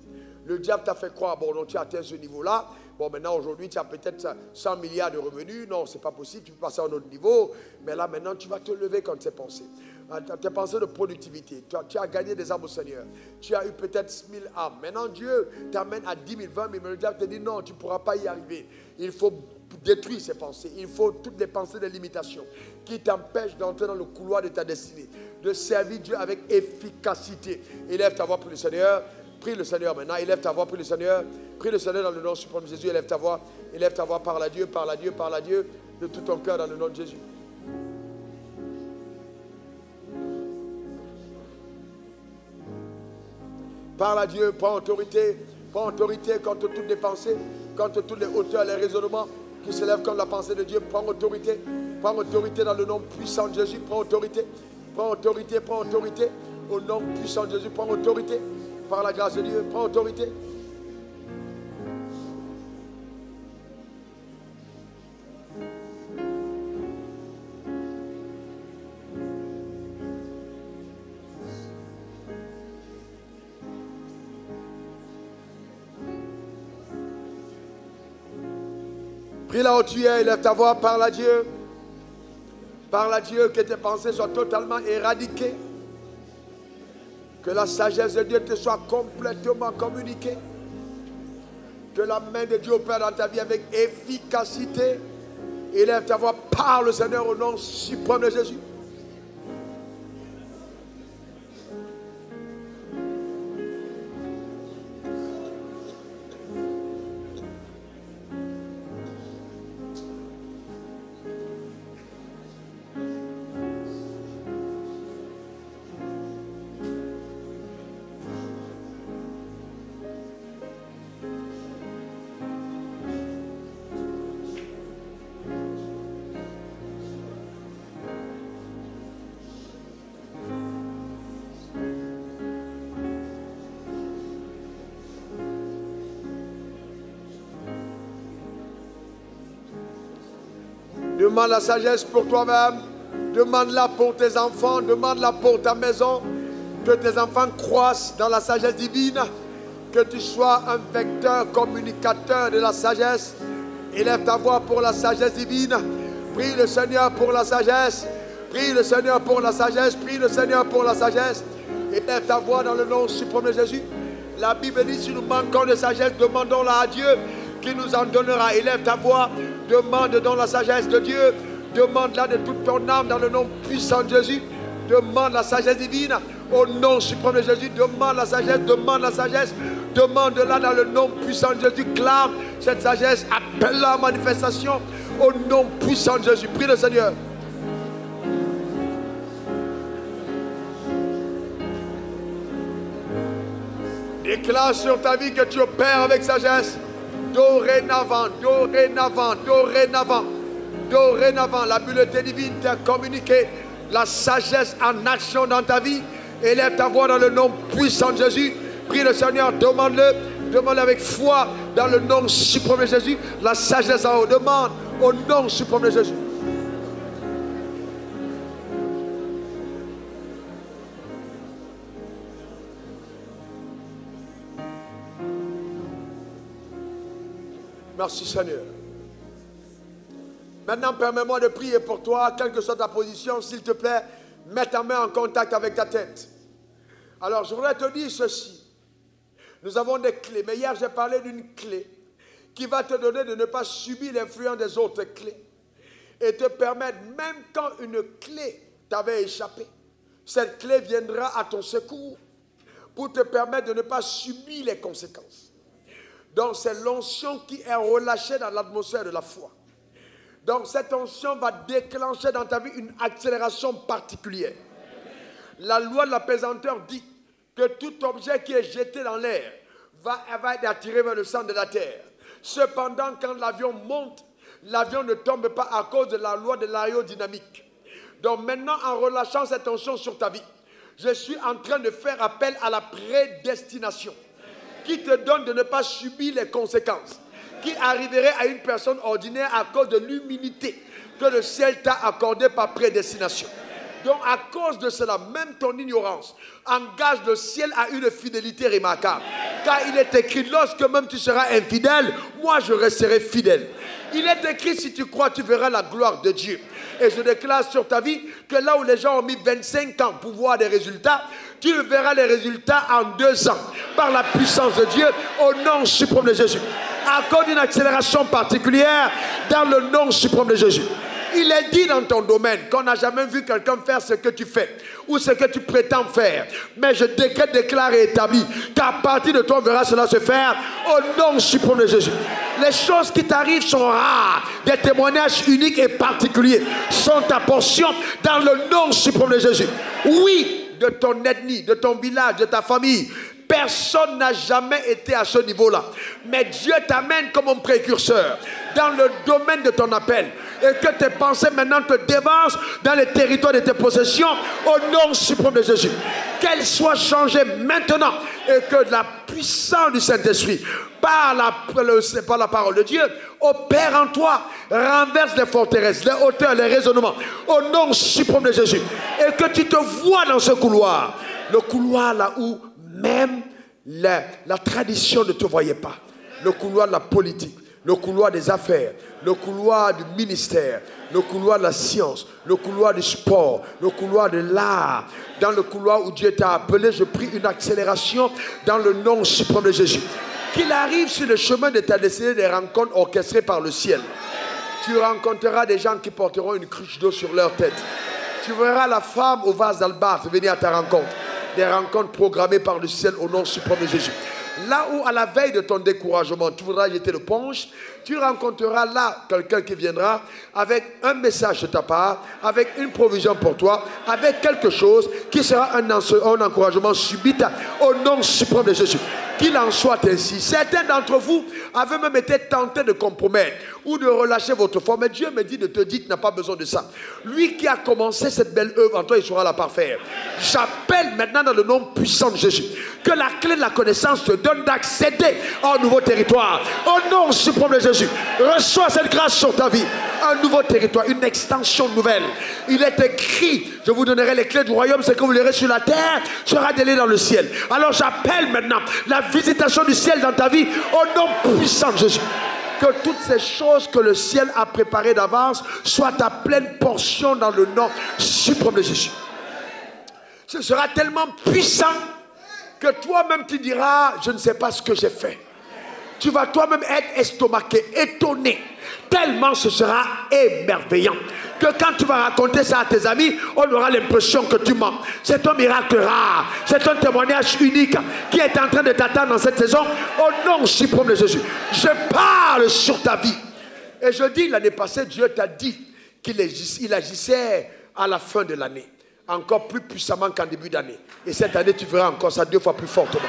Le diable t'a fait croire, bon, non, tu as atteint ce niveau-là. Bon, maintenant, aujourd'hui, tu as peut-être 100 milliards de revenus. Non, ce n'est pas possible, tu peux passer à un autre niveau. Mais là, maintenant, tu vas te lever contre ces pensées. Tes pensées de productivité. Tu as gagné des âmes au Seigneur. Tu as eu peut-être 1000 âmes. Maintenant, Dieu t'amène à 10 000, 20 000. Mais le diable te dit, non, tu ne pourras pas y arriver. Il faut détruire ces pensées. Il faut toutes les pensées de limitation qui t'empêchent d'entrer dans le couloir de ta destinée. De servir Dieu avec efficacité. Élève ta voix pour le Seigneur. Prie le Seigneur maintenant. Élève ta voix pour le Seigneur. Prie le Seigneur dans le nom suprême de Jésus. Élève ta voix. Élève ta voix. Parle à Dieu, parle à Dieu, parle à Dieu. De tout ton cœur dans le nom de Jésus. Parle à Dieu. Prends autorité. Prends autorité contre toutes les pensées, contre toutes les hauteurs, les raisonnements qui s'élèvent contre la pensée de Dieu. Prends autorité. Prends autorité dans le nom puissant de Jésus. Prends autorité. Prends autorité. Prends autorité. Au nom puissant de Jésus. Prends autorité. Par la grâce de Dieu, prends autorité. Prie là où tu es, élève ta voix, parle à Dieu. Parle à Dieu, que tes pensées soient totalement éradiquées. Que la sagesse de Dieu te soit complètement communiquée. Que la main de Dieu opère dans ta vie avec efficacité. Élève ta voix, parle Seigneur au nom suprême de Jésus. Demande la sagesse pour toi-même. Demande-la pour tes enfants. Demande-la pour ta maison. Que tes enfants croissent dans la sagesse divine. Que tu sois un vecteur, communicateur de la sagesse. Élève ta voix pour la sagesse divine. Prie le Seigneur pour la sagesse. Prie le Seigneur pour la sagesse. Prie le Seigneur pour la sagesse. Élève ta voix dans le nom suprême de Jésus. La Bible dit, si nous manquons de sagesse, demandons-la à Dieu qui nous en donnera. Élève ta voix. Demande dans la sagesse de Dieu. Demande-la de toute ton âme dans le nom puissant de Jésus. Demande la sagesse divine au nom suprême de Jésus. Demande la sagesse, demande la sagesse. Demande-la dans le nom puissant de Jésus. Clame cette sagesse. Appelle-la à manifestation au nom puissant de Jésus. Prie le Seigneur. Déclare sur ta vie que tu opères avec sagesse. Dorénavant, dorénavant, dorénavant, dorénavant, la bulletin divine t'a communiqué la sagesse en action dans ta vie. Élève ta voix dans le nom puissant de Jésus. Prie le Seigneur, demande-le. Demande avec foi dans le nom suprême de Jésus. La sagesse en haut. Demande au nom suprême de Jésus. Merci Seigneur. Maintenant, permets-moi de prier pour toi, quelle que soit ta position, s'il te plaît, mets ta main en contact avec ta tête. Alors, je voudrais te dire ceci. Nous avons des clés, mais hier j'ai parlé d'une clé qui va te donner de ne pas subir l'influence des autres clés et te permettre, même quand une clé t'avait échappé, cette clé viendra à ton secours pour te permettre de ne pas subir les conséquences. Donc, c'est l'onction qui est relâchée dans l'atmosphère de la foi. Donc, cette onction va déclencher dans ta vie une accélération particulière. La loi de la pesanteur dit que tout objet qui est jeté dans l'air va être attiré vers le centre de la terre. Cependant, quand l'avion monte, l'avion ne tombe pas à cause de la loi de l'aérodynamique. Donc, maintenant, en relâchant cette onction sur ta vie, je suis en train de faire appel à la prédestination, qui te donne de ne pas subir les conséquences qui arriveraient à une personne ordinaire à cause de l'humilité que le ciel t'a accordée par prédestination. Donc à cause de cela, même ton ignorance engage le ciel à une fidélité remarquable. Car il est écrit, lorsque même tu seras infidèle, moi je resterai fidèle. Il est écrit, si tu crois, tu verras la gloire de Dieu. Et je déclare sur ta vie que là où les gens ont mis 25 ans pour voir des résultats, tu verras les résultats en 2 ans, par la puissance de Dieu, au nom suprême de Jésus. Accorde une accélération particulière dans le nom suprême de Jésus. Il est dit dans ton domaine qu'on n'a jamais vu quelqu'un faire ce que tu fais ou ce que tu prétends faire. Mais je décrète, déclare et établis qu'à partir de toi, on verra cela se faire au nom suprême de Jésus. Les choses qui t'arrivent sont rares. Des témoignages uniques et particuliers sont ta portion dans le nom suprême de Jésus. Oui, de ton ethnie, de ton village, de ta famille. Personne n'a jamais été à ce niveau-là. Mais Dieu t'amène comme un précurseur dans le domaine de ton appel. Et que tes pensées maintenant te dévancent dans les territoires de tes possessions au nom suprême de Jésus. Qu'elles soient changées maintenant et que la puissance du Saint-Esprit, par la parole de Dieu, opère en toi, renverse les forteresses, les hauteurs, les raisonnements au nom suprême de Jésus. Et que tu te vois dans ce couloir. Le couloir là où même la tradition ne te voyait pas. Le couloir de la politique, le couloir des affaires, le couloir du ministère, le couloir de la science, le couloir du sport, le couloir de l'art. Dans le couloir où Dieu t'a appelé, je prie une accélération dans le nom suprême de Jésus. Qu'il arrive sur le chemin de ta destinée des rencontres orchestrées par le ciel. Tu rencontreras des gens qui porteront une cruche d'eau sur leur tête. Tu verras la femme au vase d'albâtre venir à ta rencontre. Des rencontres programmées par le ciel au nom suprême de Jésus. Là où à la veille de ton découragement, tu voudras jeter l'éponge, tu rencontreras là quelqu'un qui viendra avec un message de ta part, avec une provision pour toi, avec quelque chose qui sera un encouragement subit au nom suprême de Jésus. Qu'il en soit ainsi. Certains d'entre vous avaient même été tentés de compromettre ou de relâcher votre foi. Mais Dieu me dit de te dire, tu n'as pas besoin de ça. Lui qui a commencé cette belle œuvre en toi, il saura la parfaire. J'appelle maintenant dans le nom puissant de Jésus que la clé de la connaissance te donne d'accéder à un nouveau territoire. Au nom suprême de Jésus, reçois cette grâce sur ta vie. Un nouveau territoire, une extension nouvelle. Il est écrit, je vous donnerai les clés du royaume, ce que vous lirez sur la terre sera délai dans le ciel. Alors j'appelle maintenant la visitation du ciel dans ta vie au nom puissant de Jésus. Que toutes ces choses que le ciel a préparées d'avance soient ta pleine portion dans le nom suprême de Jésus. Ce sera tellement puissant que toi-même tu diras, je ne sais pas ce que j'ai fait. Tu vas toi-même être estomaqué, étonné. Tellement ce sera émerveillant que quand tu vas raconter ça à tes amis, on aura l'impression que tu mens. C'est un miracle rare, c'est un témoignage unique qui est en train de t'attendre dans cette saison au nom suprême de Jésus. Je parle sur ta vie. Et je dis, l'année passée, Dieu t'a dit qu'il agissait à la fin de l'année, encore plus puissamment qu'en début d'année. Et cette année, tu verras encore ça 2 fois plus fortement.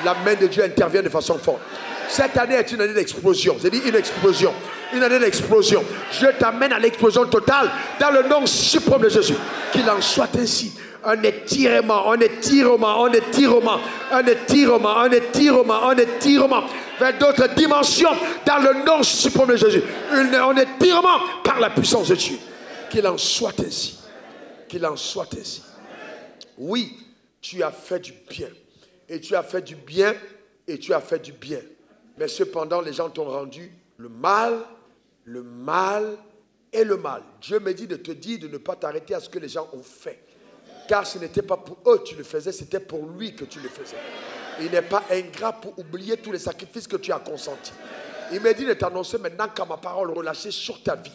La main de Dieu intervient de façon forte. Cette année est une année d'explosion. J'ai dit une explosion. Une année d'explosion. Je t'amène à l'explosion totale dans le nom suprême de Jésus. Qu'il en soit ainsi. Un étirement, un étirement, un étirement, un étirement, un étirement, un étirement vers d'autres dimensions dans le nom suprême de Jésus. Un étirement par la puissance de Dieu. Qu'il en soit ainsi. Qu'il en soit ainsi. Oui, tu as fait du bien. Et tu as fait du bien. Et tu as fait du bien. Mais cependant, les gens t'ont rendu le mal et le mal. Dieu me dit de te dire de ne pas t'arrêter à ce que les gens ont fait. Car ce n'était pas pour eux que tu le faisais, c'était pour lui que tu le faisais. Il n'est pas ingrat pour oublier tous les sacrifices que tu as consentis. Il me dit de t'annoncer maintenant qu'à ma parole relâchée sur ta vie,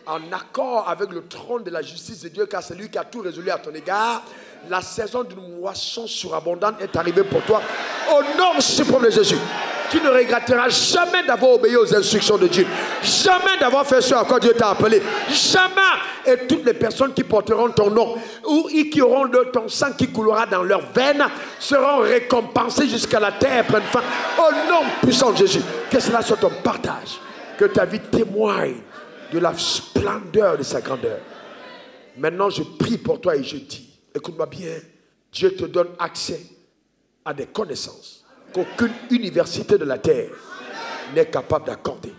en accord avec le trône de la justice de Dieu, car c'est lui qui a tout résolu à ton égard, la saison d'une moisson surabondante est arrivée pour toi. Au nom suprême de Jésus. Tu ne regretteras jamais d'avoir obéi aux instructions de Dieu. Jamais d'avoir fait ce à quoi Dieu t'a appelé. Jamais. Et toutes les personnes qui porteront ton nom ou qui auront de ton sang qui coulera dans leurs veines seront récompensées jusqu'à la terre prenne fin. Au nom puissant de Jésus. Que cela soit ton partage. Que ta vie témoigne de la splendeur de sa grandeur. Maintenant, je prie pour toi et je dis, écoute-moi bien, Dieu te donne accès à des connaissances qu'aucune université de la terre n'est capable d'accorder.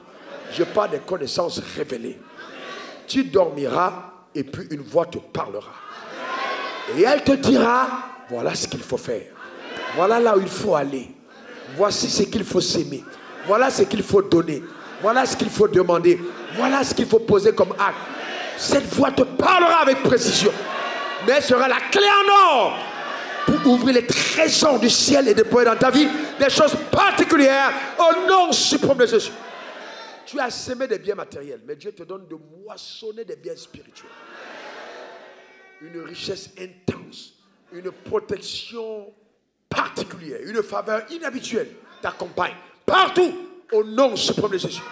Je parle des connaissances révélées. Tu dormiras et puis une voix te parlera. Et elle te dira, voilà ce qu'il faut faire. Voilà là où il faut aller. Voici ce qu'il faut s'aimer. Voilà ce qu'il faut donner. Voilà ce qu'il faut demander. Voilà ce qu'il faut poser comme acte. Cette voix te parlera avec précision. Mais elle sera la clé en or pour ouvrir les trésors du ciel et déployer dans ta vie des choses particulières au nom suprême de Jésus. Tu as semé des biens matériels, mais Dieu te donne de moissonner des biens spirituels. Une richesse intense, une protection particulière, une faveur inhabituelle t'accompagne partout au nom suprême de Jésus.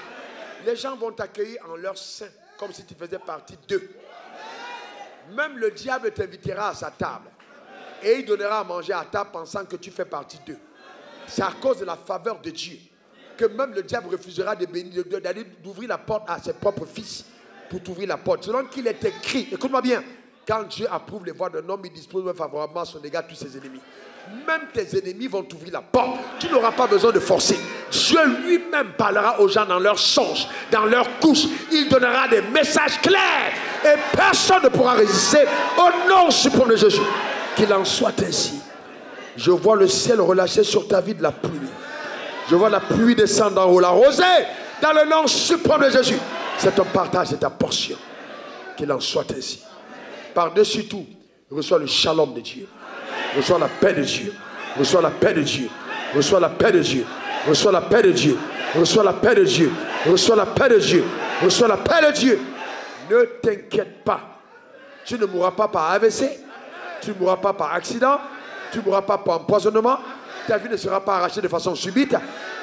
Les gens vont t'accueillir en leur sein comme si tu faisais partie d'eux. Même le diable t'invitera à sa table. Et il donnera à manger à table pensant que tu fais partie d'eux. C'est à cause de la faveur de Dieu que même le diable refusera de bénir, d'aller d'ouvrir la porte à ses propres fils pour t'ouvrir la porte. Selon qu'il est écrit, écoute-moi bien, quand Dieu approuve les voies d'un homme, il dispose favorablement à son égard tous ses ennemis. Même tes ennemis vont t'ouvrir la porte. Tu n'auras pas besoin de forcer. Dieu lui-même parlera aux gens dans leurs songes, dans leurs couches. Il donnera des messages clairs et personne ne pourra résister au nom suprême de Jésus. Qu'il en soit ainsi. Je vois le ciel relâcher sur ta vie de la pluie. Je vois la pluie descendre en haut, la rosée, dans le nom suprême de Jésus. C'est ton partage, c'est ta portion. Qu'il en soit ainsi. Par-dessus tout, reçois le shalom de Dieu. Reçois la paix de Dieu. Reçois la paix de Dieu. Reçois la paix de Dieu. Reçois la paix de Dieu. Reçois la paix de Dieu. Reçois la paix de Dieu. Reçois la paix de Dieu. Ne t'inquiète pas. Tu ne mourras pas par AVC. Tu ne mourras pas par accident. Tu ne mourras pas par empoisonnement. Ta vie ne sera pas arrachée de façon subite.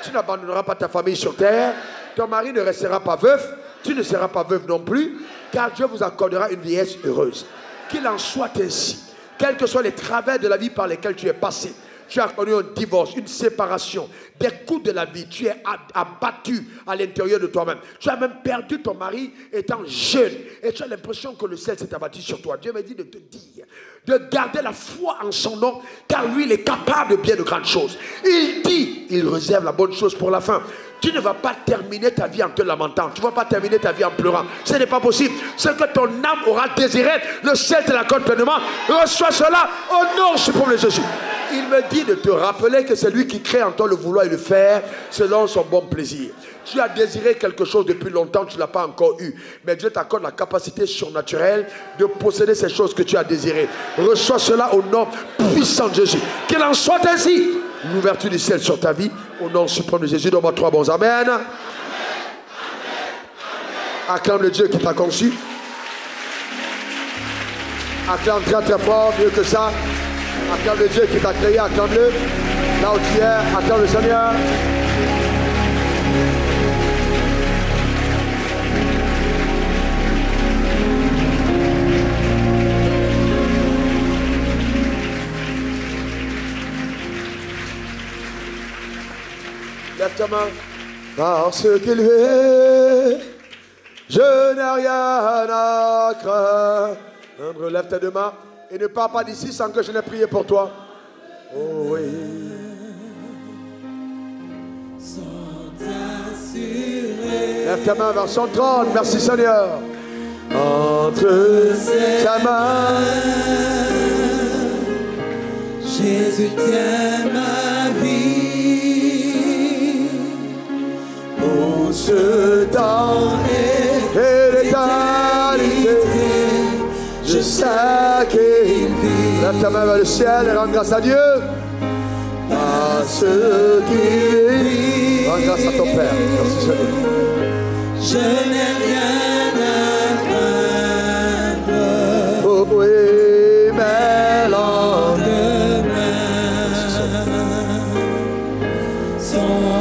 Tu n'abandonneras pas ta famille sur terre. Ton mari ne restera pas veuf. Tu ne seras pas veuve non plus. Car Dieu vous accordera une vieillesse heureuse. Qu'il en soit ainsi. Quels que soient les travers de la vie par lesquels tu es passé. Tu as connu un divorce, une séparation, des coups de la vie. Tu es abattu à l'intérieur de toi-même. Tu as même perdu ton mari étant jeune. Et tu as l'impression que le ciel s'est abattu sur toi. Dieu m'a dit de te dire, de garder la foi en son nom, car lui, il est capable de bien de grandes choses. Il dit, il réserve la bonne chose pour la fin. Tu ne vas pas terminer ta vie en te lamentant. Tu ne vas pas terminer ta vie en pleurant. Ce n'est pas possible. Ce que ton âme aura désiré, le ciel te l'accorde pleinement. Reçois cela au nom suprême de Jésus. Il me dit de te rappeler que c'est lui qui crée en toi le vouloir et le faire selon son bon plaisir. Tu as désiré quelque chose depuis longtemps, tu ne l'as pas encore eu. Mais Dieu t'accorde la capacité surnaturelle de posséder ces choses que tu as désirées. Reçois cela au nom puissant de Jésus. Qu'il en soit ainsi. L'ouverture du ciel sur ta vie, au nom suprême de Jésus. Donne-moi 3 bons amen. Amen. Acclame le Dieu qui t'a conçu. Acclame très très fort, mieux que ça. Acclame le Dieu qui t'a créé, acclame-le. Là où tu es, acclame le Seigneur. Lève ta main. Parce qu'il est, je n'ai rien à craindre. Lève tes deux mains et ne pars pas d'ici sans que je n'ai prié pour toi. Oh oui. Lève ta main vers son trône. Merci Seigneur. Entre sa main,
Jésus tient ma vie. Pour ce temps et l'éternité, je sais qu'il vit.
Lève ta main vers le ciel et rends grâce à Dieu.
Parce qu'il vit.
Rends grâce à ton Père. Merci Seigneur.
Je n'ai rien à craindre.
Oh oui, mais
lendemain, son